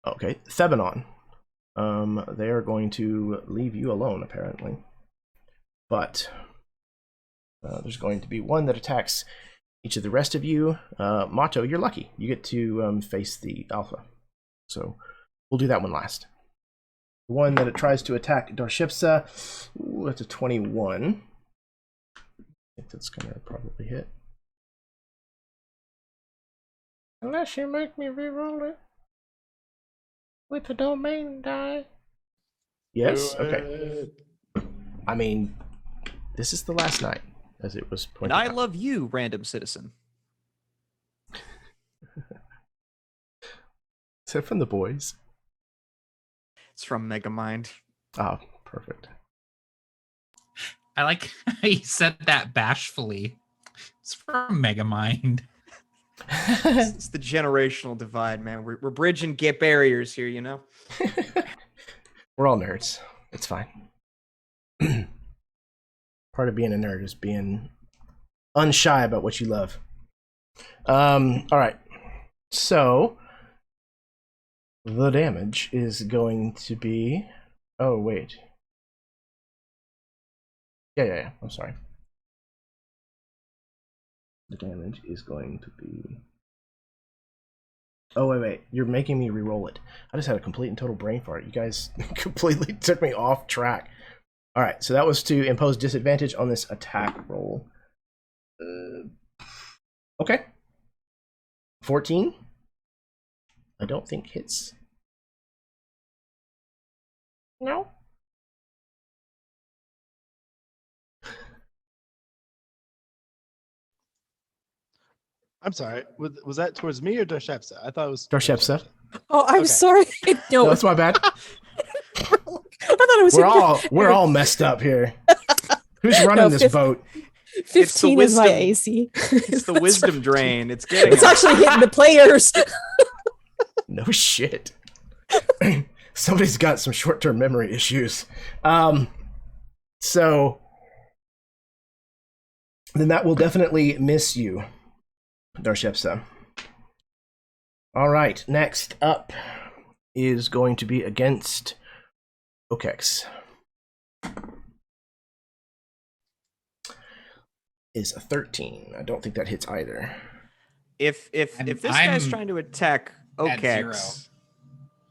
Speaker 1: Okay, Thebanon. They are going to leave you alone, apparently. But there's going to be one that attacks each of the rest of you. Mato, you're lucky. You get to face the alpha. So we'll do that one last. The one that it tries to attack Darshipsa, that's a 21. I think that's going to probably hit. Unless you make me re-roll it with the domain die. Yes, okay. I mean, this is the last night, as it was pointed
Speaker 5: And I
Speaker 1: out.
Speaker 5: love you, random citizen.
Speaker 1: Is that from the boys?
Speaker 5: It's from Megamind.
Speaker 1: Oh, perfect.
Speaker 3: I like how you said that bashfully. It's from Megamind.
Speaker 5: It's the generational divide, man. We're bridging get barriers here, you know?
Speaker 1: We're all nerds. It's fine. Part of being a nerd is being unshy about what you love. All right. So the damage is going to be. Oh wait. Yeah. I'm sorry. The damage is going to be. Oh wait. You're making me re-roll it. I just had a complete and total brain fart. You guys completely took me off track. All right. So that was to impose disadvantage on this attack roll. Okay. 14. I don't think hits. No.
Speaker 4: I'm sorry. Was that towards me or Darshepsa? I thought it was
Speaker 1: Darshepsa.
Speaker 2: Oh, I'm
Speaker 4: Okay.
Speaker 2: sorry. No,
Speaker 1: No, that's my bad.
Speaker 2: I thought it was
Speaker 1: We're all messed up here. Who's running
Speaker 2: No,
Speaker 1: this boat?
Speaker 2: 15 is my
Speaker 5: wisdom-
Speaker 2: AC.
Speaker 5: It's the wisdom drain. It's getting
Speaker 2: It's
Speaker 5: us.
Speaker 2: actually hitting the players.
Speaker 1: No shit. Somebody's got some short-term memory issues. So then that will definitely miss you, Darshepsa. All right, next up is going to be against Okex. Is a 13. I don't think that hits either.
Speaker 5: If this
Speaker 3: I'm
Speaker 5: guy's trying to attack
Speaker 3: at 0.
Speaker 5: Okex,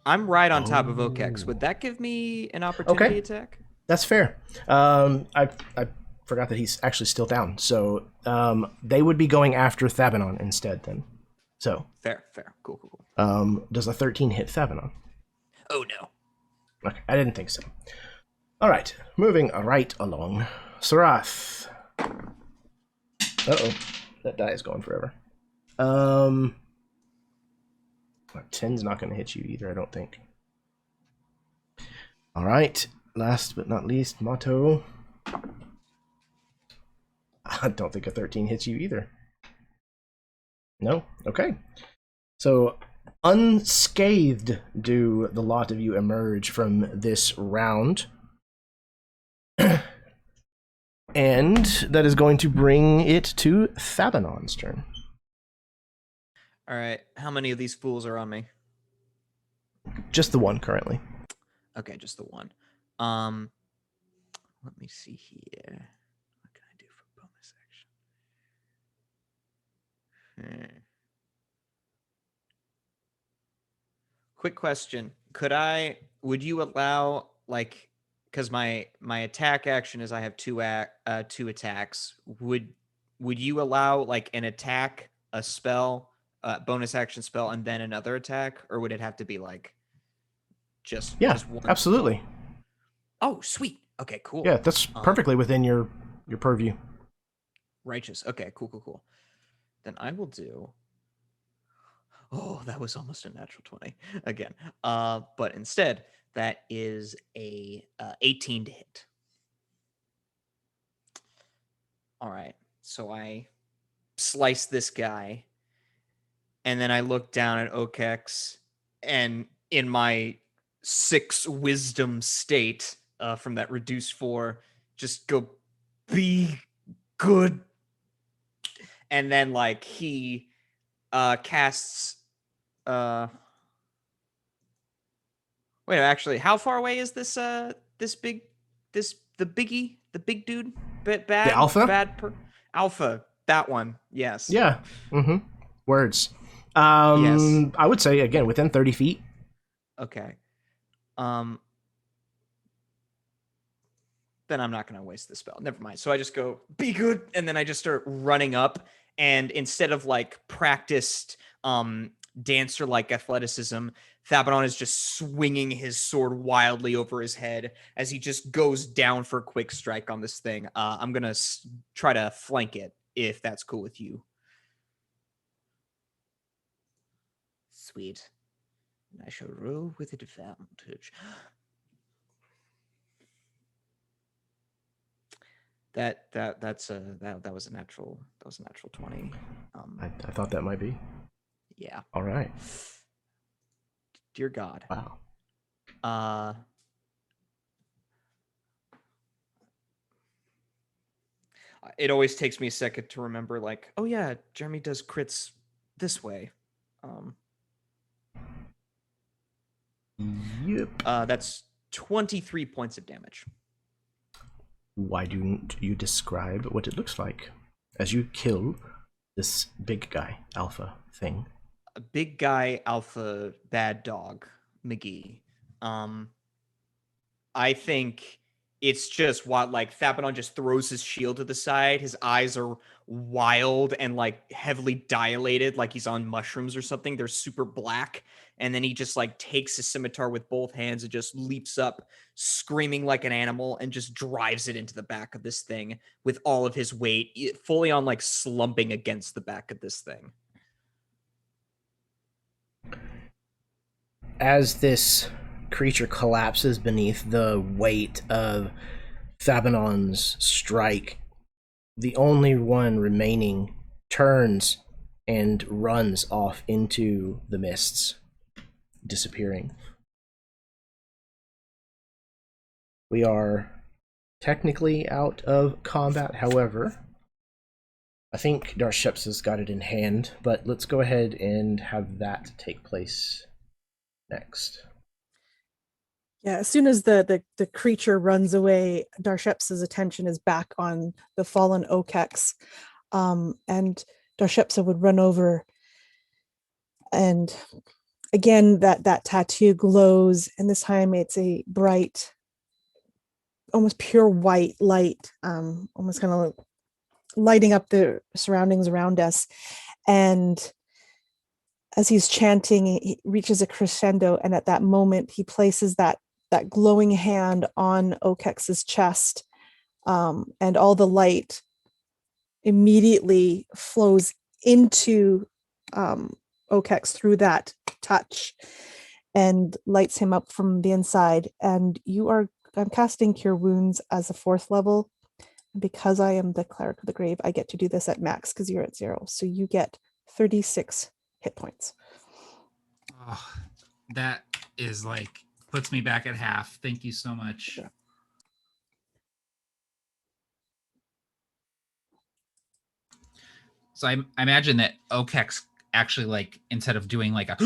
Speaker 5: I'm right on top of Okex. Would that give me an opportunity attack?
Speaker 1: That's fair. I forgot that he's actually still down. So they would be going after Thabanon instead then. So
Speaker 5: Fair. Cool.
Speaker 1: does a 13 hit Thabanon?
Speaker 5: Oh no.
Speaker 1: Okay, I didn't think so. All right, moving right along. Sarath. Uh-oh, that die is going forever. 10's not going to hit you either, I don't think. All right, last but not least, Motto. I don't think a 13 hits you either. No? Okay. So, unscathed do the lot of you emerge from this round. And that is going to bring it to Thabanon's turn.
Speaker 5: All right. How many of these fools are on me?
Speaker 1: Just the one currently.
Speaker 5: Okay, just the one. Let me see here. What can I do for bonus action? Quick question. Would you allow, like, because my attack action is I have two attacks. Would you allow like an attack, a spell, bonus action spell, and then another attack, or would it have to be like just one?
Speaker 1: Absolutely.
Speaker 5: Oh, sweet. Okay, cool.
Speaker 1: Yeah, that's perfectly within your purview.
Speaker 5: Righteous. Okay, cool. Then I will do. Oh, that was almost a natural 20 again. But instead, that is a 18 to hit. All right. So I slice this guy, and then I look down at Okex, and in my 6 wisdom state from that reduced 4, just go, be good. And then like he casts wait, actually, how far away is this the big dude? Bad
Speaker 1: the alpha?
Speaker 5: Alpha, that one. Yes.
Speaker 1: Yeah. Words.
Speaker 5: Yes.
Speaker 1: I would say again within 30 feet.
Speaker 5: Okay. Then I'm not going to waste the spell. Never mind. So I just go, be good. And then I just start running up. And instead of like practiced dancer-like athleticism, Thabanon is just swinging his sword wildly over his head as he just goes down for a quick strike on this thing. I'm going to try to flank it, if that's cool with you. Sweet. I shall roll with advantage. That was a natural 20.
Speaker 1: I thought that might be.
Speaker 5: Yeah.
Speaker 1: All right.
Speaker 5: Dear God.
Speaker 1: Wow.
Speaker 5: It always takes me a second to remember, like, oh yeah, Jeremy does crits this way.
Speaker 1: Yep.
Speaker 5: That's 23 points of damage.
Speaker 1: Why don't you describe what it looks like as you kill this big guy, alpha thing?
Speaker 5: A big guy, alpha, bad dog, McGee. I think it's just what, like, Thabanon just throws his shield to the side. His eyes are wild and like heavily dilated, like he's on mushrooms or something. They're super black. And then he just like takes his scimitar with both hands and just leaps up, screaming like an animal, and just drives it into the back of this thing with all of his weight, fully on like slumping against the back of this thing.
Speaker 1: As this creature collapses beneath the weight of Thabanon's strike, the only one remaining turns and runs off into the mists, disappearing. We are technically out of combat, however. I think Darshepsa's got it in hand, but let's go ahead and have that take place next.
Speaker 2: Yeah, as soon as the creature runs away, Darshepsa's attention is back on the fallen Okex. And Darshepsa would run over and again, that tattoo glows, and this time it's a bright, almost pure white light, almost kind of lighting up the surroundings around us. And as he's chanting, he reaches a crescendo, and at that moment, he places that glowing hand on Okex's chest, and all the light immediately flows into Okex through that touch and lights him up from the inside. And I'm casting Cure Wounds as a 4th level. Because I am the Cleric of the Grave, I get to do this at max because you're at 0. So you get 36 hit points.
Speaker 3: Oh, that is like puts me back at half. Thank you so much.
Speaker 2: Yeah.
Speaker 3: So I imagine that Okex actually, like, instead of doing like a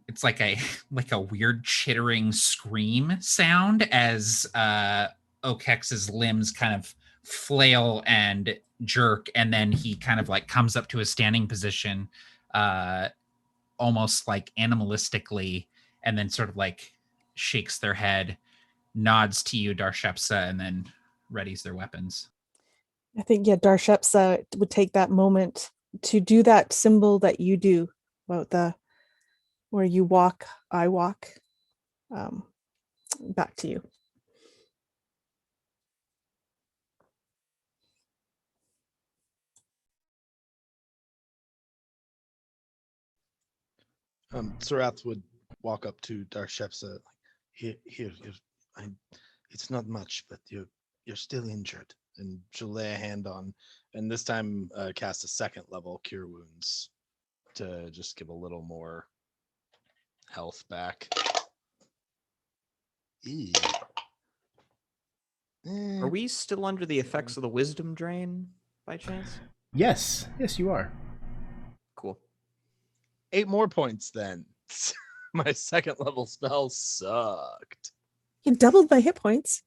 Speaker 3: it's like a weird chittering scream sound as Okex's limbs kind of flail and jerk, and then he kind of like comes up to a standing position, almost like animalistically, and then sort of like shakes their head, nods to you, Darshepsa, and then readies their weapons.
Speaker 2: I think, yeah, Darshepsa would take that moment to do that symbol that you do about where you walk, I walk. Back to you.
Speaker 4: Sarath would walk up to Darshepsa. Here, it's not much, but you're still injured. And she'll lay a hand on, and this time cast a 2nd level Cure Wounds to just give a little more health back.
Speaker 5: Are we still under the effects of the wisdom drain by chance?
Speaker 1: Yes, you are.
Speaker 5: Cool.
Speaker 4: 8 more points then. My 2nd level spell sucked.
Speaker 2: You doubled my hit points.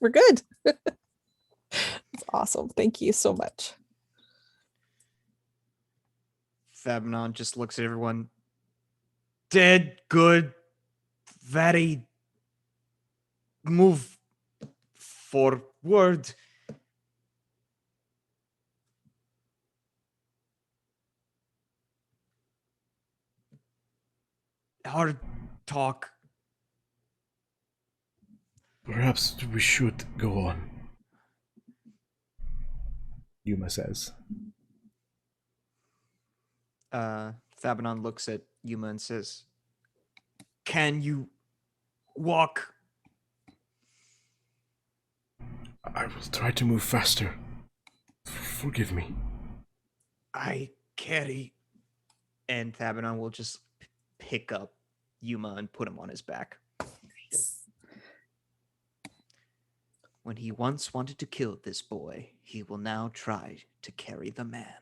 Speaker 2: We're good. That's awesome. Thank you so much.
Speaker 5: Fabinon just looks at everyone. Dead, good, very. Move forward. Hard talk.
Speaker 7: Perhaps we should go on.
Speaker 1: Yuma says.
Speaker 5: Fabinon looks at Yuma and says, "Can you walk?"
Speaker 7: I will try to move faster. Forgive me.
Speaker 5: I carry. And Fabinon will just pick up Yuma and put him on his back.
Speaker 2: Nice.
Speaker 8: When he once wanted to kill this boy, he will now try to carry the man.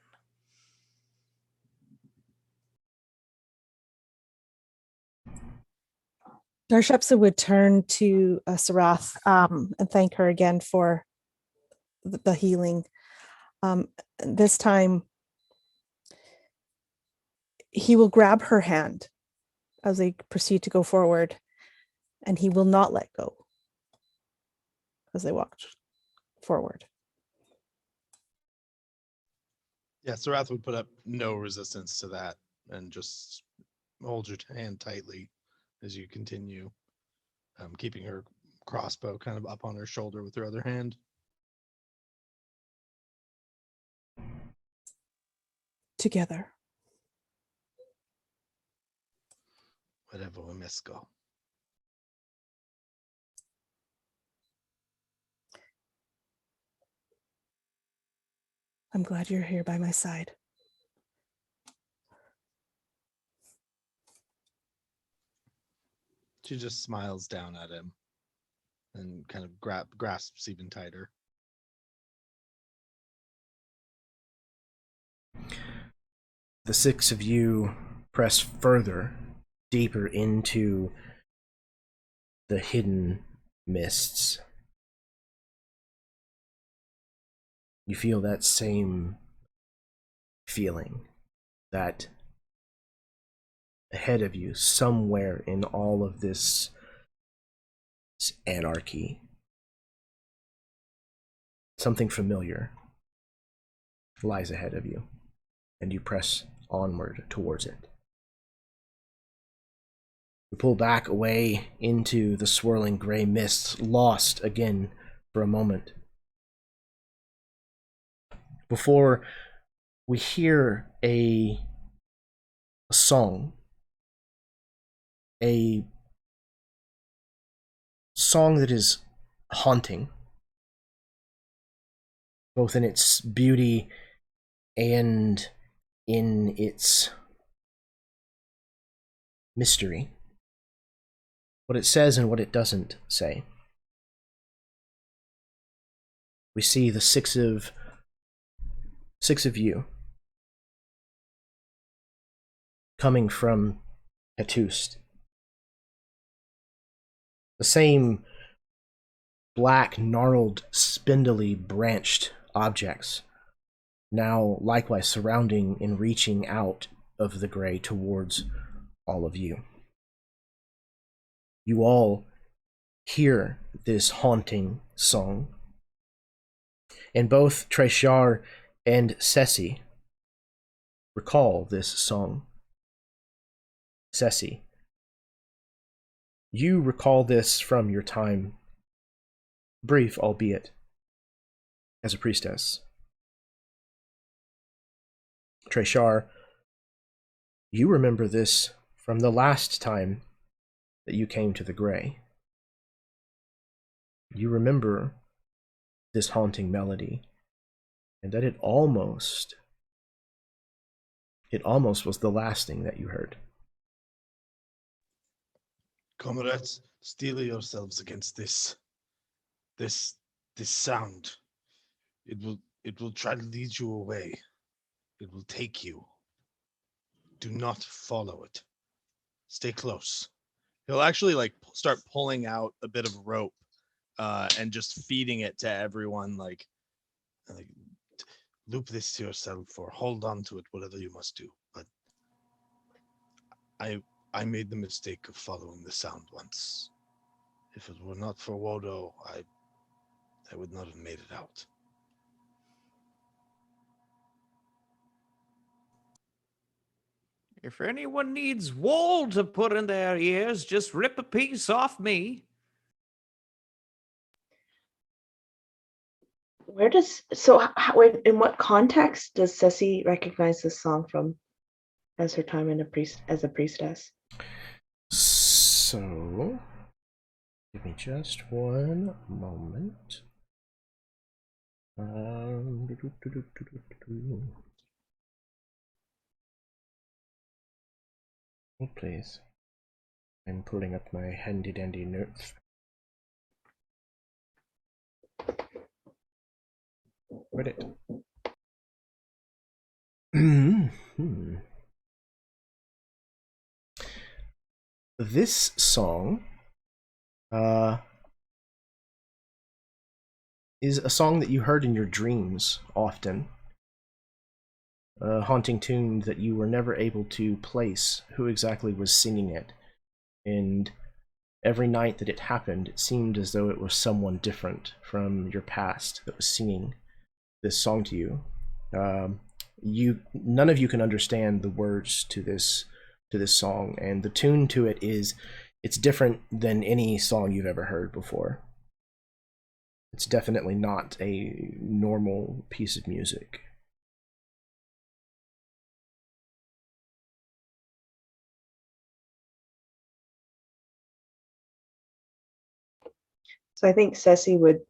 Speaker 2: Darshepsa would turn to Sarath and thank her again for the healing. This time, he will grab her hand as they proceed to go forward, and he will not let go as they walk forward.
Speaker 4: Yeah, Sarath would put up no resistance to that and just hold your hand tightly as you continue, keeping her crossbow kind of up on her shoulder with her other hand.
Speaker 2: Together.
Speaker 4: Wherever we must go.
Speaker 2: I'm glad you're here by my side.
Speaker 4: She just smiles down at him and kind of grasps even tighter.
Speaker 1: The 6 of you press further, deeper into the hidden mists. You feel that same feeling, that ahead of you, somewhere in all of this anarchy, something familiar lies ahead of you, and you press onward towards it. You pull back away into the swirling gray mists, lost again for a moment, before we hear a song, a song that is haunting, both in its beauty and in its mystery. What it says and what it doesn't say. We see the six of you coming from Hettust. The same black, gnarled, spindly, branched objects, now likewise surrounding and reaching out of the gray towards all of you. You all hear this haunting song, and both Treshar and Ceci recall this song. Ceci, you recall this from your time, brief albeit, as a priestess. Treshar, you remember this from the last time that you came to the Grey. You remember this haunting melody, and that it almost was the last thing that you heard.
Speaker 4: Comrades, steel yourselves against this sound. It will try to lead you away. It will take you. Do not follow it. Stay close. He'll actually start pulling out a bit of rope and just feeding it to everyone, like loop this to yourself or hold on to it, whatever you must do. But I made the mistake of following the sound once. If it were not for Wodo, I would not have made it out.
Speaker 8: If anyone needs wool to put in their ears, just rip a piece off me.
Speaker 6: In what context does Ceci recognize this song from as her time as a priestess?
Speaker 1: So, give me just one moment. Oh, please. I'm pulling up my handy dandy notes. Read it. This song is a song that you heard in your dreams often. A haunting tune that you were never able to place who exactly was singing it. And every night that it happened, it seemed as though it was someone different from your past that was singing this song to you. None of you can understand the words to this song, and the tune to it it's different than any song you've ever heard before. It's definitely not a normal piece of music.
Speaker 6: So I think Ceci would,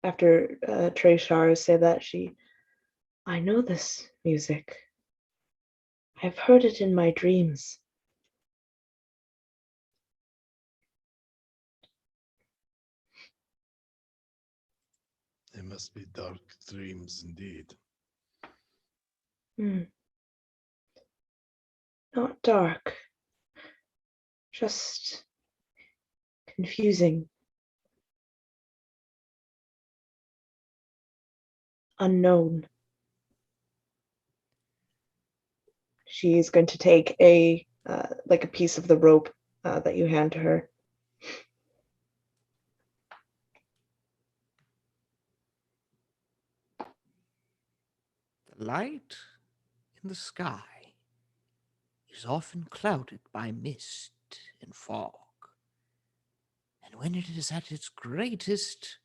Speaker 6: after Treshar say that, I know this music. I've heard it in my dreams.
Speaker 4: They must be dark dreams indeed.
Speaker 6: Not dark, just confusing. Unknown. She's going to take a like a piece of the rope that you hand to her.
Speaker 8: The light in the sky is often clouded by mist and fog. And when it is at its greatest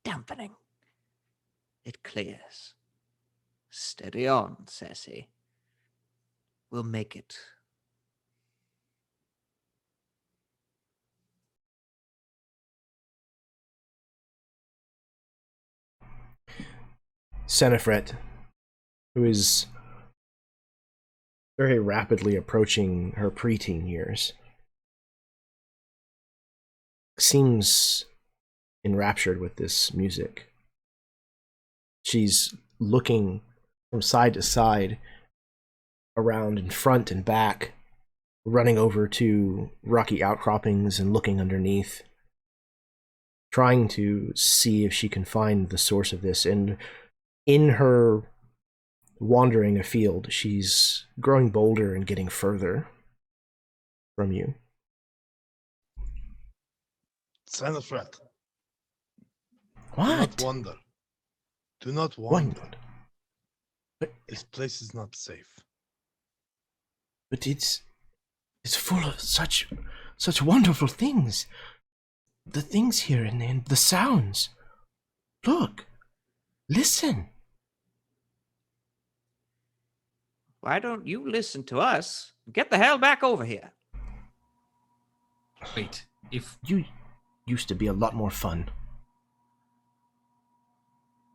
Speaker 8: dampening, it clears. Steady on, Sassy. We'll make it.
Speaker 1: Senefret, who is very rapidly approaching her preteen years, seems enraptured with this music. She's looking from side to side, around in front and back, running over to rocky outcroppings and looking underneath, trying to see if she can find the source of this. And in her wandering afield, she's growing bolder and getting further from you.
Speaker 4: Senefret, do
Speaker 1: What?
Speaker 4: not wander. Do not wander.
Speaker 1: Wander? But,
Speaker 4: This place is not safe.
Speaker 1: but it's full of such wonderful things. The things here and the sounds. Look. Listen.
Speaker 8: Why don't you listen to us? Get the hell back over here.
Speaker 3: Wait, if
Speaker 1: You used to be a lot more fun.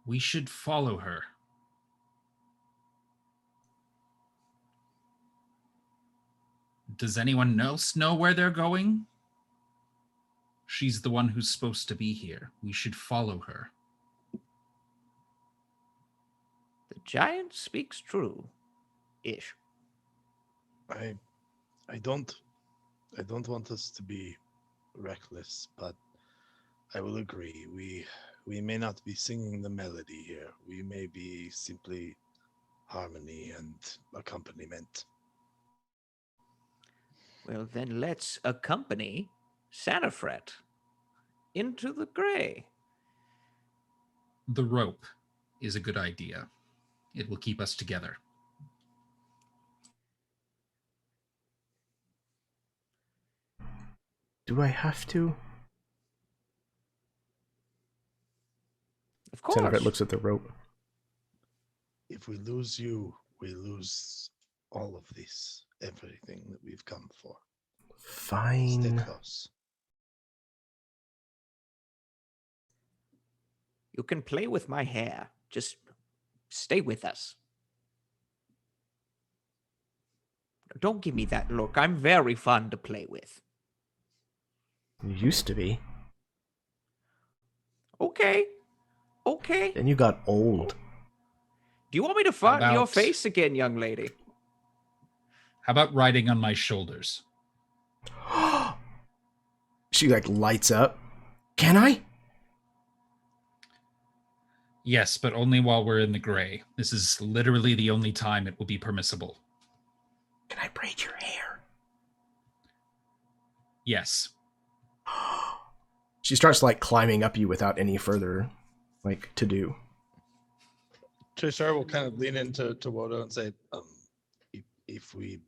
Speaker 3: we should follow her. Does anyone else know where they're going? She's the one who's supposed to be here. We should follow her.
Speaker 8: The giant speaks true. Ish.
Speaker 4: I don't want us to be reckless, but I will agree. We may not be singing the melody here. We may be simply harmony and accompaniment.
Speaker 8: Well, then let's accompany Sanafret into the gray.
Speaker 3: The rope is a good idea. It will keep us together.
Speaker 1: Do I have to?
Speaker 8: Of course.
Speaker 1: Senefret looks at the rope.
Speaker 4: If we lose you, we lose all of this, everything that we've come for. Stay
Speaker 1: Fine.
Speaker 4: close.
Speaker 8: You can play with my hair. Just stay with us. Don't give me that look. I'm very fun to play with.
Speaker 1: You used to be.
Speaker 8: Okay. Okay.
Speaker 1: Then you got old.
Speaker 8: Do you want me to fart in your
Speaker 3: About-
Speaker 8: face again, young lady?
Speaker 3: How about riding on my shoulders?
Speaker 1: She like lights up. Can I?
Speaker 3: Yes, but only while we're in the gray. This is literally the only time it will be permissible.
Speaker 1: Can I braid your hair?
Speaker 3: Yes.
Speaker 1: She starts like climbing up you without any further like to do.
Speaker 4: Trishar will kind of lean into Wodo and say, if we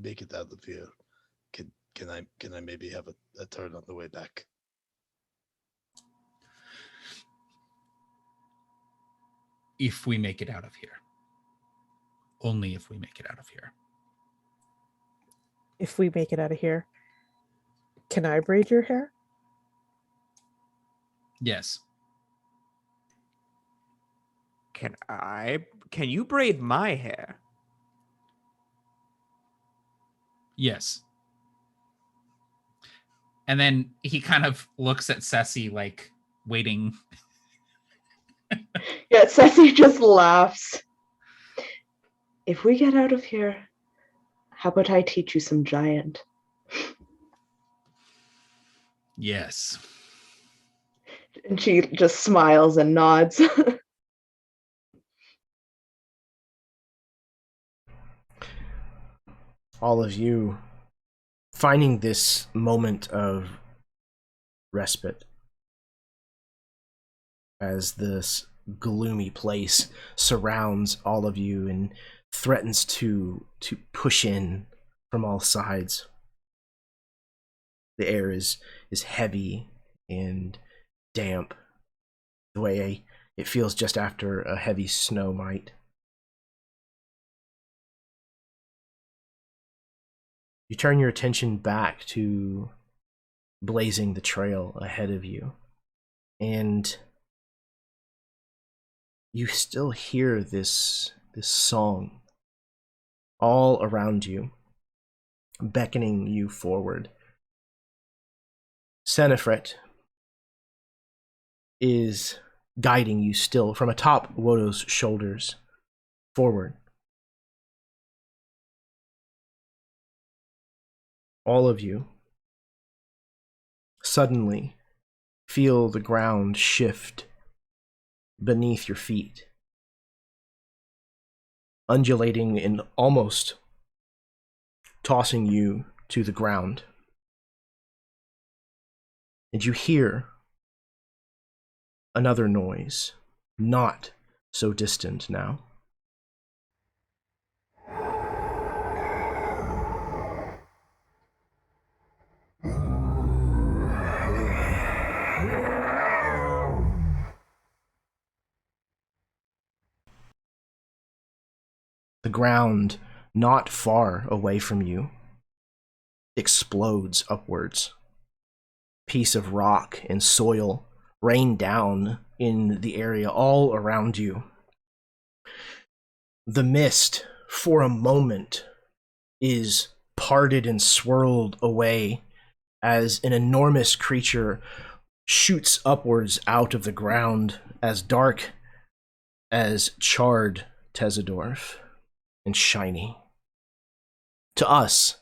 Speaker 4: make it out of here, can I maybe have a turn on the way back?
Speaker 3: If we make it out of here. Only if we make it out of here.
Speaker 2: If we make it out of here, can I braid your hair?
Speaker 3: Yes.
Speaker 8: Can you braid my hair?
Speaker 3: Yes. And then he kind of looks at Ceci like waiting.
Speaker 6: Yeah, Ceci just laughs. If we get out of here, how about I teach you some giant?
Speaker 3: Yes.
Speaker 6: And she just smiles and nods.
Speaker 1: all of you finding this moment of respite as this gloomy place surrounds all of you and threatens to push in from all sides. The air is heavy and damp, the way it feels just after a heavy snow might. You turn your attention back to blazing the trail ahead of you, and you still hear this song all around you, beckoning you forward. Senefret is guiding you still from atop Wodo's shoulders forward. All of you suddenly feel the ground shift beneath your feet, undulating and almost tossing you to the ground. And you hear another noise, not so distant now. The ground, not far away from you, explodes upwards. Piece of rock and soil rain down in the area all around you. The mist, for a moment, is parted and swirled away as an enormous creature shoots upwards out of the ground, as dark as charred Tezadorf and shiny. To us,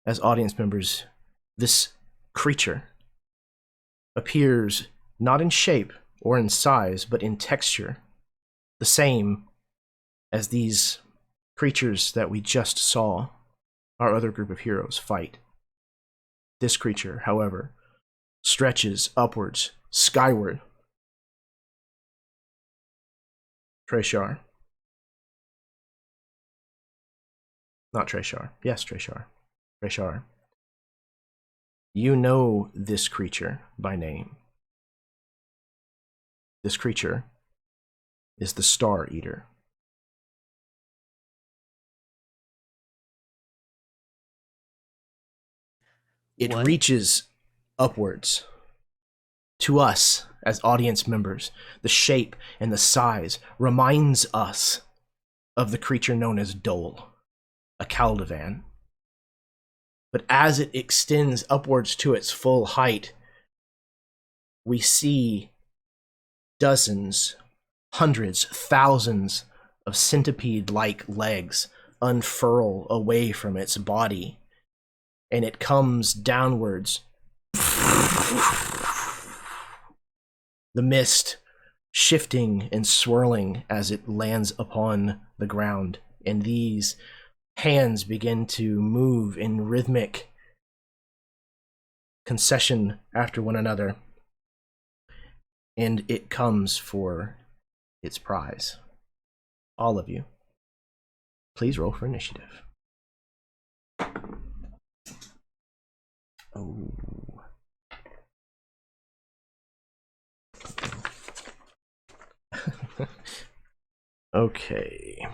Speaker 1: as audience members, this creature appears not in shape or in size, but in texture, the same as these creatures that we just saw our other group of heroes fight. This creature, however, stretches upwards, skyward. Treshar. Not Treshar. Yes, Treshar. Treshar. You know this creature by name. This creature is the Star Eater. It
Speaker 8: What?
Speaker 1: reaches upwards. To us, as audience members, the shape and the size reminds us of the creature known as Dole, a Caldivan. But as it extends upwards to its full height, we see dozens, hundreds, thousands of centipede-like legs unfurl away from its body, and it comes downwards. The mist shifting and swirling as it lands upon the ground, and these hands begin to move in rhythmic concession after one another, and it comes for its prize. All of you, please roll for initiative. Oh. Okay.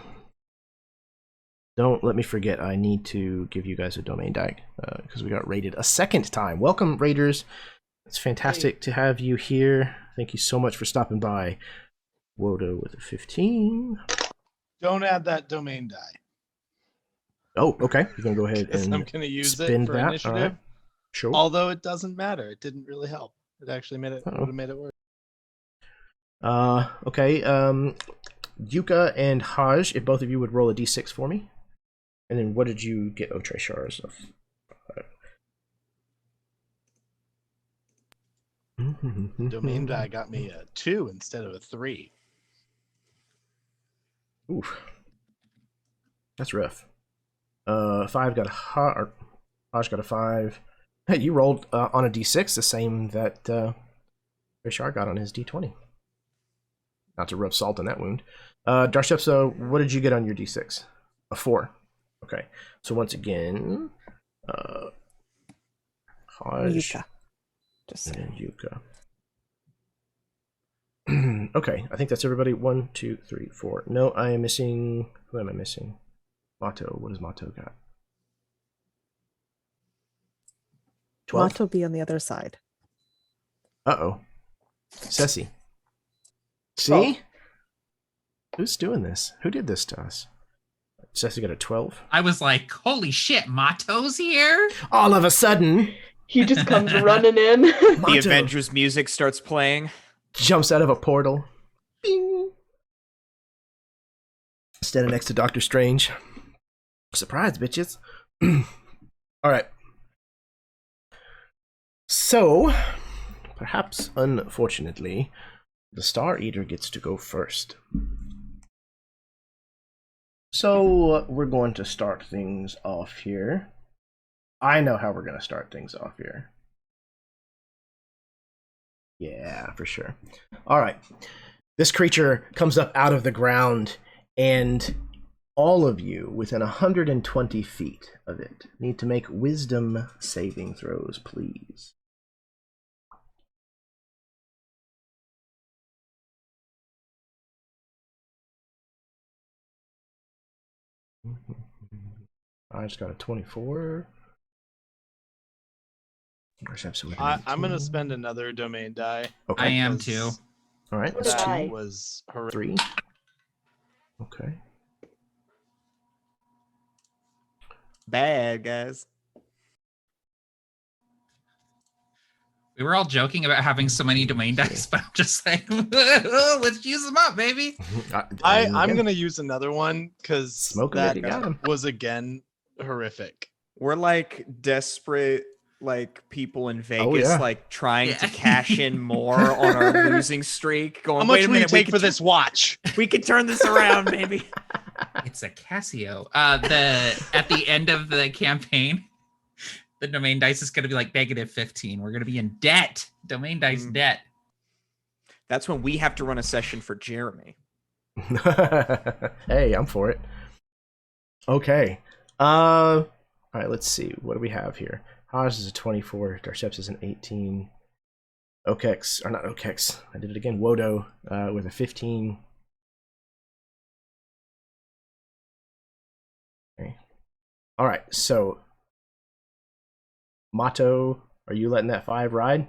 Speaker 1: Don't let me forget, I need to give you guys a domain die because we got raided a second time. Welcome, raiders. It's fantastic to have you here. Thank you so much for stopping by. Wodo with a 15.
Speaker 4: Don't add that domain die.
Speaker 1: Oh, okay. You're going to go ahead and
Speaker 4: I'm going to use it
Speaker 1: spend
Speaker 4: for
Speaker 1: that.
Speaker 4: initiative.
Speaker 1: All right. Sure.
Speaker 4: Although it doesn't matter. It didn't really help. It actually made it, would have made it worse.
Speaker 1: Okay. Yuka and Haj, if both of you would roll a d6 for me. And then what did you get? Oh, Treshar stuff.
Speaker 4: Domain die got me a 2 instead of a 3.
Speaker 1: Oof. That's rough. 5 got a Haj got a 5. Hey, you rolled on a d6 the same that Rishar got on his d20. Not to rub salt in that wound. Darshepsa, what did you get on your d6? A 4. Okay. So once again, Haj
Speaker 2: Yuka. Just
Speaker 1: and
Speaker 2: saying.
Speaker 1: Yuka. Okay, I think that's everybody. 1, 2, 3, 4. No, I am missing. Who am I missing? Mato. What does Mato got? 12.
Speaker 2: Mato be on the other side.
Speaker 1: Uh-oh. Ceci. See? Who's doing this? Who did this to us? Ceci got a 12.
Speaker 3: I was like, holy shit, Mato's here?
Speaker 1: All of a sudden,
Speaker 6: He just comes running in.
Speaker 5: The
Speaker 1: Mato
Speaker 5: Avengers music starts playing.
Speaker 1: jumps out of a portal. Bing! Standing next to Doctor Strange. Surprise, bitches. Alright. So, perhaps unfortunately, the Star Eater gets to go first. So, we're going to start things off here. I know how we're going to start things off here. Yeah, for sure. Alright. This creature comes up out of the ground, and all of you within 120 feet of it need to make wisdom saving throws, please. I just got a 24.
Speaker 4: I'm going to spend another domain die.
Speaker 1: Okay.
Speaker 3: I am too.
Speaker 1: All right,
Speaker 6: What
Speaker 1: that's
Speaker 6: did
Speaker 1: 2.
Speaker 6: I?
Speaker 4: Was horrific.
Speaker 1: 3. Okay.
Speaker 5: Bad, guys.
Speaker 3: We were all joking about having so many domain dice, but I'm just saying, let's use them up, baby.
Speaker 4: I'm going to use another one because
Speaker 1: Smoke 'em if
Speaker 4: that
Speaker 1: you got 'em.
Speaker 4: was again horrific.
Speaker 5: We're like desperate, like people in Vegas,
Speaker 1: yeah.
Speaker 5: like trying
Speaker 3: Yeah.
Speaker 5: to cash in more on our losing streak. Going,
Speaker 4: How much
Speaker 5: wait a
Speaker 4: will you
Speaker 5: minute, we
Speaker 4: take
Speaker 5: could
Speaker 4: for this watch?
Speaker 5: We could turn this around, maybe.
Speaker 3: It's a Casio. At the end of the campaign, the domain dice is going to be like -15. We're going to be in debt. Domain dice debt.
Speaker 5: That's when we have to run a session for Jeremy.
Speaker 1: Hey, I'm for it. Okay. All right, let's see. What do we have here? Haj is a 24. Darshepsa is an 18. Okex, or not Okex. I did it again. Wodo with a 15. Okay. All right, so Mato, are you letting that 5 ride?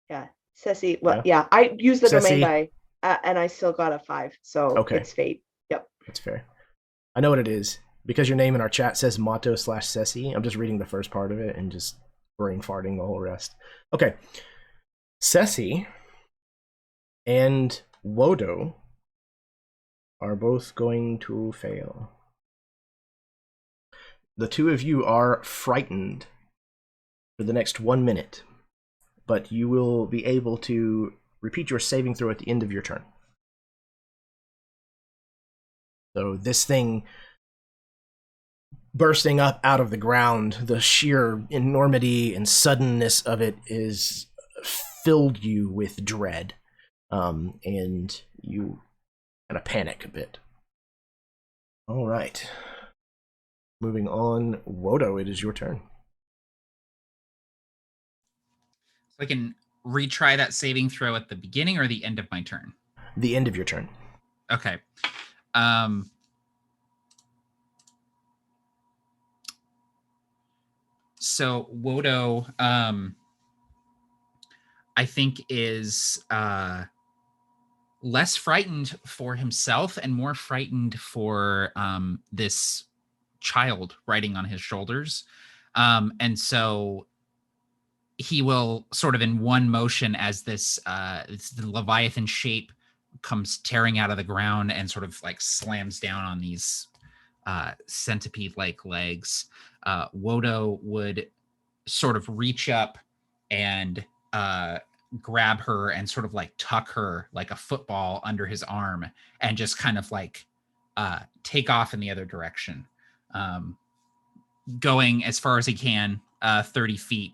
Speaker 6: Yeah. Ceci, well, yeah, I used the
Speaker 1: Ceci.
Speaker 6: domain die and I still got a 5. So
Speaker 1: Okay.
Speaker 6: it's fate. Yep.
Speaker 1: That's fair. I know what it is. Because your name in our chat says Mato/Ceci, I'm just reading the first part of it and just brain farting the whole rest. Okay. Ceci and Wodo are both going to fail. The two of you are frightened for the next 1 minute, but you will be able to repeat your saving throw at the end of your turn. So this thing bursting up out of the ground, the sheer enormity and suddenness of it is filled you with dread, and you kind of panic a bit. All right. Moving on, Wodo, it is your turn.
Speaker 3: So I can retry that saving throw at the beginning or the end of my turn.
Speaker 1: The end of your turn.
Speaker 3: Okay. So Wodo, I think, is less frightened for himself and more frightened for this child riding on his shoulders. And so he will sort of in one motion, as this the Leviathan shape comes tearing out of the ground and sort of like slams down on these centipede-like legs, Wodo would sort of reach up and grab her and sort of like tuck her like a football under his arm and just kind of like take off in the other direction. going as far as he can, 30 feet,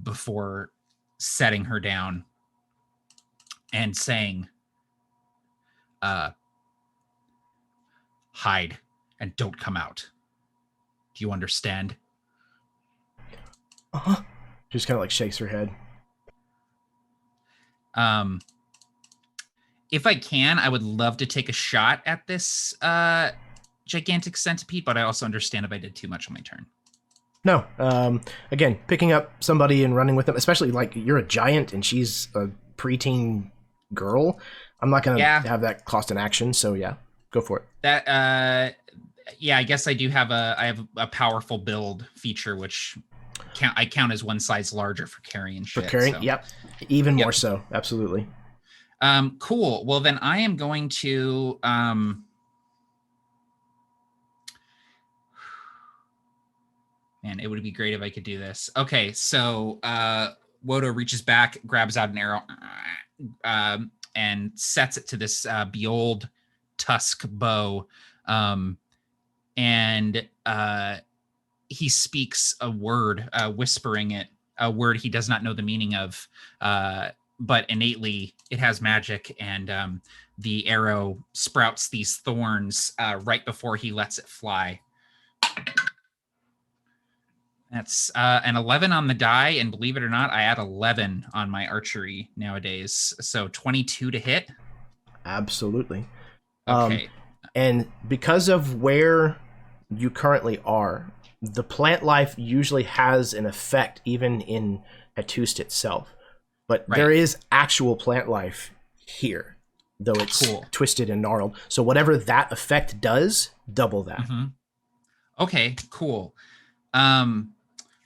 Speaker 3: before setting her down and saying, hide and don't come out. Do you understand?
Speaker 1: Uh-huh. Just kind of like shakes her head.
Speaker 3: If I can, I would love to take a shot at this gigantic centipede, but I also understand if I did too much on my turn.
Speaker 1: No. Again, picking up somebody and running with them, especially like you're a giant and she's a preteen girl. I'm not gonna have that cost an action, so yeah, go for it.
Speaker 3: That yeah, I guess I have a powerful build feature, which I count as one size larger for carrying shit.
Speaker 1: For carrying,
Speaker 3: so.
Speaker 1: yep, even more so, absolutely.
Speaker 3: Cool. Well, then I am going to man, it would be great if I could do this. Okay, so Wodo reaches back, grabs out an arrow, and sets it to this Beold tusk bow, and he speaks a word, whispering it, a word he does not know the meaning of, but innately it has magic, and the arrow sprouts these thorns right before he lets it fly. That's an 11 on the die, and believe it or not, I add 11 on my archery nowadays, so 22 to hit.
Speaker 1: Absolutely.
Speaker 3: Okay.
Speaker 1: And because of where you currently are, the plant life usually has an effect even in Hettust itself. But there is actual plant life here, though it's twisted and gnarled. So whatever that effect does, double that.
Speaker 3: Mm-hmm. Okay, cool.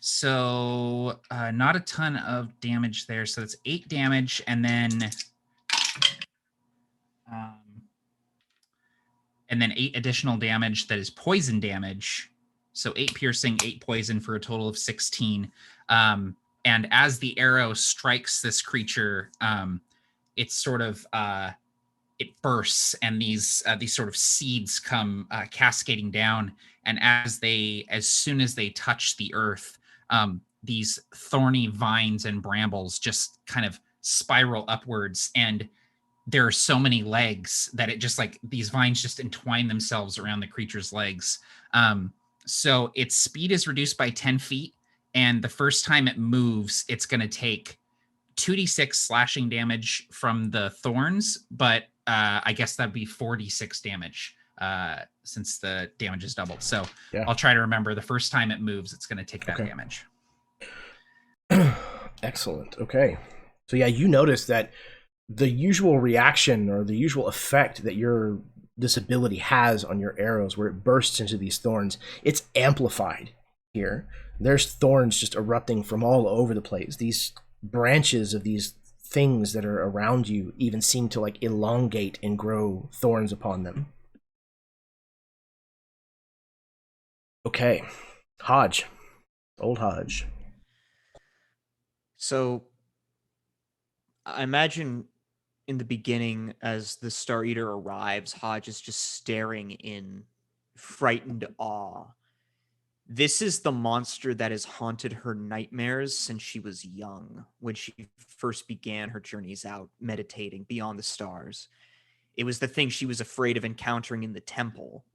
Speaker 3: So not a ton of damage there. So it's 8 damage, and then 8 additional damage that is poison damage. So 8 piercing, 8 poison for a total of 16. And as the arrow strikes this creature, it's sort of it bursts, and these sort of seeds come cascading down. And as soon as they touch the earth, these thorny vines and brambles just kind of spiral upwards, and there are so many legs that it just like these vines just entwine themselves around the creature's legs. So its speed is reduced by 10 feet, and the first time it moves, it's going to take 2d6 slashing damage from the thorns, but I guess that'd be 4d6 damage since the damage is doubled. So I'll try to remember the first time it moves, it's going to take that damage.
Speaker 1: Excellent. Okay. So yeah, you notice that the usual reaction or the usual effect that this ability has on your arrows, where it bursts into these thorns, it's amplified here. There's thorns just erupting from all over the place. These branches of these things that are around you even seem to like elongate and grow thorns upon them. Okay. Hodge. Old Hodge.
Speaker 5: So I imagine in the beginning, as the Star Eater arrives, Hodge is just staring in frightened awe. This is the monster that has haunted her nightmares since she was young, when she first began her journeys out meditating beyond the stars. It was the thing she was afraid of encountering in the temple,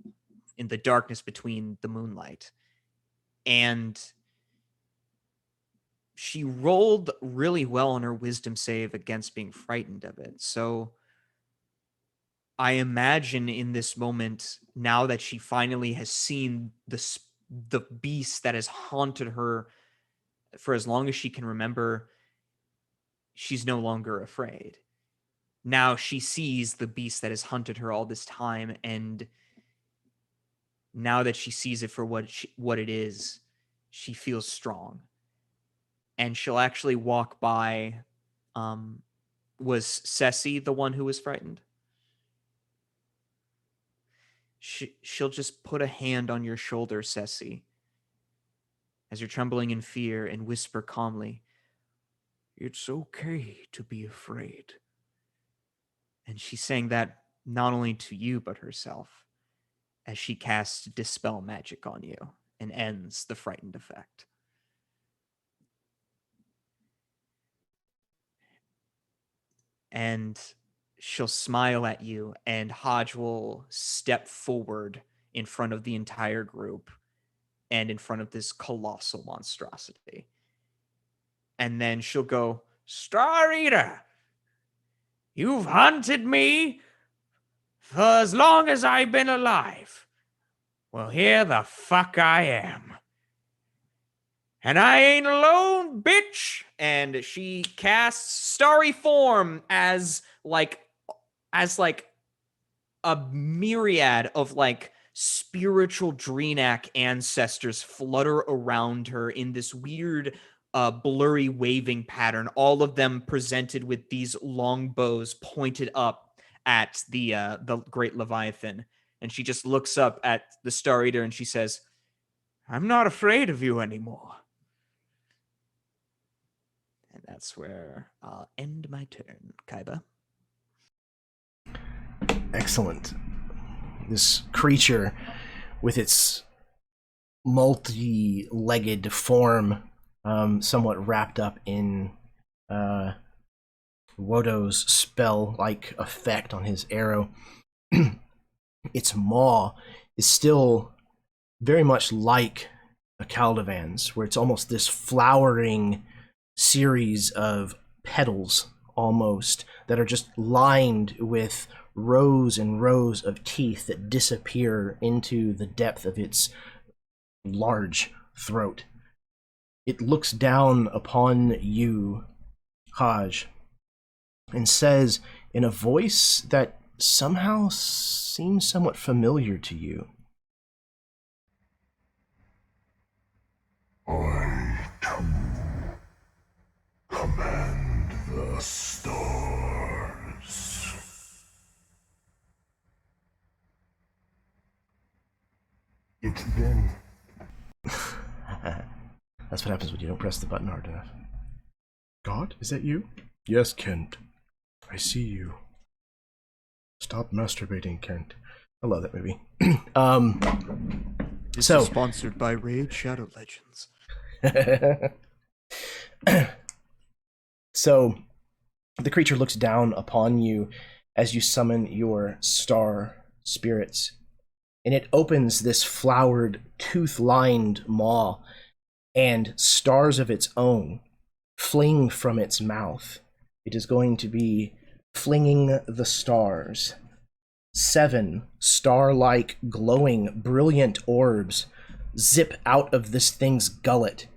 Speaker 5: in the darkness between the moonlight. And she rolled really well on her wisdom save against being frightened of it. So I imagine in this moment, now that she finally has seen the beast that has haunted her for as long as she can remember, she's no longer afraid. Now she sees the beast that has hunted her all this time, and now that she sees it for what it is, she feels strong. And she'll actually walk by. Was Ceci the one who was frightened? She'll just put a hand on your shoulder, Ceci, as you're trembling in fear, and whisper calmly, "It's okay to be afraid." And she's saying that not only to you, but herself. as she casts Dispel Magic on you and ends the frightened effect. And she'll smile at you, and Hodge will step forward in front of the entire group and in front of this colossal monstrosity. And then she'll go, Star Eater, you've hunted me for as long as I've been alive. Well, here the fuck I am. And I ain't alone, bitch. And she casts Starry Form as a myriad of spiritual Dreenak ancestors flutter around her in this weird blurry waving pattern, all of them presented with these long bows pointed up at the great Leviathan. And she just looks up at the Star Eater and she says, I'm not afraid of you anymore. And that's where I'll end my turn, Kaiba.
Speaker 1: Excellent. This creature, with its multi-legged form, somewhat wrapped up in Wodo's spell-like effect on his arrow, its maw is still very much like a Caldivan's, where it's almost this flowering series of petals, almost, that are just lined with rows and rows of teeth that disappear into the depth of its large throat. It looks down upon you, Hajj, and says in a voice that somehow seems somewhat familiar to you.
Speaker 7: I, too, command the stars. It then...
Speaker 1: That's what happens when you don't press the button hard enough.
Speaker 7: God, is that you? Yes, Kent. I see you. Stop masturbating, Kent.
Speaker 1: I love that movie.
Speaker 8: This is sponsored by Raid Shadow Legends.
Speaker 1: So, the creature looks down upon you as you summon your star spirits, and it opens this flowered, tooth-lined maw, and stars of its own fling from its mouth. It is going to be flinging the stars. 7 star-like, glowing, brilliant orbs zip out of this thing's gullet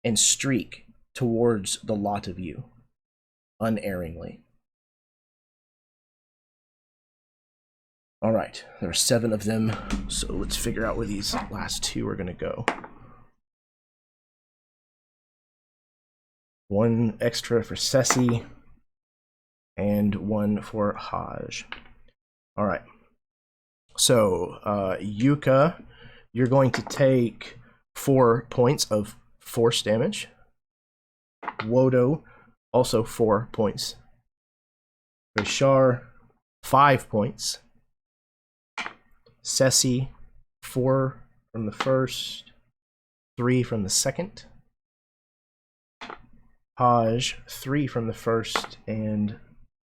Speaker 1: and streak towards the lot of you, unerringly. All right, there are 7 of them, so let's figure out where these last 2 are going to go. 1 extra for Ceci, and 1 for Hajj. All right. So, Yuka, you're going to take 4 points of force damage. Wodo, also 4 points. Rishar, 5 points. Ceci, 4 from the first, 3 from the second. Hajj, 3 from the first, and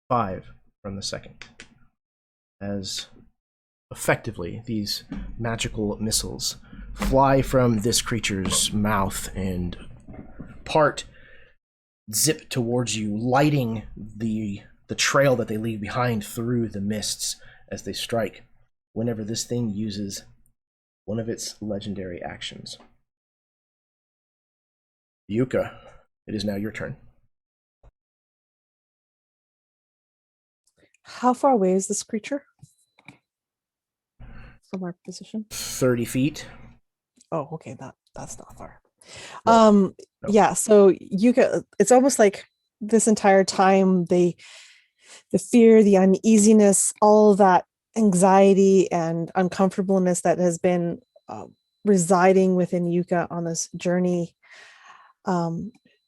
Speaker 1: 5 from the second. As effectively these magical missiles fly from this creature's mouth and zip towards you, lighting the trail that they leave behind through the mists as they strike whenever this thing uses one of its legendary actions. Yuka, it is now your turn.
Speaker 2: How far away is this creature from our position?
Speaker 1: 30 feet.
Speaker 2: Oh, okay, that's not far.
Speaker 1: No.
Speaker 2: Yeah, so it's almost like this entire time the fear, the uneasiness, all that anxiety and uncomfortableness that has been residing within Yuka on this journey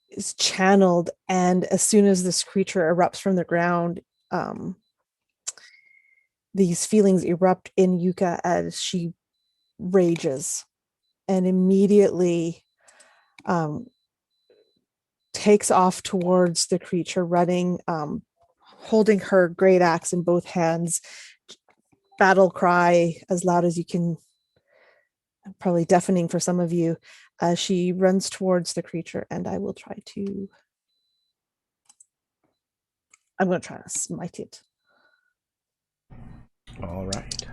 Speaker 2: is channeled, and as soon as this creature erupts from the ground, these feelings erupt in Yuka as she rages and immediately takes off towards the creature, running, holding her great axe in both hands, battle cry as loud as you can, probably deafening for some of you, as she runs towards the creature. And I'm going to try to smite it.
Speaker 1: All right.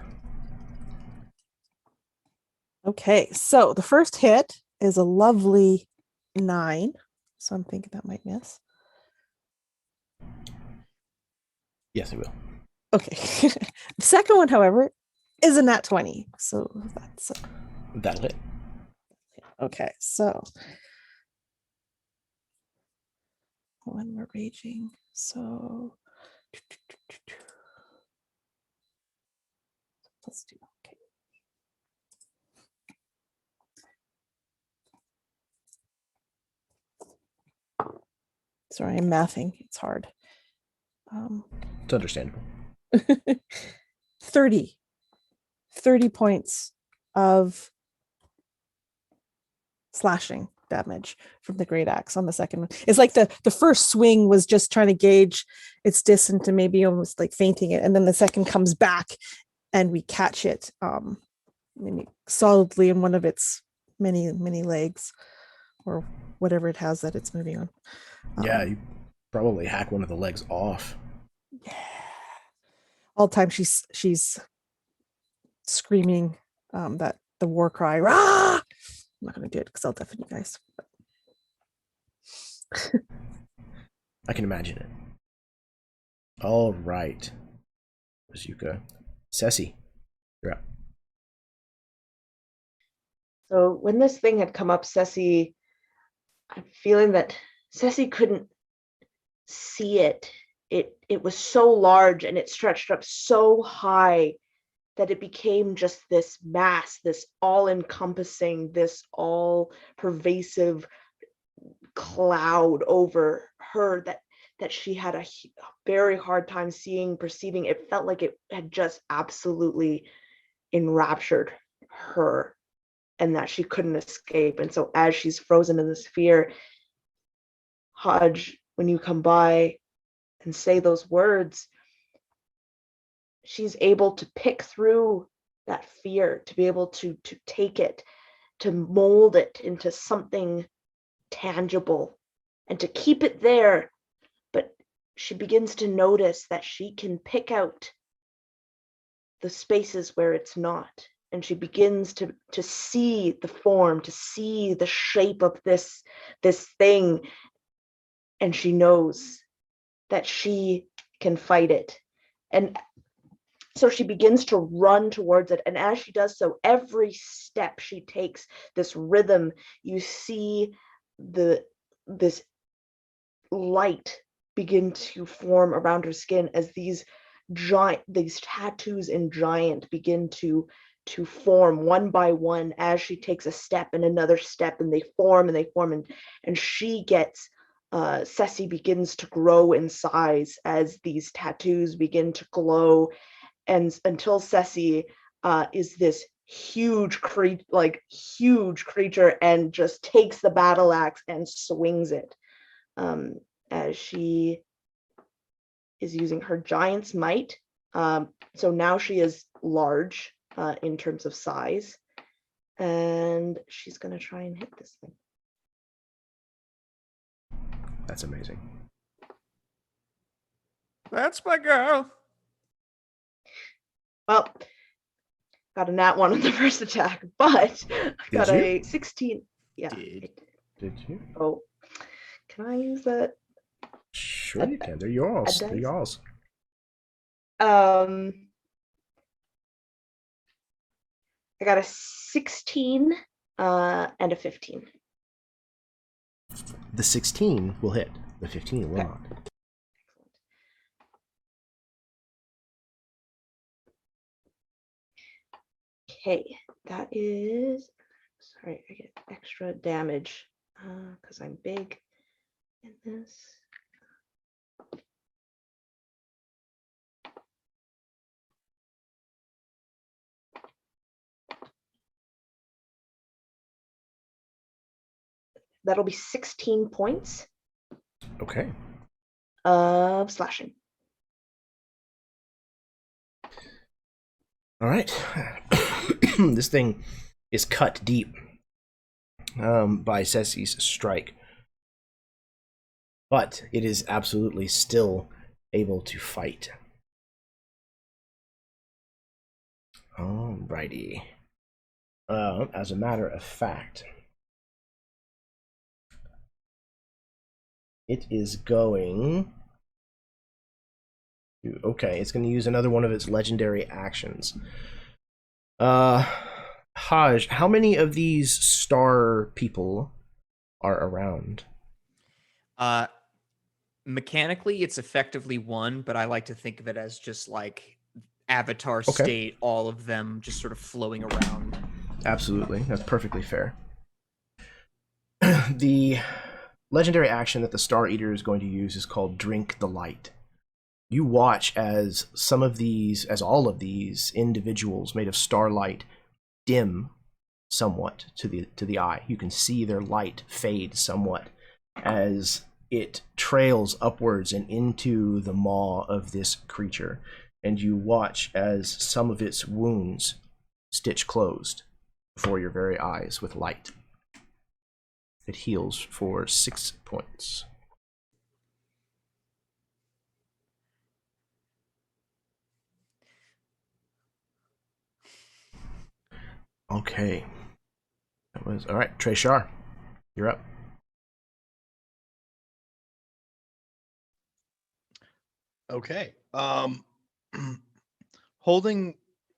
Speaker 2: Okay, so the first hit is a lovely 9. So I'm thinking that might miss.
Speaker 1: Yes, it will.
Speaker 2: Okay. The second one, however, is a nat 20. So that's
Speaker 1: That'll hit.
Speaker 2: okay. So when we're raging, so let's do okay. Sorry, I'm mathing. It's hard.
Speaker 1: It's understandable.
Speaker 2: 30 points of slashing damage from the great axe on the second one. It's like the first swing was just trying to gauge its distance and maybe almost like fainting it, and then the second comes back and we catch it maybe solidly in one of its many legs or whatever it has that it's moving on.
Speaker 1: Yeah, you probably hack one of the legs off.
Speaker 2: Yeah. All the time she's screaming that the war cry. Rah! I'm not going to do it because I'll deafen you guys.
Speaker 1: I can imagine it. All right. Bazuka. Ceci, you're up.
Speaker 6: So when this thing had come up, Ceci, I'm feeling that Ceci couldn't see it. It was so large and it stretched up so high that it became just this mass, this all-encompassing, this all-pervasive cloud over her that she had a very hard time perceiving. It felt like it had just absolutely enraptured her and that she couldn't escape. And so as she's frozen in this fear, Hodge, when you come by and say those words, she's able to pick through that fear, to be able to take it, to mold it into something tangible and to keep it there. But she begins to notice that she can pick out the spaces where it's not. And she begins to see the form, to see the shape of this thing. And she knows that she can fight it. And so she begins to run towards it. And as she does so, every step she takes, this rhythm, you see this light begin to form around her skin as these tattoos in giant begin to form one by one as she takes a step and another step, and they form and she gets Ceci begins to grow in size as these tattoos begin to glow, and until Ceci is this huge creature and just takes the battle axe and swings it as she is using her giant's might. So now she is large in terms of size, and she's going to try and hit this thing.
Speaker 1: That's amazing.
Speaker 8: That's my girl.
Speaker 6: Well, got a nat 1 on the first attack, but got
Speaker 1: you?
Speaker 6: a 16. Yeah.
Speaker 1: Did you?
Speaker 6: Oh, can I use that?
Speaker 1: Sure you can. They're yours. They're yours.
Speaker 6: I got a 16 and a 15.
Speaker 1: The 16 will hit. The 15 will not.
Speaker 6: Okay, that is, sorry, I get extra damage because I'm big in this. That'll be 16 points
Speaker 1: Okay.
Speaker 6: of slashing.
Speaker 1: All right. This thing is cut deep by Ceci's strike, but it is absolutely still able to fight. Alrighty. As a matter of fact, it is going to, okay, it's going to use another one of its legendary actions. Haj, how many of these star people are around?
Speaker 5: Mechanically, it's effectively one, but I like to think of it as just like Avatar state, all of them just sort of flowing around.
Speaker 1: Absolutely, that's perfectly fair. The legendary action that the Star Eater is going to use is called Drink the Light. You watch as some of these, as all of these individuals made of starlight dim somewhat to the eye. You can see their light fade somewhat as it trails upwards and into the maw of this creature, and you watch as some of its wounds stitch closed before your very eyes with light. It heals for 6 points. Okay. That was all right. Treshar, you're up.
Speaker 4: Okay. Holding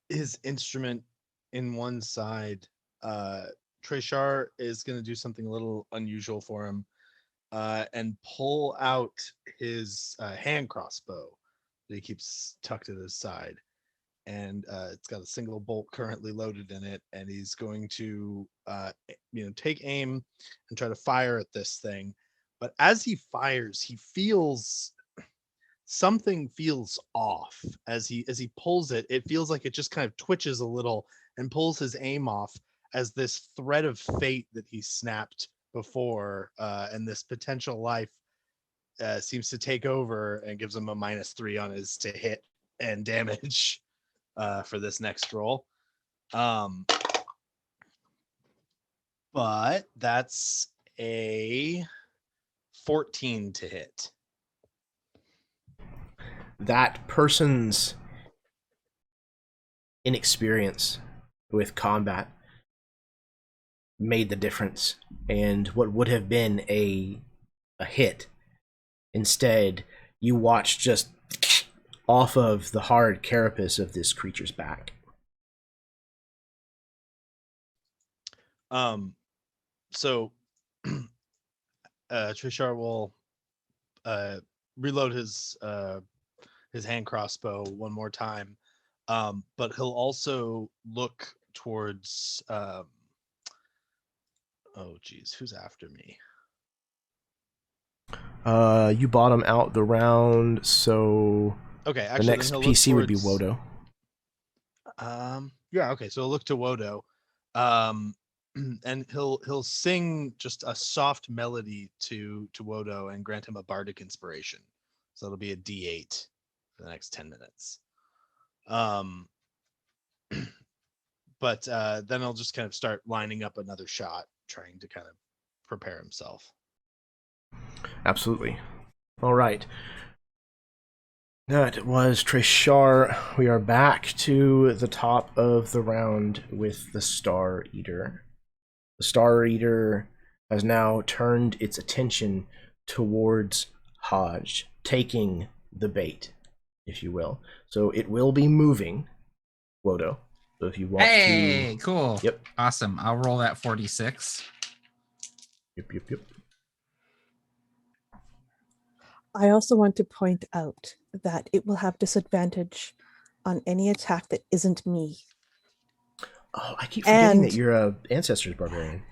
Speaker 4: his instrument in one side, Treshar is going to do something a little unusual for him and pull out his hand crossbow that he keeps tucked at his side. And it's got a single bolt currently loaded in it, and he's going to take aim and try to fire at this thing. But as he fires, he feels something feels off as he pulls it. It feels like it just kind of twitches a little and pulls his aim off as this thread of fate that he snapped before and this potential life seems to take over and gives him a -3 on his to hit and damage for this next roll. But that's a 14 to hit.
Speaker 1: That person's inexperience with combat made the difference, and what would have been a hit, instead you watch just off of the hard carapace of this creature's back.
Speaker 4: So Trishar will reload his hand crossbow one more time, but he'll also look towards oh geez, who's after me?
Speaker 1: You bottom out the round, so
Speaker 4: okay, actually,
Speaker 1: the next PC would be Wodo.
Speaker 4: Yeah, okay, so look to Wodo, and he'll sing just a soft melody to Wodo and grant him a bardic inspiration. So it'll be a D8 for the next 10 minutes. But then he'll just kind of start lining up another shot, trying to kind of prepare himself.
Speaker 1: Absolutely. All right. That was Treshar. We are back to the top of the round with the Star Eater. The Star Eater has now turned its attention towards Haj, taking the bait, if you will. So it will be moving, Wodo. So if you want
Speaker 3: Hey,
Speaker 1: to...
Speaker 3: cool.
Speaker 1: Yep.
Speaker 3: Awesome. I'll roll that 46.
Speaker 1: Yep.
Speaker 2: I also want to point out that it will have disadvantage on any attack that isn't me.
Speaker 1: Oh, I keep forgetting that you're a Ancestors Barbarian.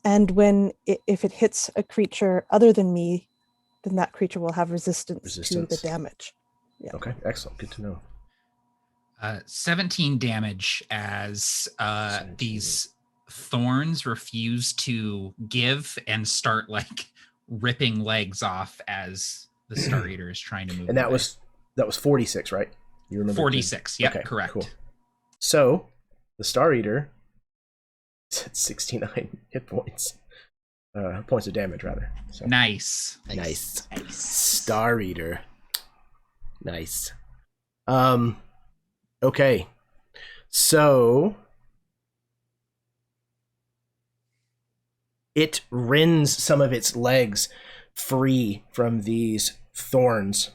Speaker 2: And if it hits a creature other than me, then that creature will have resistance to the damage. Yeah.
Speaker 1: Okay, excellent. Good to know.
Speaker 3: 17 damage as
Speaker 1: 17.
Speaker 3: These thorns refuse to give and start like ripping legs off as the Star Eater is trying to move.
Speaker 1: And that
Speaker 3: away.
Speaker 1: was 46, right? You remember
Speaker 3: 46. Yep,
Speaker 1: Okay,
Speaker 3: correct.
Speaker 1: cool. So the Star Eater is at 69 hit points. Points of damage, rather. So.
Speaker 3: Nice.
Speaker 1: Nice.
Speaker 5: Nice.
Speaker 1: Star Eater. Nice. Okay. So it rends some of its legs free from these thorns.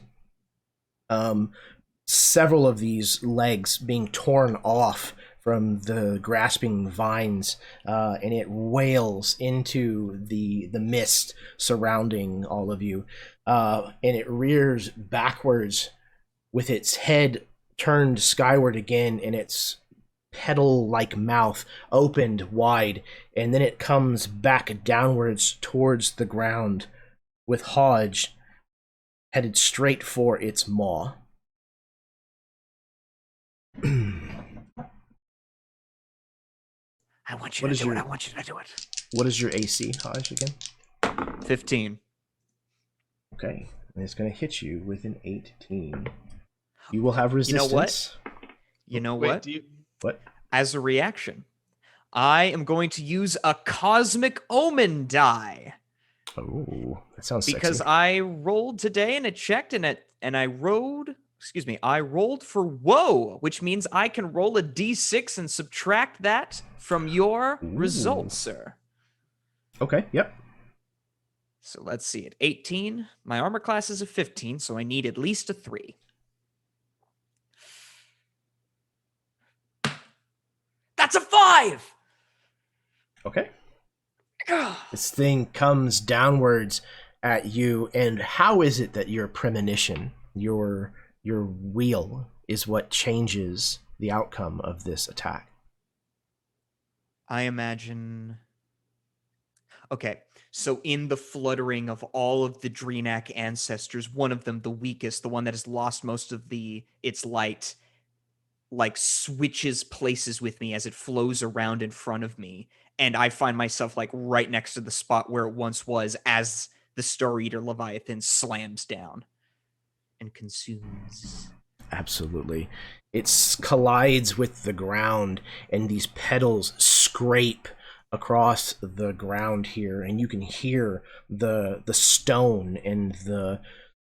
Speaker 1: Several of these legs being torn off from the grasping vines, and it wails into the mist surrounding all of you, and it rears backwards with its head turned skyward again, and its petal-like mouth opened wide, and then it comes back downwards towards the ground with Hodge headed straight for its maw.
Speaker 8: I want you to do it. I want you to do it.
Speaker 1: What is your AC, Hodge, again?
Speaker 5: 15.
Speaker 1: Okay, and it's going to hit you with an 18. You will have resistance.
Speaker 5: You know what? You know
Speaker 4: Wait,
Speaker 5: what?
Speaker 1: What?
Speaker 5: As a reaction, I am going to use a cosmic omen die.
Speaker 1: Oh, that sounds
Speaker 5: Because
Speaker 1: sexy.
Speaker 5: I rolled today and it checked and I rolled for woe, which means I can roll a d6 and subtract that from your results, sir.
Speaker 1: Okay, yep.
Speaker 5: So let's see it. 18. My armor class is a 15, so I need at least a 3. That's a 5!
Speaker 1: Okay. This thing comes downwards at you, and how is it that your premonition, your wheel, is what changes the outcome of this attack?
Speaker 5: I imagine... Okay, so in the fluttering of all of the Dreenak ancestors, one of them, the weakest, the one that has lost most of its light, like switches places with me as it flows around in front of me, and I find myself like right next to the spot where it once was as the Star Eater Leviathan slams down and consumes.
Speaker 1: Absolutely. It collides with the ground, and these petals scrape across the ground here, and you can hear the stone and the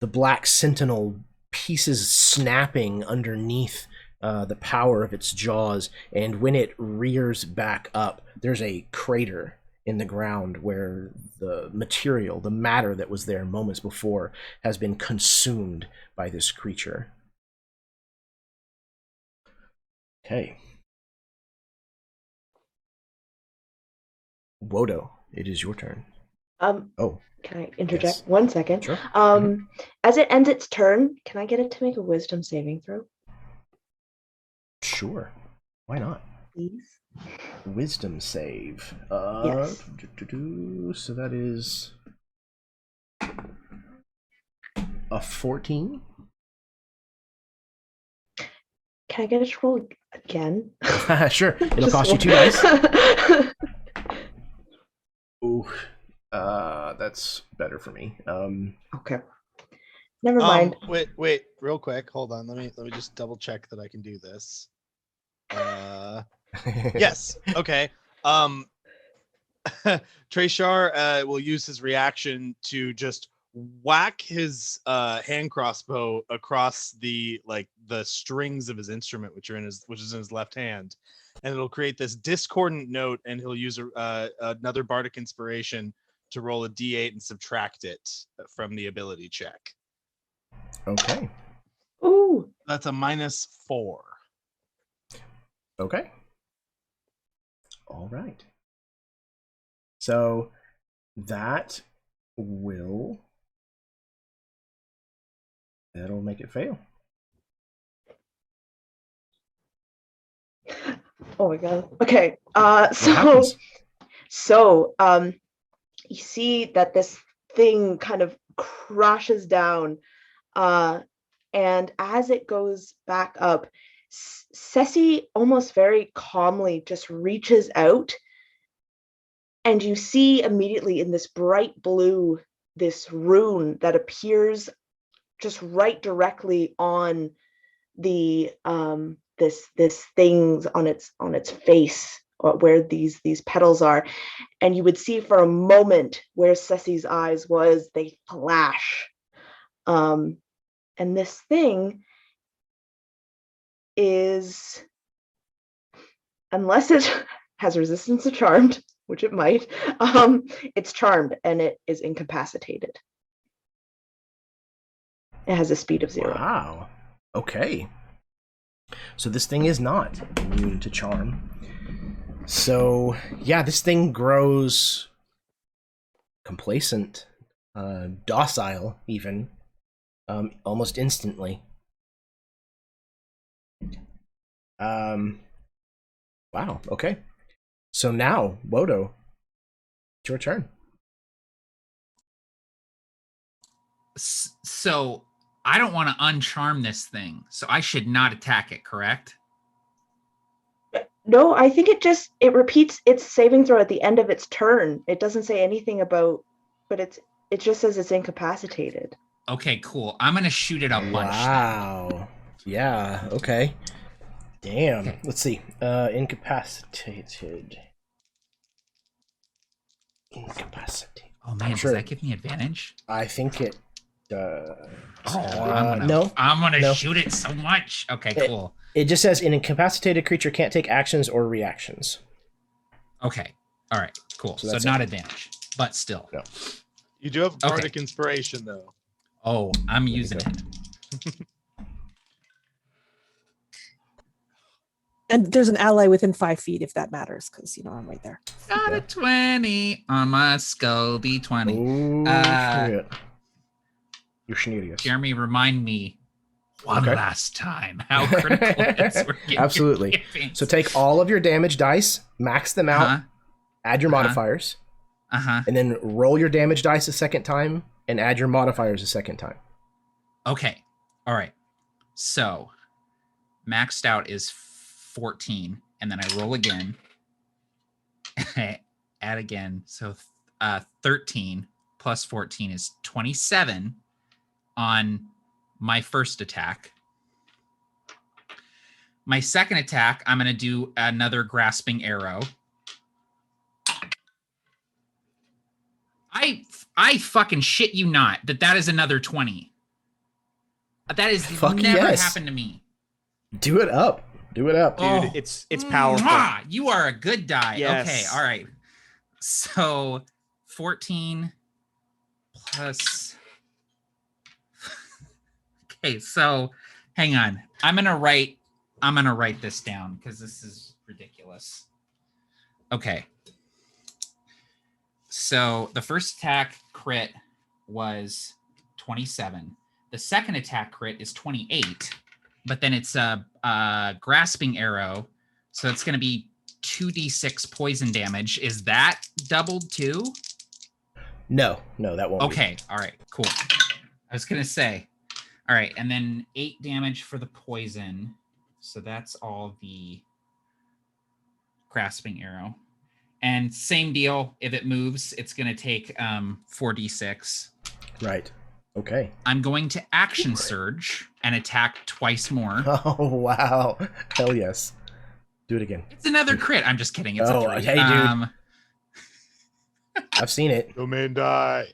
Speaker 1: black sentinel pieces snapping underneath the power of its jaws. And when it rears back up, there's a crater in the ground where the material, the matter that was there moments before, has been consumed by this creature. Okay. Wodo, it is your turn. Oh,
Speaker 6: Can I interject
Speaker 1: yes.
Speaker 6: 1 second?
Speaker 1: Sure.
Speaker 6: As it ends its turn, can I get it to make a wisdom saving throw?
Speaker 1: Sure. Why not?
Speaker 6: Please.
Speaker 1: Wisdom save.
Speaker 6: Yes.
Speaker 1: So that is a 14.
Speaker 6: Can I get it to roll again?
Speaker 1: Sure. It'll
Speaker 6: Just
Speaker 1: cost you 2
Speaker 6: one.
Speaker 1: dice. Ooh. That's better for me.
Speaker 6: Okay. Never mind.
Speaker 4: Wait, real quick. Hold on. Let me just double check that I can do this. Yes. Okay. Treshar will use his reaction to just whack his hand crossbow across the strings of his instrument, which is in his left hand, and it'll create this discordant note. And he'll use another bardic inspiration to roll a d8 and subtract it from the ability check.
Speaker 1: Okay.
Speaker 6: Ooh.
Speaker 4: That's a -4.
Speaker 1: Okay. All right. So that'll make it fail.
Speaker 6: Oh my god. Okay.
Speaker 1: happens?
Speaker 6: So you see that this thing kind of crashes down, and as it goes back up, Ceci almost very calmly just reaches out and you see immediately in this bright blue, this rune that appears just right directly on the this thing on its face, or where these petals are, and you would see for a moment where Ceci's eyes was, they flash, and this thing is, unless it has resistance to charmed, which it might, it's charmed and it is incapacitated. It has a speed of 0.
Speaker 1: Wow. Okay. So this thing is not immune to charm. So yeah, this thing grows complacent, docile even, almost instantly. Wow, okay. So now, Wodo, it's your turn.
Speaker 3: So I don't want to uncharm this thing, so I should not attack it, correct?
Speaker 6: No, I think it repeats its saving throw at the end of its turn. It doesn't say anything about, but it just says it's incapacitated.
Speaker 3: Okay, cool. I'm gonna shoot it a bunch.
Speaker 1: Wow. Yeah, okay. Damn. Okay. Let's see. Incapacitated. Incapacitated.
Speaker 3: Oh man, does that give me advantage?
Speaker 1: I think it does.
Speaker 3: No. I'm gonna shoot it so much. Okay, cool.
Speaker 1: It just says an incapacitated creature can't take actions or reactions.
Speaker 3: Okay. All right. Cool. So not advantage, but still.
Speaker 1: No.
Speaker 4: You do have bardic inspiration though.
Speaker 3: Oh, I'm using it.
Speaker 2: And there's an ally within 5 feet if that matters, because I'm right there.
Speaker 3: Got a 20 on my skull D20.
Speaker 1: Ooh, you're schnerius.
Speaker 3: Jeremy, remind me one last time how critical hits were getting.
Speaker 1: Absolutely. So take all of your damage dice, max them out, add your modifiers, and then roll your damage dice a second time and add your modifiers a second time.
Speaker 3: Okay. All right. So maxed out is 14, and then I roll again. Add again. So 13 plus 14 is 27 on my first attack. My second attack, I'm going to do another grasping arrow. I fucking shit you not that is another 20. That has never happened to me.
Speaker 1: Do it up. Do it up.
Speaker 5: Dude, it's powerful.
Speaker 3: You are a good die.
Speaker 5: Yes.
Speaker 3: Okay, all right. So 14 plus... Okay, so hang on. I'm gonna write this down because this is ridiculous. Okay. So the first attack crit was 27. The second attack crit is 28, but then it's a grasping arrow, so it's gonna be 2d6 poison damage. Is that doubled too?
Speaker 1: No, that won't.
Speaker 3: Okay, all right, cool. I was gonna say. All right, and then 8 damage for the poison. So that's all the grasping arrow. And same deal, if it moves, it's going to take 4d6.
Speaker 1: Right. Okay.
Speaker 3: I'm going to action surge and attack twice more.
Speaker 1: Oh, wow. Hell yes. Do it again.
Speaker 3: It's another crit. I'm just kidding. It's a 3.
Speaker 1: Hey, dude. I've seen it.
Speaker 4: Domain die.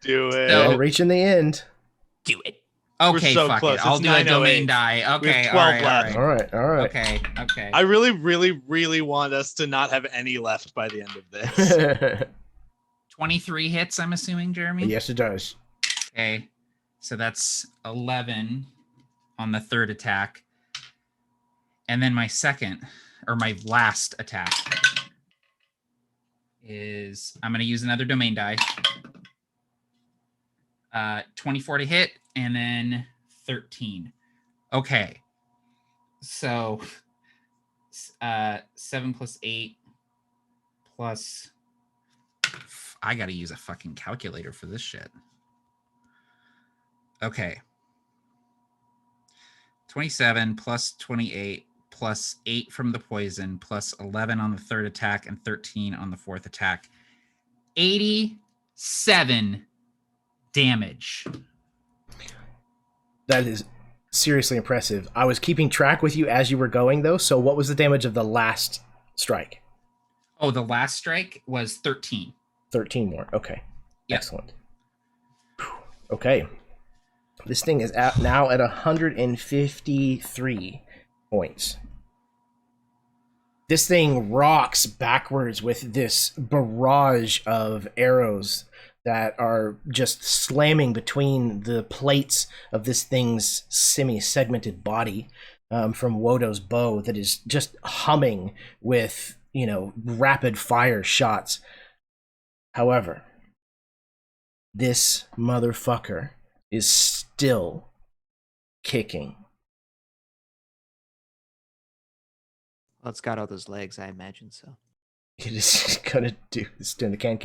Speaker 4: Do it.
Speaker 1: So, reaching the end.
Speaker 8: Do it.
Speaker 3: Okay,
Speaker 4: so
Speaker 3: fuck
Speaker 4: close.
Speaker 3: it. I'll
Speaker 4: It's
Speaker 3: do a domain
Speaker 4: 908.
Speaker 3: die. Okay,
Speaker 4: We have 12 left.
Speaker 1: All right.
Speaker 3: Okay.
Speaker 4: I really, really, really want us to not have any left by the end of this.
Speaker 3: 23 hits, I'm assuming, Jeremy?
Speaker 1: Yes, it does.
Speaker 3: Okay. So that's 11 on the third attack. And then my last attack is, I'm going to use another domain die. 24 to hit, and then 13. Okay. So 7 plus 8 plus... I got to use a fucking calculator for this shit. Okay. 27 plus 28 plus 8 from the poison, plus 11 on the third attack, and 13 on the fourth attack. 87 damage.
Speaker 1: That is seriously impressive. I was keeping track with you as you were going, though. So what was the damage of the last strike?
Speaker 3: Oh, the last strike was 13.
Speaker 1: 13 more. Okay.
Speaker 3: Yep.
Speaker 1: Excellent. Okay. This thing is now at 153 points. This thing rocks backwards with this barrage of arrows that are just slamming between the plates of this thing's semi-segmented body from Wodo's bow that is just humming with, rapid fire shots. However, this motherfucker is still kicking.
Speaker 8: Well, it's got all those legs, I imagine so.
Speaker 1: It is gonna do this doing the can.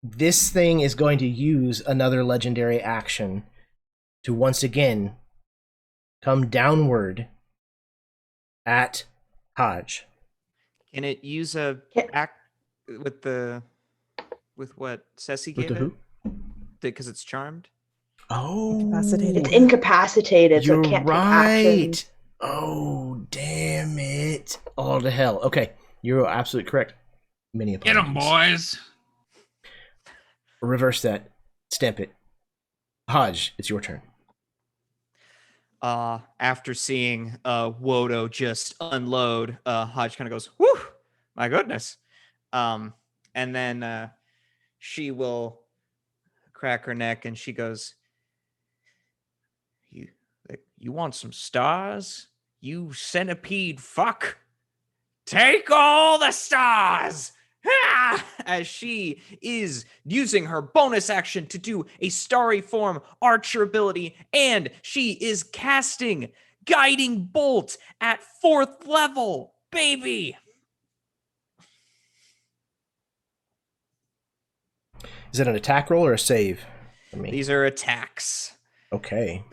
Speaker 1: This thing is going to use another legendary action to once again come downward at Hodge.
Speaker 8: Can it use a act with what Ceci
Speaker 1: With
Speaker 8: gave
Speaker 1: the
Speaker 8: it?
Speaker 1: who?
Speaker 8: Because it's charmed.
Speaker 1: Oh,
Speaker 2: Incapacitated.
Speaker 6: It's incapacitated, so
Speaker 1: you're
Speaker 6: it can't
Speaker 1: right.
Speaker 6: take action.
Speaker 1: Oh, damn it! All to hell. Okay, you're absolutely correct. Many
Speaker 3: Get them, boys.
Speaker 1: Reverse that. Stamp it. Hodge, it's your turn.
Speaker 5: After seeing Wodo just unload, Hodge kind of goes, "Whew, my goodness." And then she will crack her neck and she goes, You want some stars? You centipede fuck. Take all the stars! As she is using her bonus action to do a starry form archer ability, and she is casting Guiding Bolt at 4th level, baby!
Speaker 1: Is it an attack roll or a save for me?
Speaker 5: These are attacks.
Speaker 1: Okay.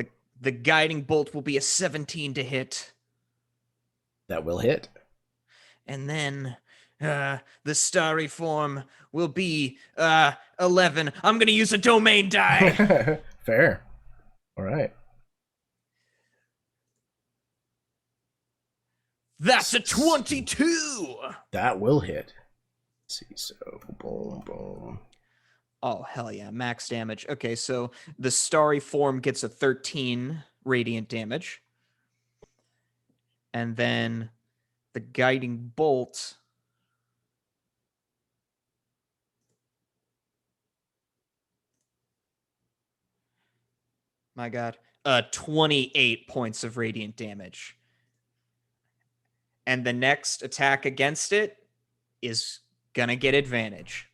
Speaker 5: The Guiding Bolt will be a 17 to hit.
Speaker 1: That will hit.
Speaker 5: And then the starry form will be 11. I'm going to use a domain die.
Speaker 1: Fair. All right.
Speaker 5: That's a 22.
Speaker 1: That will hit. Let's see, so boom, boom.
Speaker 5: Oh, hell yeah. Max damage. Okay, so the starry form gets a 13 radiant damage. And then the guiding bolt. My God. 28 points of radiant damage. And the next attack against it is gonna get advantage.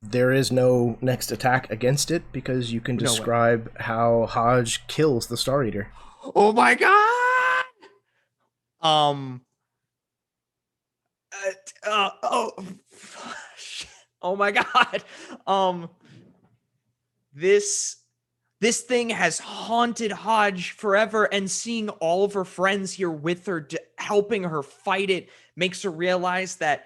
Speaker 1: There is no next attack against it because you can describe how Hodge kills the Star Eater.
Speaker 5: Oh my God! Oh my God! This thing has haunted Hodge forever, and seeing all of her friends here with her, helping her fight it, makes her realize that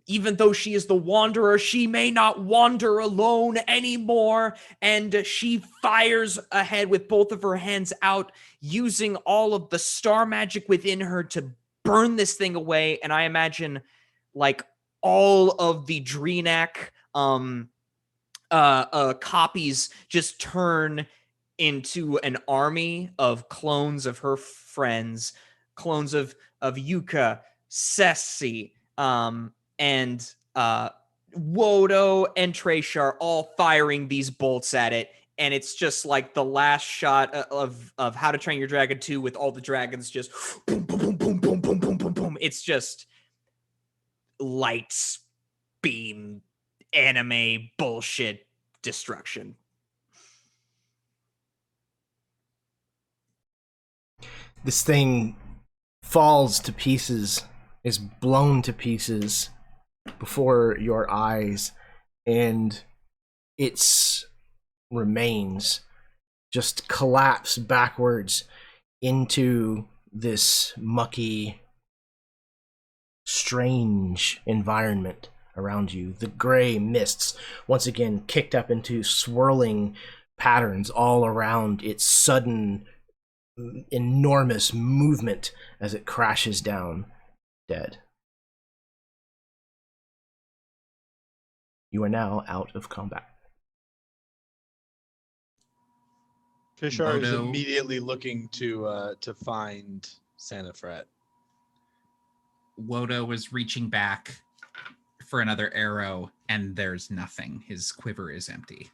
Speaker 5: even though she is the wanderer, she may not wander alone anymore. And she fires ahead with both of her hands out, using all of the star magic within her to burn this thing away. And I imagine like all of the Dreenak copies just turn into an army of clones of her friends, clones of Yuka, Ceci, and Wodo and Treshar all firing these bolts at it. And it's just like the last shot of How to Train Your Dragon 2 with all the dragons just boom, boom, boom, boom, boom, boom, boom, boom, boom. It's just lights, beam, anime, bullshit, destruction.
Speaker 1: This thing falls to pieces, is blown to pieces before your eyes, and its remains just collapse backwards into this mucky, strange environment around you. The gray mists once again kicked up into swirling patterns all around its sudden, enormous movement as it crashes down dead. You are now out of combat.
Speaker 4: Trishar is
Speaker 3: Bodo.
Speaker 4: immediately looking to find Sanafret.
Speaker 3: Wodo was reaching back for another arrow, and there's nothing. His quiver is empty.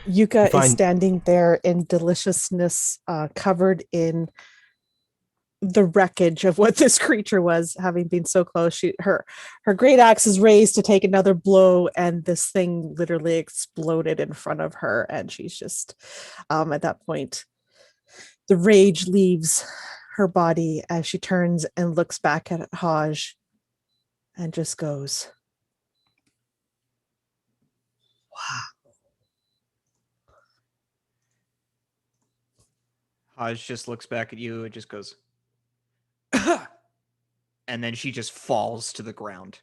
Speaker 2: Yuka is
Speaker 1: find-
Speaker 2: standing there in deliciousness, covered in the wreckage of what this creature was, having been so close. Her great axe is raised to take another blow, and this thing literally exploded in front of her, and she's just at that point, the rage leaves her body as she turns and looks back at Haj and just goes,
Speaker 5: Haj just looks back at you and just goes, and then she just falls to the ground.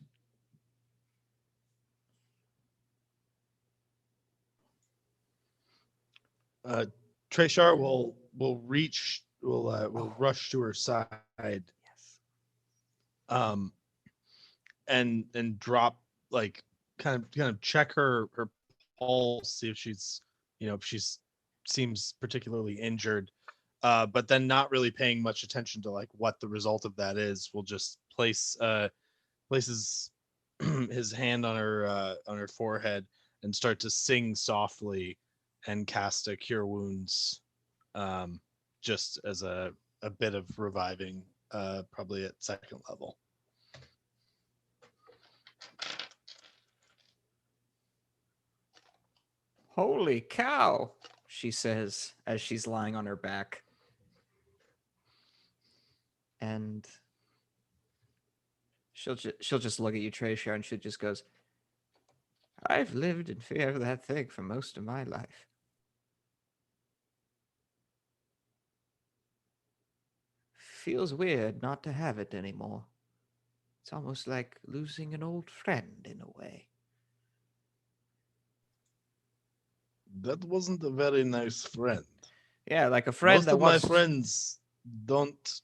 Speaker 4: Trishar will rush to her side.
Speaker 5: Yes.
Speaker 4: And drop, like, kind of check her pulse, see if she's seems particularly injured, but then not really paying much attention to like what the result of that is. Will just places his hand on her forehead and start to sing softly and cast a cure wounds, just as a bit of reviving, probably at second level.
Speaker 5: Holy cow, she says as she's lying on her back. And she'll just look at you, Trishar, and she just goes, I've lived in fear of that thing for most of my life. Feels weird not to have it anymore. It's almost like losing an old friend in a way.
Speaker 4: That wasn't a very nice friend.
Speaker 5: Yeah, like a friend
Speaker 4: Most
Speaker 5: that
Speaker 4: of my
Speaker 5: wants
Speaker 4: friends don't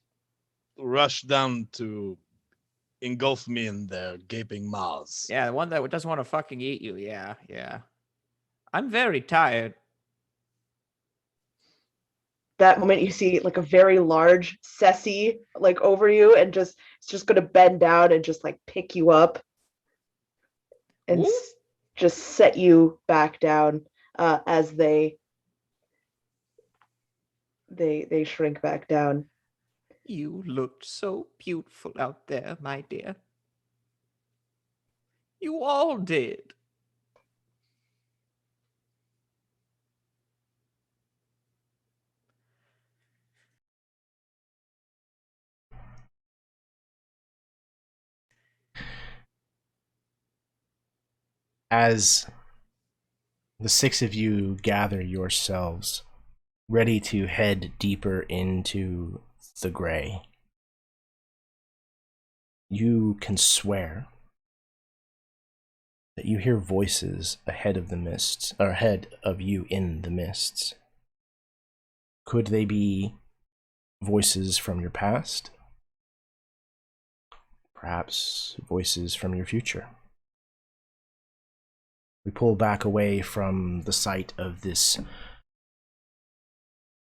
Speaker 4: rush down to engulf me in their gaping maws.
Speaker 5: Yeah, the one that doesn't want to fucking eat you. Yeah, yeah. I'm very tired.
Speaker 6: That moment you see like a very large Ceci like over you, and it's just gonna bend down and just like pick you up and
Speaker 5: Ooh.
Speaker 6: just set you back down, as they shrink back down.
Speaker 5: You looked so beautiful out there, my dear. You all did.
Speaker 1: As the six of you gather yourselves, ready to head deeper into the gray, you can swear that you hear voices ahead of the mists, or ahead of you in the mists. Could they be voices from your past? Perhaps voices from your future? We pull back away from the site of this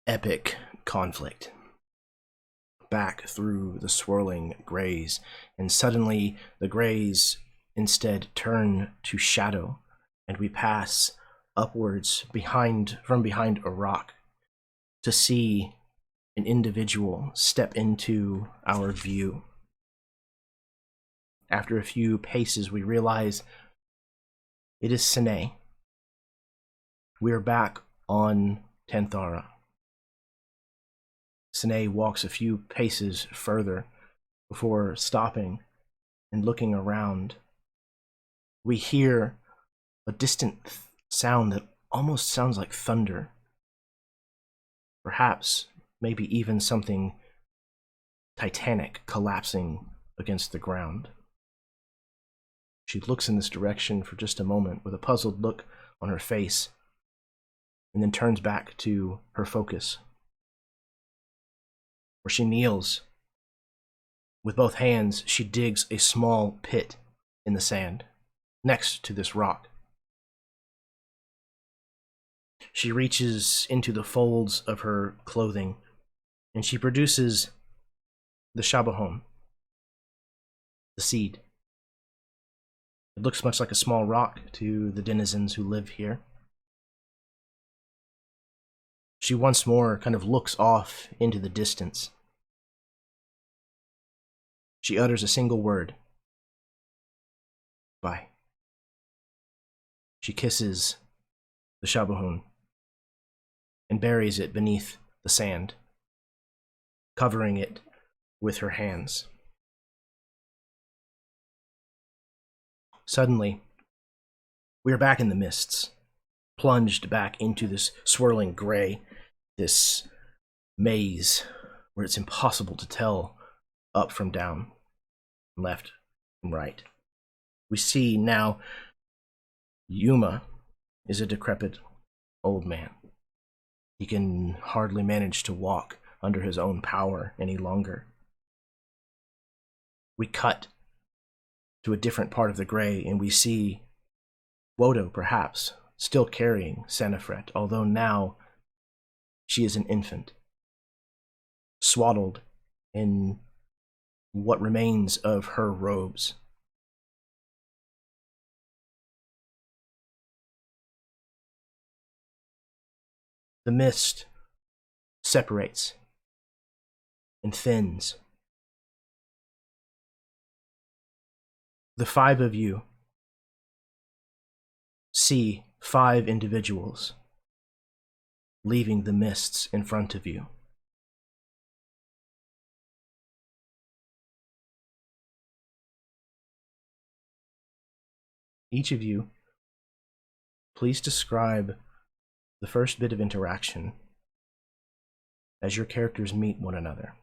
Speaker 1: epic conflict, back through the swirling grays, and suddenly the grays instead turn to shadow, and we pass upwards from behind a rock to see an individual step into our view. After a few paces, we realize it is Sine. We are back on Tantharra. Sine walks a few paces further before stopping and looking around we hear a distant sound that almost sounds like thunder. Perhaps, maybe even something titanic collapsing against the ground. She looks in this direction for just a moment with a puzzled look on her face, and then turns back to her focus, where she kneels. With both hands, she digs a small pit in the sand next to this rock. She reaches into the folds of her clothing, and she produces the Shabahon, the seed. It looks much like a small rock to the denizens who live here. She once more kind of looks off into the distance. She utters a single word. Bye. She kisses the Shabahon and buries it beneath the sand, covering it with her hands. Suddenly, we are back in the mists, plunged back into this swirling gray, this maze where it's impossible to tell up from down, left from right. We see now Yuma is a decrepit old man. He can hardly manage to walk under his own power any longer. We cut to a different part of the gray, and we see Wodo, perhaps, still carrying Senefret, although now she is an infant, swaddled in what remains of her robes. The mist separates and thins. The five of you see 5 individuals leaving the mists in front of you. Each of you, please describe the first bit of interaction as your characters meet one another.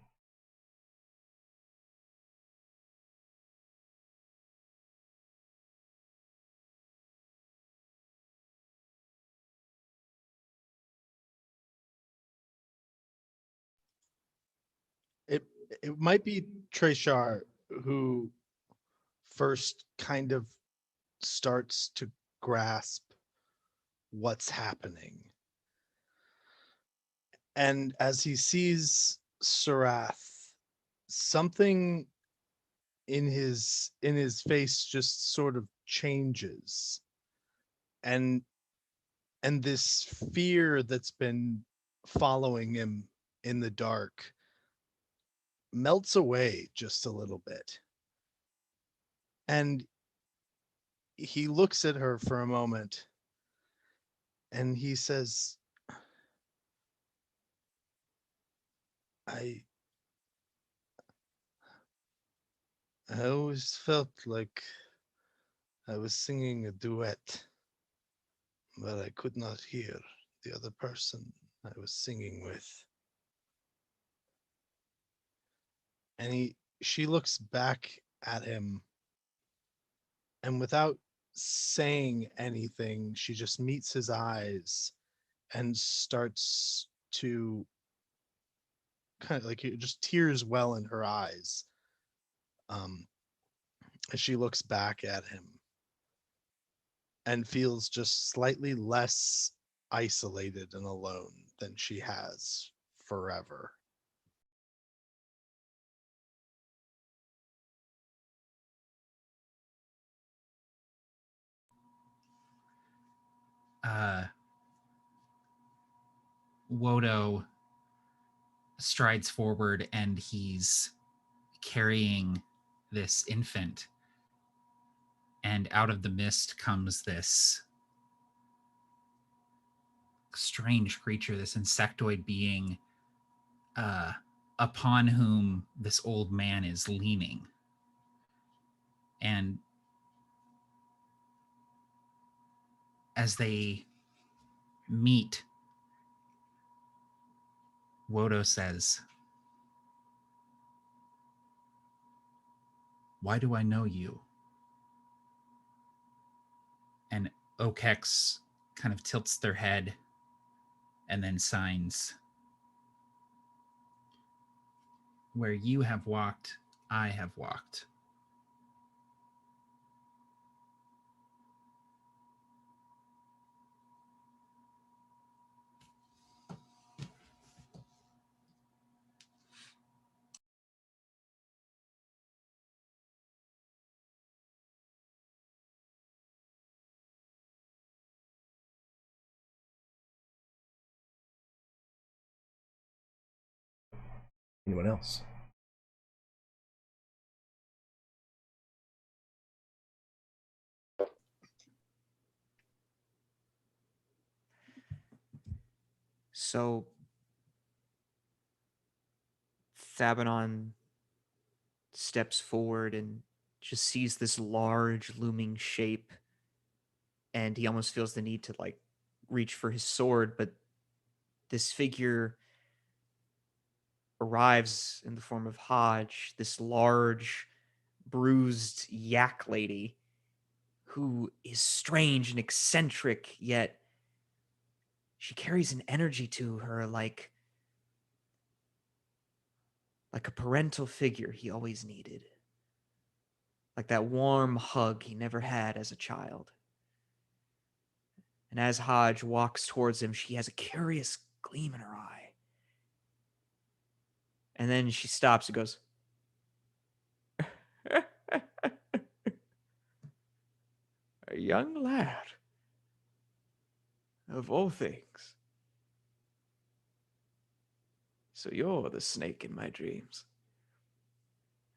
Speaker 4: It might be Treshar who first kind of starts to grasp what's happening. And as he sees Sarath, something in his face just sort of changes. And this fear that's been following him in the dark melts away just a little bit. And he looks at her for a moment and he says, I always felt like I was singing a duet, but I could not hear the other person I was singing with. And she looks back at him, and without saying anything, she just meets his eyes and starts to kind of like just tears well in her eyes as she looks back at him and feels just slightly less isolated and alone than she has forever.
Speaker 3: Wodo strides forward and he's carrying this infant. And out of the mist comes this strange creature, this insectoid being, upon whom this old man is leaning. And as they meet, Wodo says, "Why do I know you?" And Okex kind of tilts their head and then signs. "Where you have walked, I have walked."
Speaker 1: Anyone else?
Speaker 5: So Thabanon steps forward and just sees this large looming shape, and he almost feels the need to like reach for his sword, but this figure arrives in the form of Hodge, this large, bruised yak lady who is strange and eccentric, yet she carries an energy to her like a parental figure he always needed. Like that warm hug he never had as a child. And as Hodge walks towards him, she has a curious gleam in her eye. And then she stops and goes, "A young lad, of all things. So you're the snake in my dreams."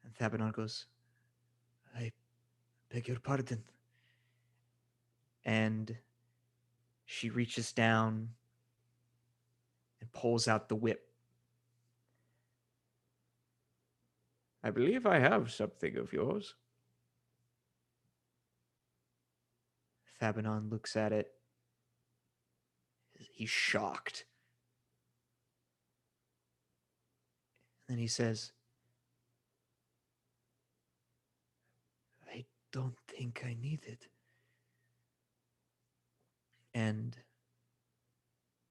Speaker 5: And Thabanon goes, "I beg your pardon." And she reaches down and pulls out the whip. "I believe I have something of yours." Thabanon looks at it. He's shocked. And then he says, "I don't think I need it." And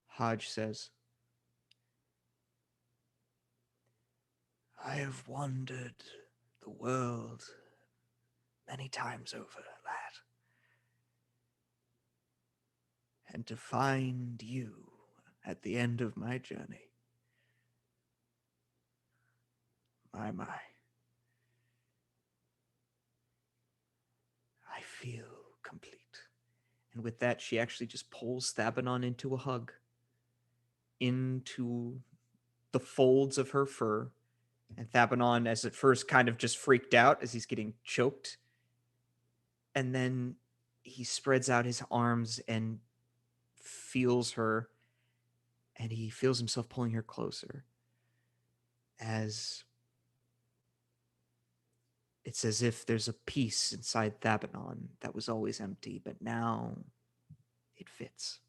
Speaker 5: Hodge says, "I have wandered the world many times over, lad. And to find you at the end of my journey, my. I feel complete." And with that, she actually just pulls Thabanon into a hug, into the folds of her fur. And Thabanon, as at first, kind of just freaked out as he's getting choked. And then he spreads out his arms and feels her, and he feels himself pulling her closer. As it's as if there's a piece inside Thabanon that was always empty, but now it fits.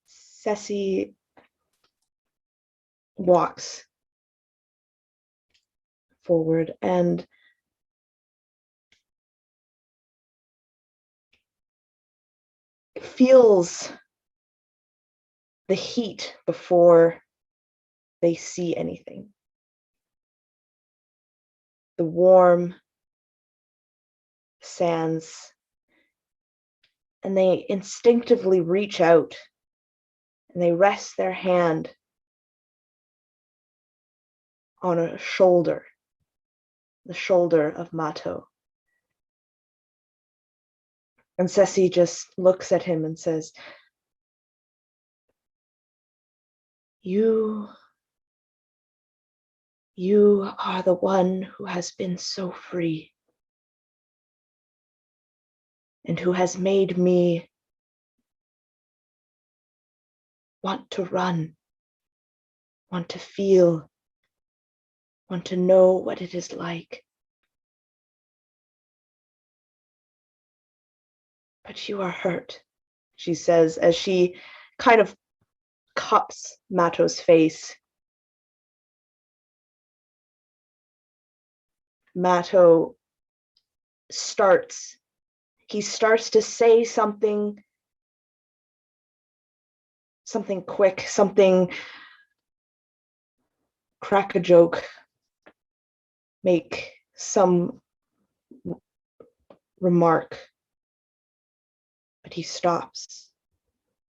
Speaker 6: Ceci walks forward and feels the heat before they see anything. The warm sands, and they instinctively reach out and they rest their hand on a shoulder, the shoulder of Mato. And Ceci just looks at him and says, You are the one who has been so free and who has made me want to run, want to feel, want to know what it is like. But you are hurt, she says as she kind of cups Mato's face. Mato starts to say something quick, crack a joke, make some remark, but he stops.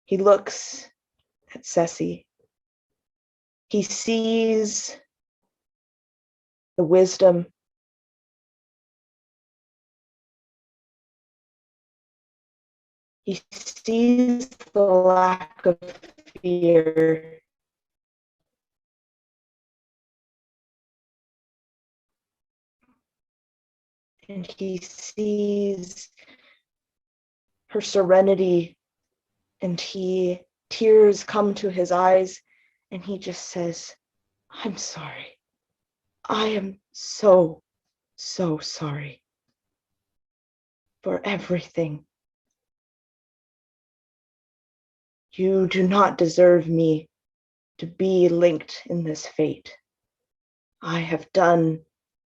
Speaker 6: He looks at Ceci. He sees the wisdom. He sees the lack of fear. And he sees her serenity, and tears come to his eyes, and he just says, I'm sorry. I am so, so sorry for everything. You do not deserve me to be linked in this fate. I have done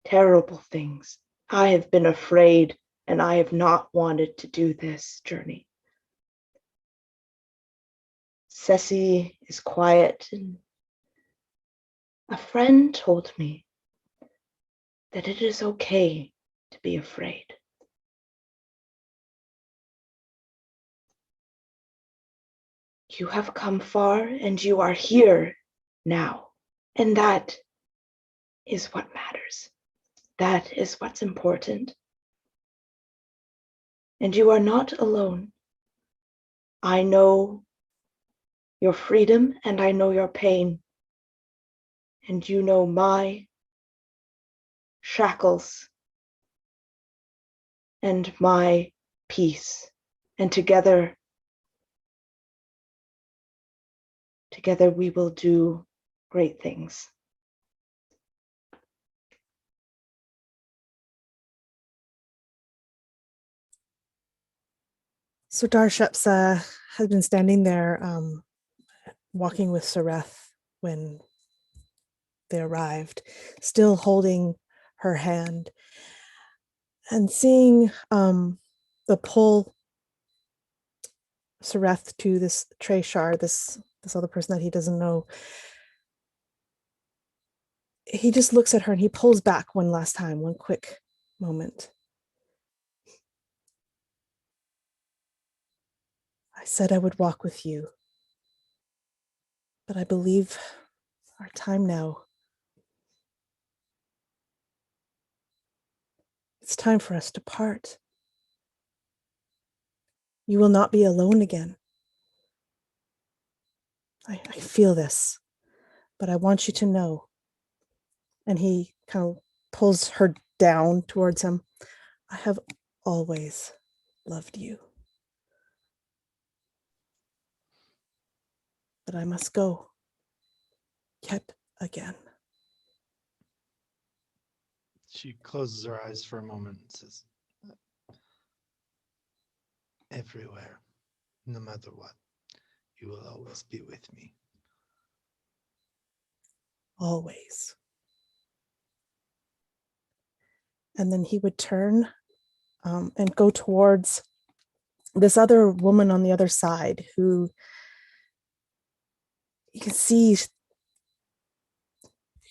Speaker 6: terrible things. I have been afraid, and I have not wanted to do this journey. Ceci is quiet, and a friend told me that it is okay to be afraid. You have come far, and you are here now, and that is what matters. That is what's important. And you are not alone. I know your freedom, and I know your pain, and you know my shackles and my peace, and together we will do great things.
Speaker 2: So Darshepsa has been standing there walking with Arrath when they arrived, still holding her hand, and seeing the pull Arrath to this Treshar, this other person that he doesn't know. He just looks at her and he pulls back one last time, one quick moment. I said I would walk with you, but I believe our time now. It's time for us to part. You will not be alone again. I feel this, but I want you to know. And he kind of pulls her down towards him. I have always loved you. But I must go yet again.
Speaker 4: She closes her eyes for a moment and says, everywhere, no matter what, you will always be with me.
Speaker 2: Always. And then he would turn and go towards this other woman on the other side who you can see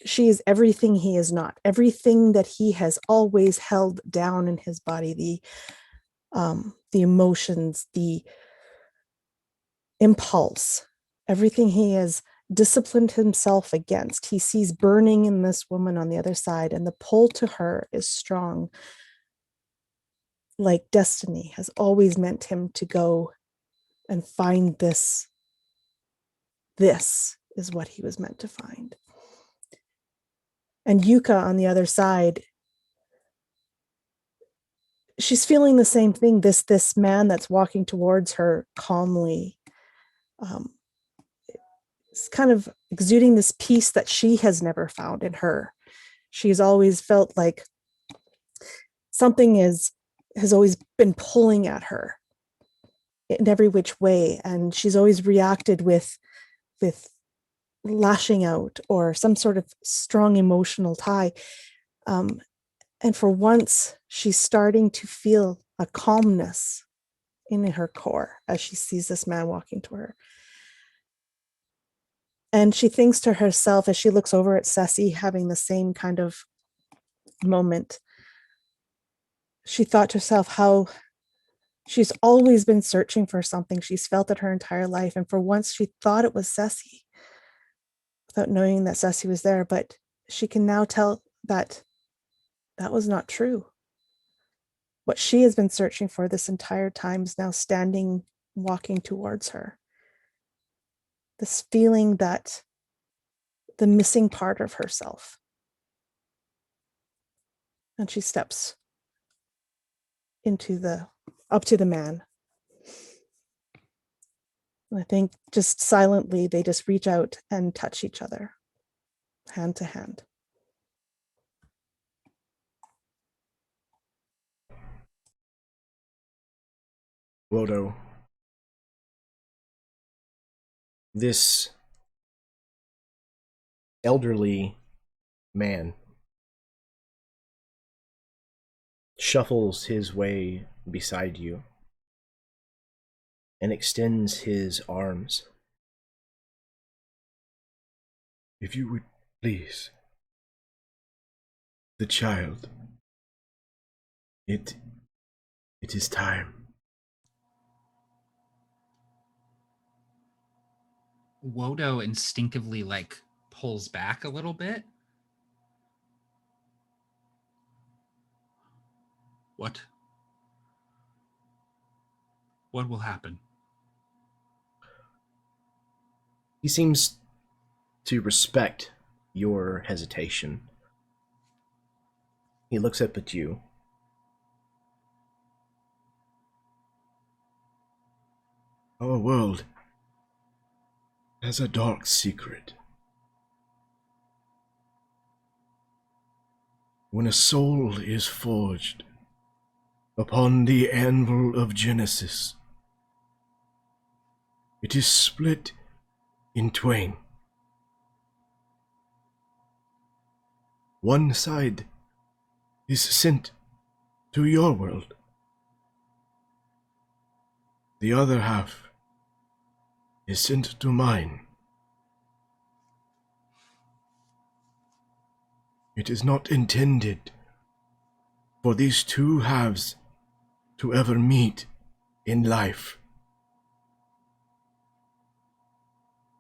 Speaker 2: she is everything he is not, everything that he has always held down in his body, the emotions, the impulse, everything he has disciplined himself against. He sees burning in this woman on the other side, and the pull to her is strong. Like destiny has always meant him to go and find this. This is what he was meant to find. And Yuka on the other side, she's feeling the same thing. This man that's walking towards her calmly, it's kind of exuding this peace that she has never found in her. She's always felt like something has always been pulling at her, in every which way, and she's always reacted with lashing out or some sort of strong emotional tie. And for once, she's starting to feel a calmness in her core as she sees this man walking to her. And she thinks to herself as she looks over at Ceci having the same kind of moment, she thought to herself how she's always been searching for something. She's felt it her entire life. And for once she thought it was Ceci without knowing that Ceci was there. But she can now tell that that was not true. What she has been searching for this entire time is now standing, walking towards her. This feeling that the missing part of herself. And she steps up to the man. And I think just silently, they just reach out and touch each other, hand to hand.
Speaker 1: Wodo, this elderly man shuffles his way beside you and extends his arms.
Speaker 7: If you would please, the child. It is time.
Speaker 3: Wodo instinctively pulls back a little bit. What will happen?
Speaker 1: He seems to respect your hesitation. He looks up at you.
Speaker 7: Our world has a dark secret. When a soul is forged upon the anvil of Genesis, it is split in twain. One side is sent to your world. The other half is sent to mine. It is not intended for these two halves to ever meet in life.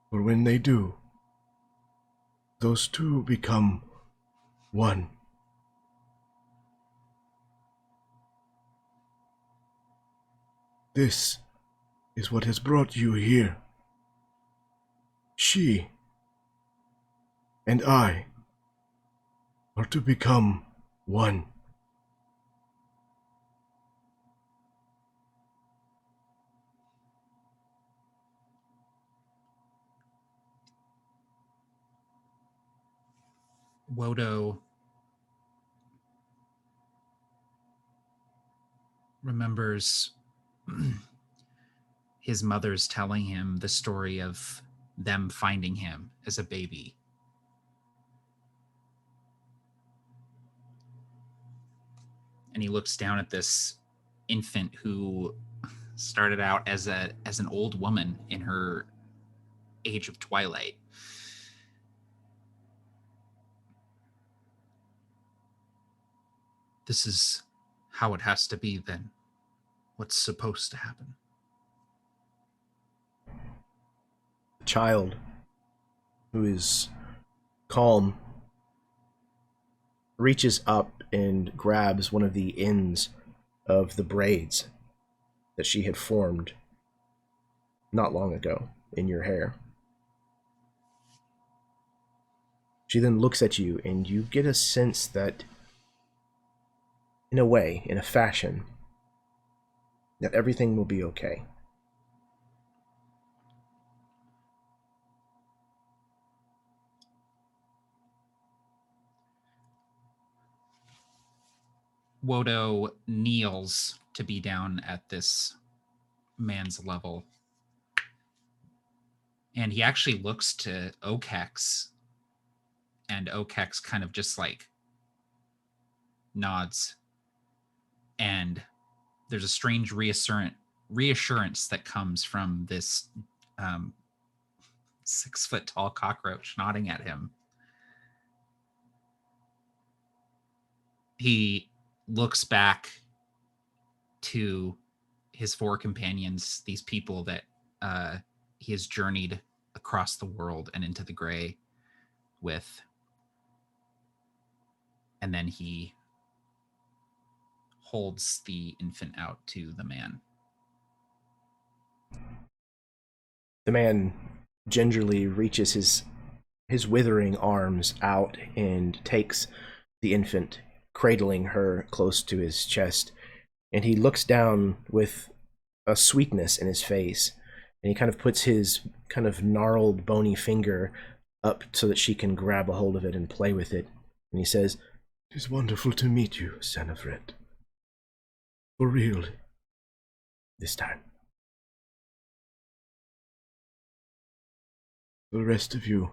Speaker 7: For when they do, those two become one. This is what has brought you here. She and I are to become one.
Speaker 3: Wodo remembers his mother's telling him the story of them finding him as a baby. And he looks down at this infant who started out as an old woman in her age of twilight. This is how it has to be then. What's supposed to happen?
Speaker 1: The child, who is calm, reaches up and grabs one of the ends of the braids that she had formed not long ago in your hair. She then looks at you, and you get a sense that, in a way, in a fashion, that everything will be okay.
Speaker 3: Wodo kneels to be down at this man's level. And he actually looks to Okex, and Okex kind of just like nods. And there's a strange reassurance that comes from this 6 foot tall cockroach nodding at him. He looks back to his 4 companions, these people that he has journeyed across the world and into the gray with. And then he holds the infant out to the man.
Speaker 1: The man gingerly reaches his withering arms out and takes the infant, cradling her close to his chest, and he looks down with a sweetness in his face, and he kind of puts his kind of gnarled, bony finger up so that she can grab a hold of it and play with it, and he says,
Speaker 7: "It is wonderful to meet you, son of Red. For real. This time. The rest of you,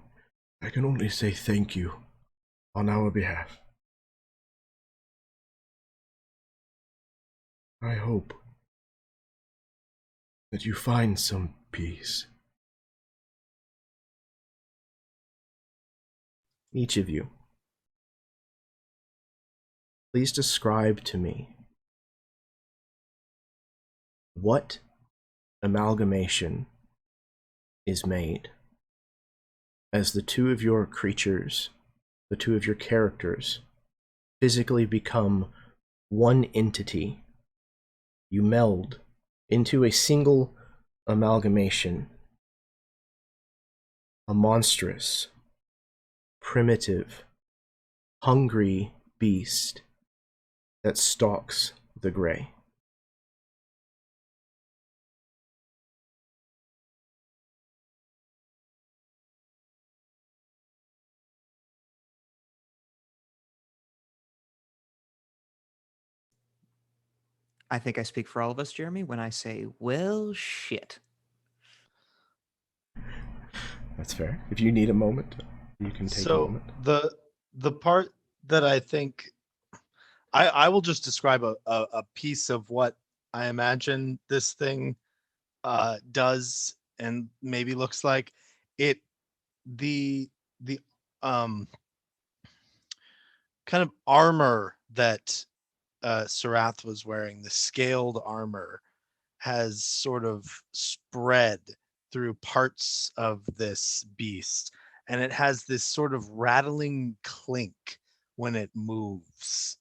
Speaker 7: I can only say thank you on our behalf. I hope that you find some peace."
Speaker 1: Each of you, please describe to me what amalgamation is made as the 2 of your creatures, the 2 of your characters, physically become one entity. You meld into a single amalgamation, a monstrous, primitive, hungry beast that stalks the gray.
Speaker 8: I think I speak for all of us, Jeremy, when I say, well, shit.
Speaker 1: That's fair. If you need a moment, you can take a
Speaker 4: So
Speaker 1: moment.
Speaker 4: the part that I think I will just describe a piece of what I imagine this thing does and maybe looks like. It the um kind of armor that Sarath was wearing, the scaled armor, has sort of spread through parts of this beast, and it has this sort of rattling clink when it moves.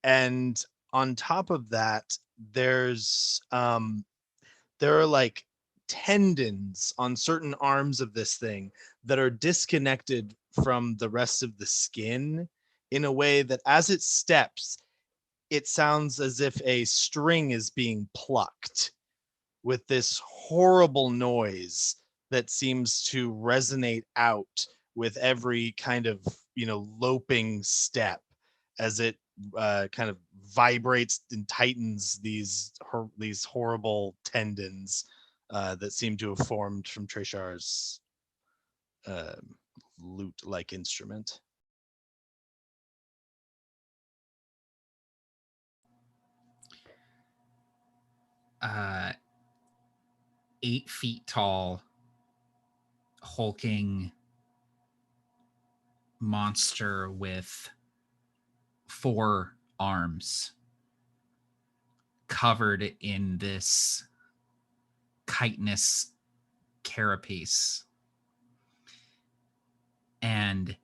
Speaker 4: And on top of that, there are like tendons on certain arms of this thing that are disconnected from the rest of the skin in a way that as it steps, it sounds as if a string is being plucked with this horrible noise that seems to resonate out with every kind of, loping step as it kind of vibrates and tightens these horrible tendons that seem to have formed from Treshar's lute-like instrument.
Speaker 3: Uh, 8 feet tall, hulking monster with 4 arms, covered in this chitinous carapace. And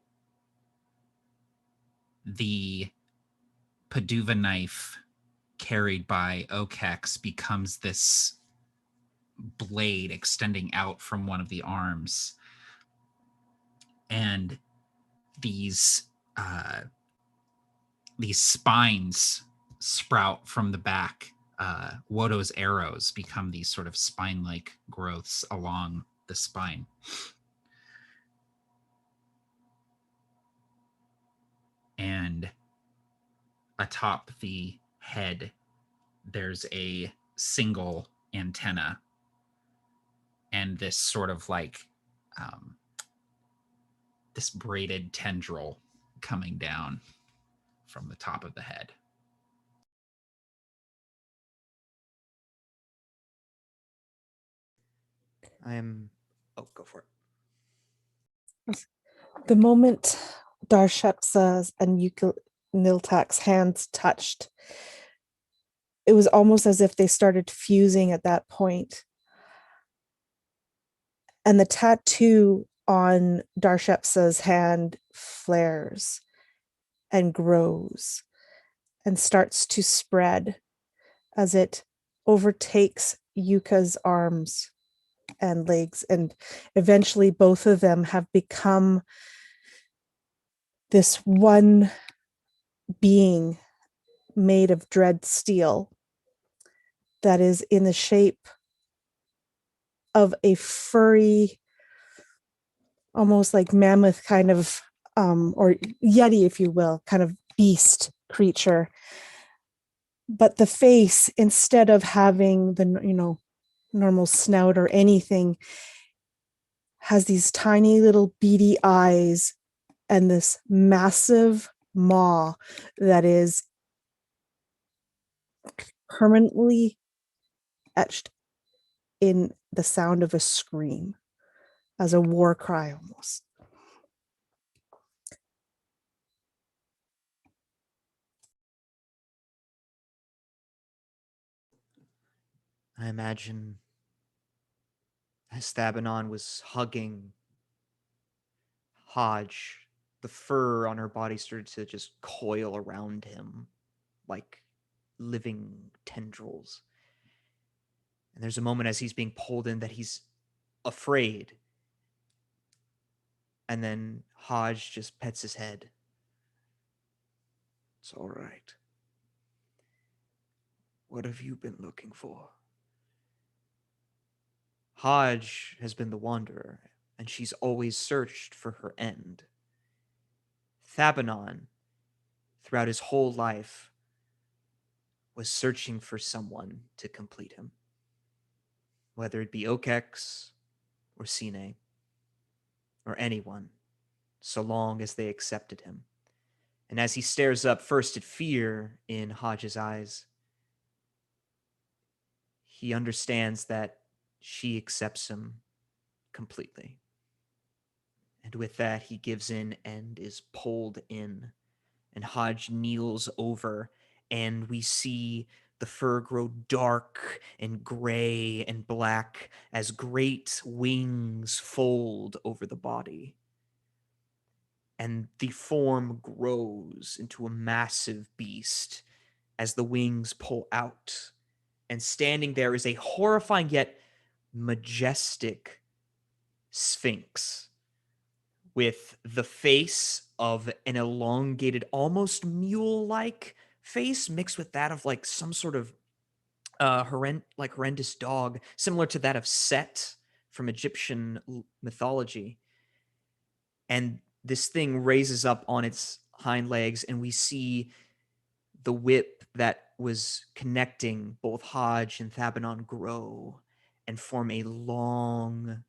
Speaker 3: the Paduva knife carried by Okex becomes this blade extending out from one of the arms. And these spines sprout from the back. Wodo's arrows become these sort of spine-like growths along the spine. And atop the head, there's a single antenna and this sort of like this braided tendril coming down from the top of the head.
Speaker 5: Oh, go for it.
Speaker 2: The moment Darshepsa's and Niltak's hands touched, it was almost as if they started fusing at that point. And the tattoo on Darshepsa's hand flares and grows and starts to spread as it overtakes Yuka's arms and legs, and eventually both of them have become this one being made of dread steel that is in the shape of a furry, almost like mammoth kind of, or yeti, if you will, kind of beast creature. But the face, instead of having the, normal snout or anything, has these tiny little beady eyes and this massive maw that is permanently etched in the sound of a scream, as a war cry almost.
Speaker 5: I imagine as Thabanon was hugging Hodge, the fur on her body started to just coil around him like living tendrils. And there's a moment as he's being pulled in that he's afraid. And then Hodge just pets his head. It's all right. What have you been looking for? Hodge has been the wanderer, and she's always searched for her end. Thabanon, throughout his whole life, was searching for someone to complete him. Whether it be Okex or Sine, or anyone, so long as they accepted him. And as he stares up first at fear in Hodge's eyes, he understands that she accepts him completely. And with that, he gives in and is pulled in. And Hodge kneels over, and we see the fur grow dark and gray and black as great wings fold over the body. And the form grows into a massive beast as the wings pull out. And standing there is a horrifying yet majestic sphinx with the face of an elongated, almost mule-like face mixed with that of like some sort of horrendous dog, similar to that of Set from Egyptian mythology. And this thing raises up on its hind legs, and we see the whip that was connecting both Hodge and Thabanon grow and form a long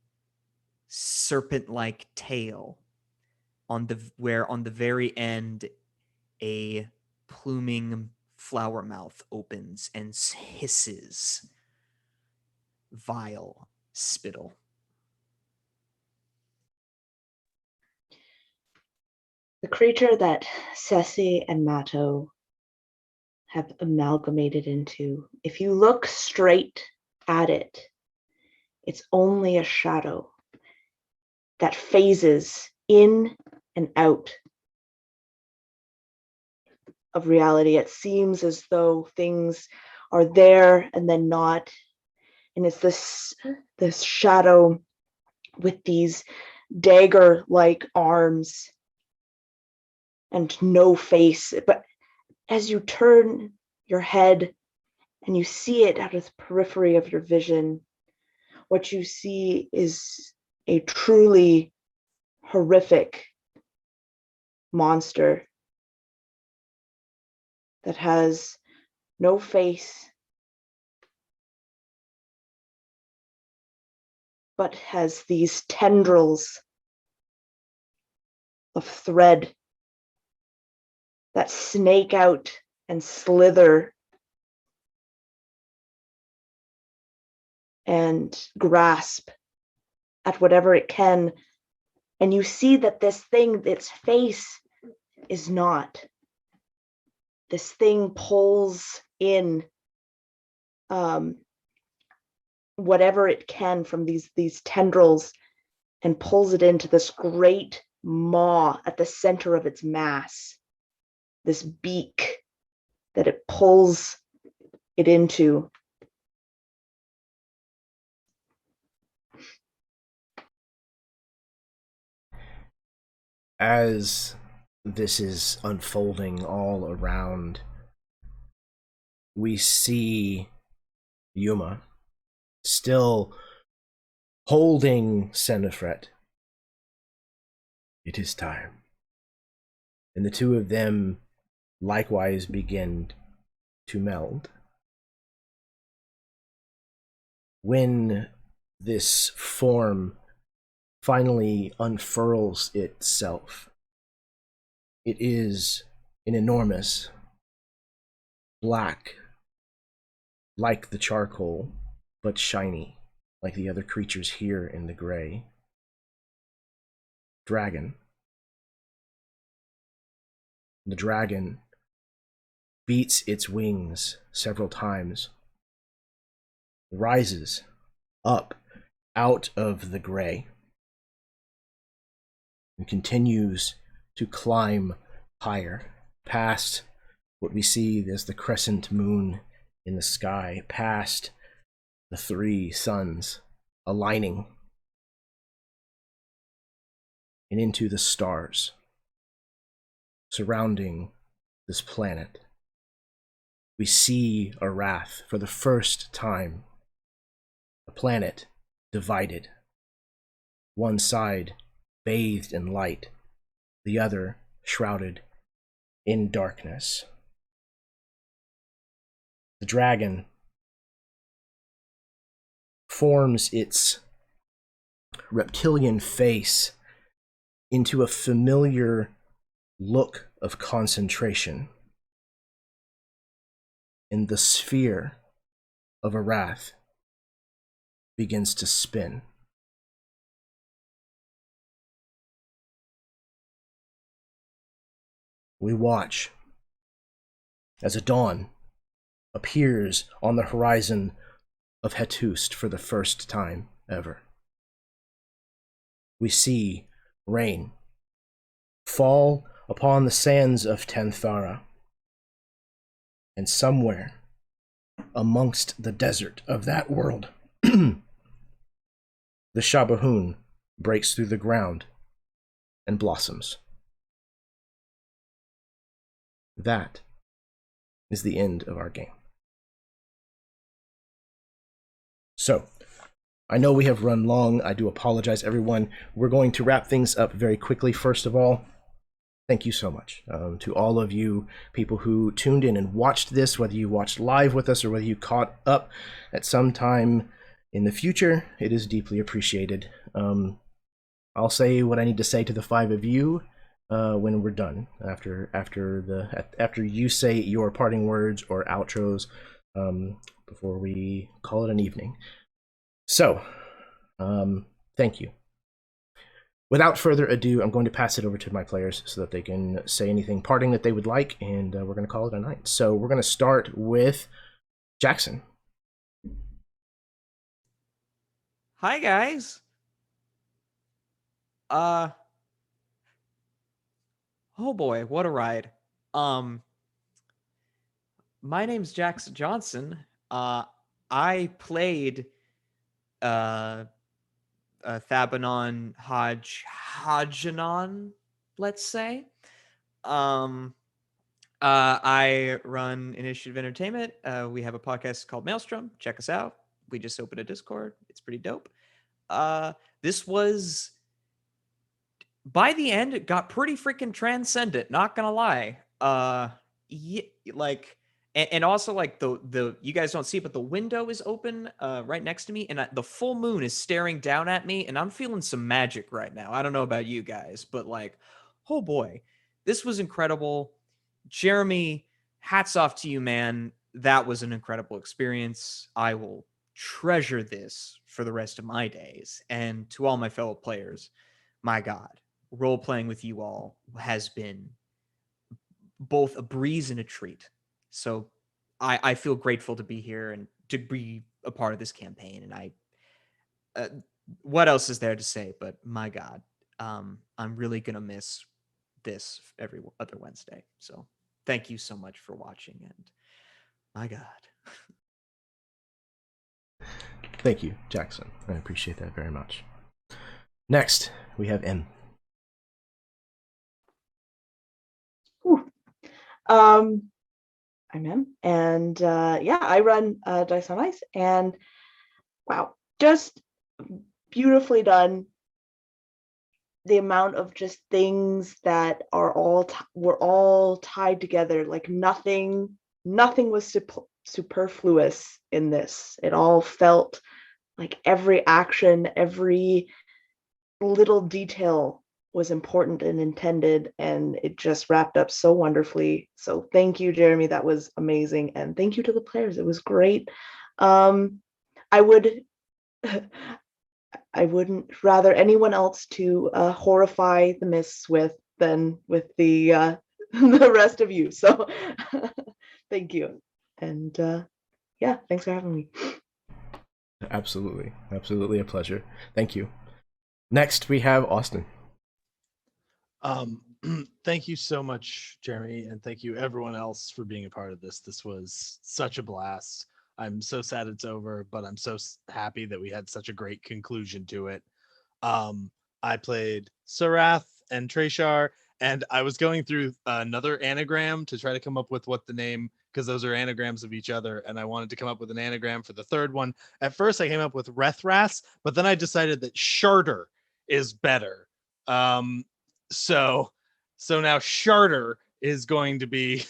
Speaker 5: serpent-like tail where on the very end a pluming flower mouth opens and hisses vile spittle.
Speaker 6: The creature that Ceci and Mato have amalgamated into, if you look straight at it, it's only a shadow that phases in and out of reality. It seems as though things are there and then not. And it's this shadow with these dagger-like arms and no face. But as you turn your head and you see it out of the periphery of your vision, what you see is a truly horrific monster that has no face, but has these tendrils of thread that snake out and slither and grasp at whatever it can. And you see that this thing, its face is not. This thing pulls in whatever it can from these tendrils and pulls it into this great maw at the center of its mass, this beak that it pulls it into.
Speaker 1: As this is unfolding all around, we see Yuma still holding Senefret. It is time. And the two of them likewise begin to meld. When this form finally unfurls itself, it is an enormous black, like the charcoal, but shiny, like the other creatures here in the gray, dragon. The dragon beats its wings several times, rises up out of the gray, and continues to climb higher, past what we see as the crescent moon in the sky, past the three suns aligning, and into the stars surrounding this planet. We see Arrath for the first time, a planet divided, one side bathed in light, the other shrouded in darkness. The dragon forms its reptilian face into a familiar look of concentration, and the sphere of Arrath begins to spin. We watch as a dawn appears on the horizon of Hettust for the first time ever. We see rain fall upon the sands of Tantharra, and somewhere amongst the desert of that world, the Shabahoon breaks through the ground and blossoms. That is the end of our game. So, I know we have run long. I do apologize, everyone. We're going to wrap things up very quickly. First of all, thank you so much to all of you people who tuned in and watched this, whether you watched live with us or whether you caught up at some time in the future. It is deeply appreciated. I'll say what I need to say to the five of you when we're done, after you say your parting words or outros, before we call it an evening. So, thank you. Without further ado, I'm going to pass it over to my players so that they can say anything parting that they would like, and we're going to call it a night. So we're going to start with Jackson.
Speaker 5: Hi, guys. Oh boy, what a ride. My name's Jackson Johnson. I played Thabanon Hodgenon, let's say. I run Initiative Entertainment. We have a podcast called Maelstrom. Check us out. We just opened a Discord. It's pretty dope. This was, by the end, it got pretty freaking transcendent, not gonna lie. Like, And also like the you guys don't see it, but the window is open right next to me, and the full moon is staring down at me, and I'm feeling some magic right now. I don't know about you guys, but like, oh boy, this was incredible. Jeremy, hats off to you, man. That was an incredible experience. I will treasure this for the rest of my days. And to all my fellow players, my God, role playing with you all has been both a breeze and a treat. So I feel grateful to be here and to be a part of this campaign. And what else is there to say? But my God, I'm really gonna miss this every other Wednesday. So thank you so much for watching. And my God.
Speaker 1: Thank you, Jackson. I appreciate that very much. Next, we have M.
Speaker 6: I'm Em, and yeah, I run Dice on Ice, and wow, just beautifully done. The amount of just things that are were all tied together, like nothing was superfluous in this. It all felt like every action, every little detail was important and intended, and it just wrapped up so wonderfully. So thank you, Jeremy. That was amazing. And thank you to the players. It was great. I wouldn't rather anyone else to horrify the mists with than with the the rest of you. So thank you. And yeah, thanks for having me.
Speaker 1: Absolutely. Absolutely a pleasure. Thank you. Next, we have Austin.
Speaker 4: Thank you so much, Jeremy, and thank you everyone else for being a part of this. This was such a blast. I'm so sad it's over, but I'm so happy that we had such a great conclusion to it. I played Arrath and Treshar, and I was going through another anagram to try to come up with what the name, because those are anagrams of each other, and I wanted to come up with an anagram for the third one. At first, I came up with Rethras, but then I decided that Sharter is better. So now Sharter is going to be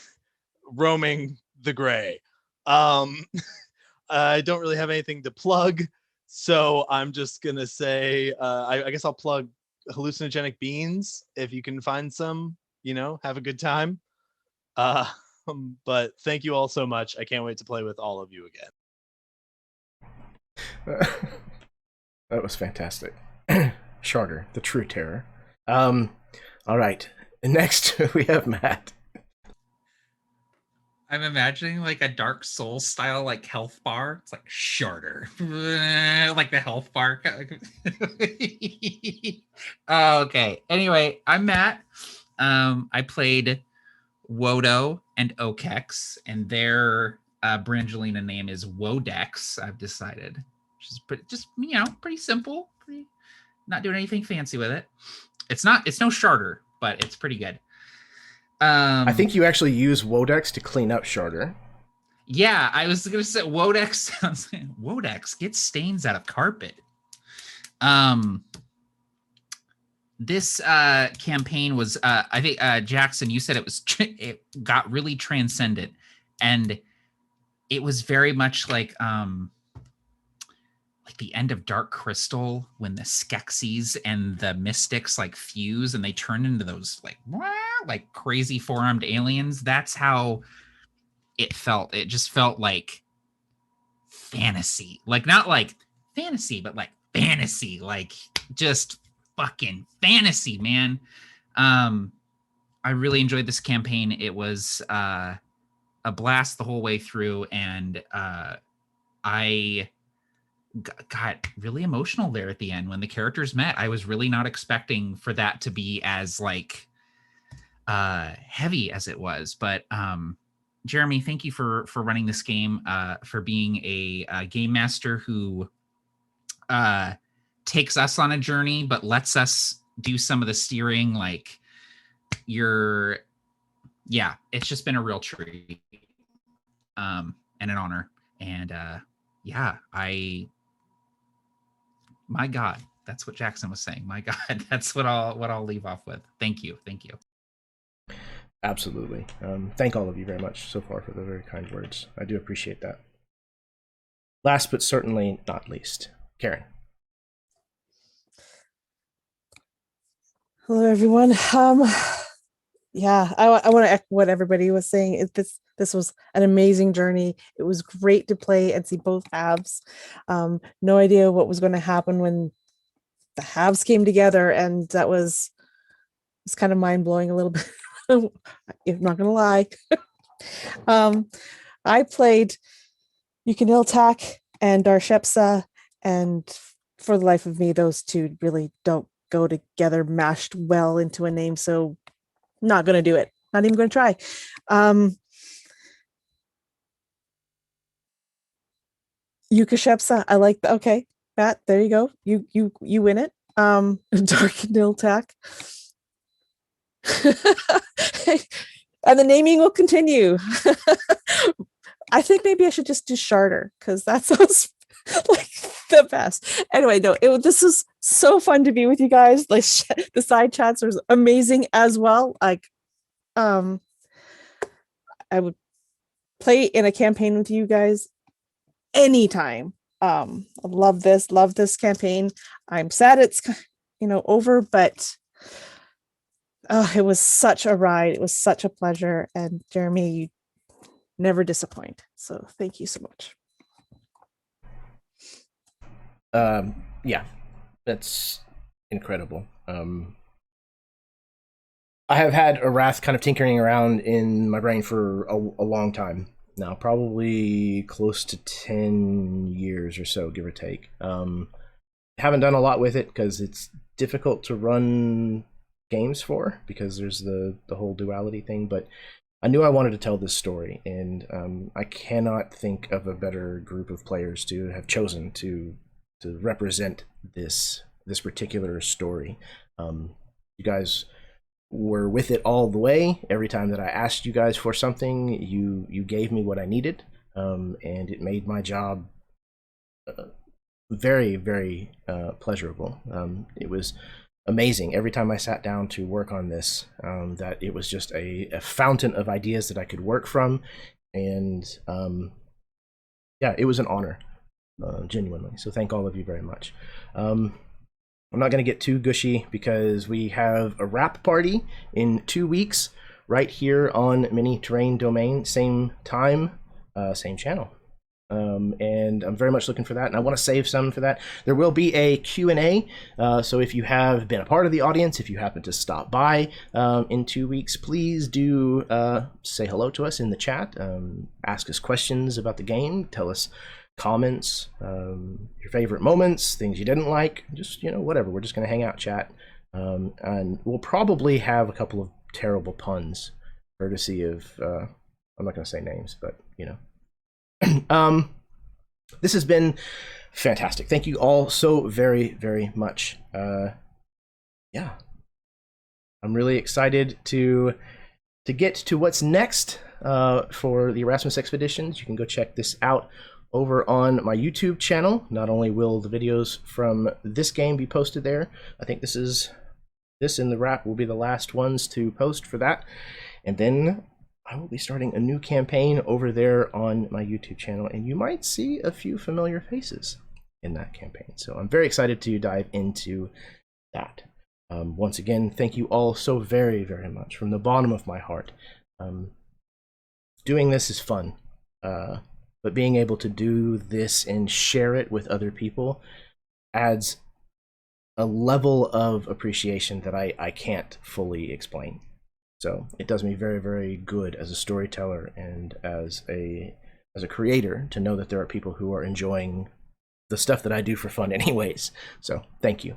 Speaker 4: roaming the gray. I don't really have anything to plug, so I'm just gonna say I guess I'll plug hallucinogenic beans if you can find some. Have a good time. But thank you all so much. I can't wait to play with all of you again.
Speaker 1: That was fantastic. Charter, the true terror. All right. Next, we have Matt.
Speaker 3: I'm imagining like a Dark Souls style like health bar. It's like Charter, like the health bar. Okay. Anyway, I'm Matt. I played Wodo and Okex, and their Brangelina name is Wodex. I've decided, which is pretty simple. Not doing anything fancy with it. It's no Charter, but it's pretty good.
Speaker 1: I think you actually use Wodex to clean up Charter.
Speaker 3: Yeah, I was gonna say Wodex. Wodex gets stains out of carpet. This campaign was, I think, Jackson, you said it got really transcendent, and it was very much like the end of Dark Crystal when the Skeksis and the Mystics like fuse and they turn into those like crazy four-armed aliens. That's how it felt. It just felt like fantasy, like not like fantasy, but like fantasy, like just fucking fantasy, man. I really enjoyed this campaign. It was a blast the whole way through, and I got really emotional there at the end when the characters met. I was really not expecting for that to be as like heavy as it was, but Jeremy, thank you for running this game, for being a game master who takes us on a journey but lets us do some of the steering. Like it's just been a real treat and an honor. And my God, that's what Jackson was saying. My God, that's what I'll leave off with. Thank you.
Speaker 1: Absolutely. Thank all of you very much so far for the very kind words. I do appreciate that. Last but certainly not least, Karen.
Speaker 2: Hello, everyone. Yeah, I want to echo what everybody was saying. This was an amazing journey. It was great to play and see both halves. No idea what was going to happen when the halves came together, and that was kind of mind blowing a little bit. I'm not going to lie. I played Yukinil-Tak and Darshepsa, and for the life of me, those two really don't go together mashed well into a name, so not going to do it. Not even going to try. Yukashepsa, I like that. Okay, Matt, there you go. You win it. Darkinil-Tak. And the naming will continue. I think maybe I should just do Charter, because that sounds like the best. Anyway, no, this was so fun to be with you guys. Like the side chats was amazing as well. Like, I would play in a campaign with you guys anytime. I love this campaign. I'm sad it's over, but it was such a ride. It was such a pleasure. And Jeremy, you never disappoint. So thank you so much.
Speaker 1: Yeah, that's incredible. I have had Arrath kind of tinkering around in my brain for a long time now, probably close to 10 years or so, give or take. Haven't done a lot with it because it's difficult to run games for, because there's the whole duality thing, but I knew I wanted to tell this story, and I cannot think of a better group of players to have chosen to represent this particular story. You guys were with it all the way. Every time that I asked you guys for something, you gave me what I needed, and it made my job very, very pleasurable. It was amazing every time I sat down to work on this, that it was just a fountain of ideas that I could work from, and yeah, it was an honor, genuinely. So thank all of you very much. I'm not going to get too gushy because we have a wrap party in 2 weeks right here on MiniTerrainDomain, same time, same channel. And I'm very much looking for that, and I want to save some for that. There will be a Q&A, so if you have been a part of the audience, if you happen to stop by in 2 weeks, please do say hello to us in the chat, ask us questions about the game, tell us comments, your favorite moments, things you didn't like, just, whatever. We're just going to hang out, chat, and we'll probably have a couple of terrible puns, courtesy of, I'm not going to say names, but, this has been fantastic. Thank you all so very, very much. Yeah, I'm really excited to get to what's next for the Erasmus Expeditions. You can go check this out over on my YouTube channel. Not only will the videos from this game be posted there, I think this and the wrap will be the last ones to post for that, and then I will be starting a new campaign over there on my YouTube channel, and you might see a few familiar faces in that campaign. So I'm very excited to dive into that. Once again, thank you all so very, very much from the bottom of my heart. Doing this is fun, but being able to do this and share it with other people adds a level of appreciation that I can't fully explain. So it does me very, very good as a storyteller and as a creator to know that there are people who are enjoying the stuff that I do for fun anyways. So thank you.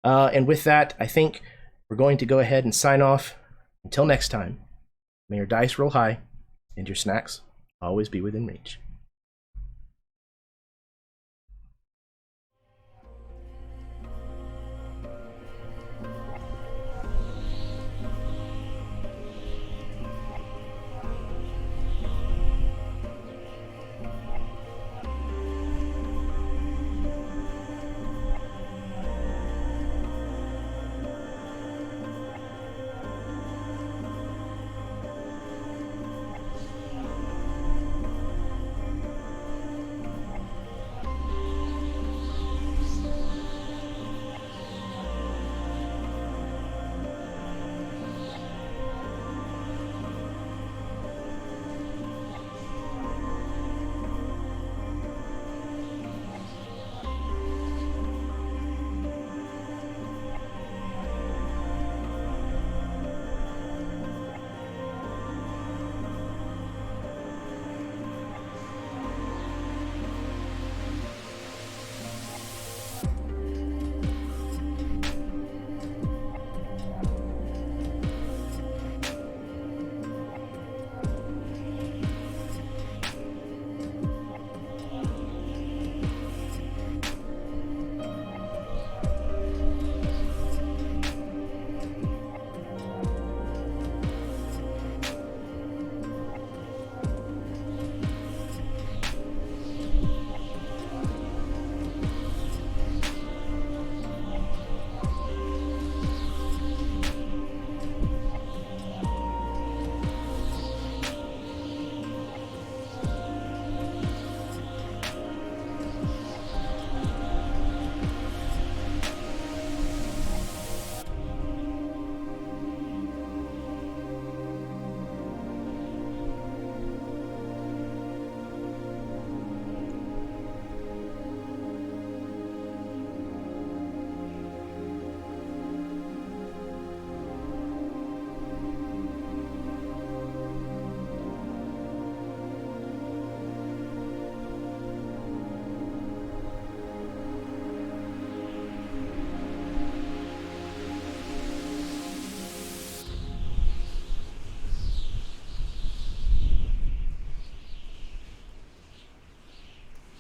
Speaker 1: And with that, I think we're going to go ahead and sign off. Until next time, may your dice roll high and your snacks always be within reach.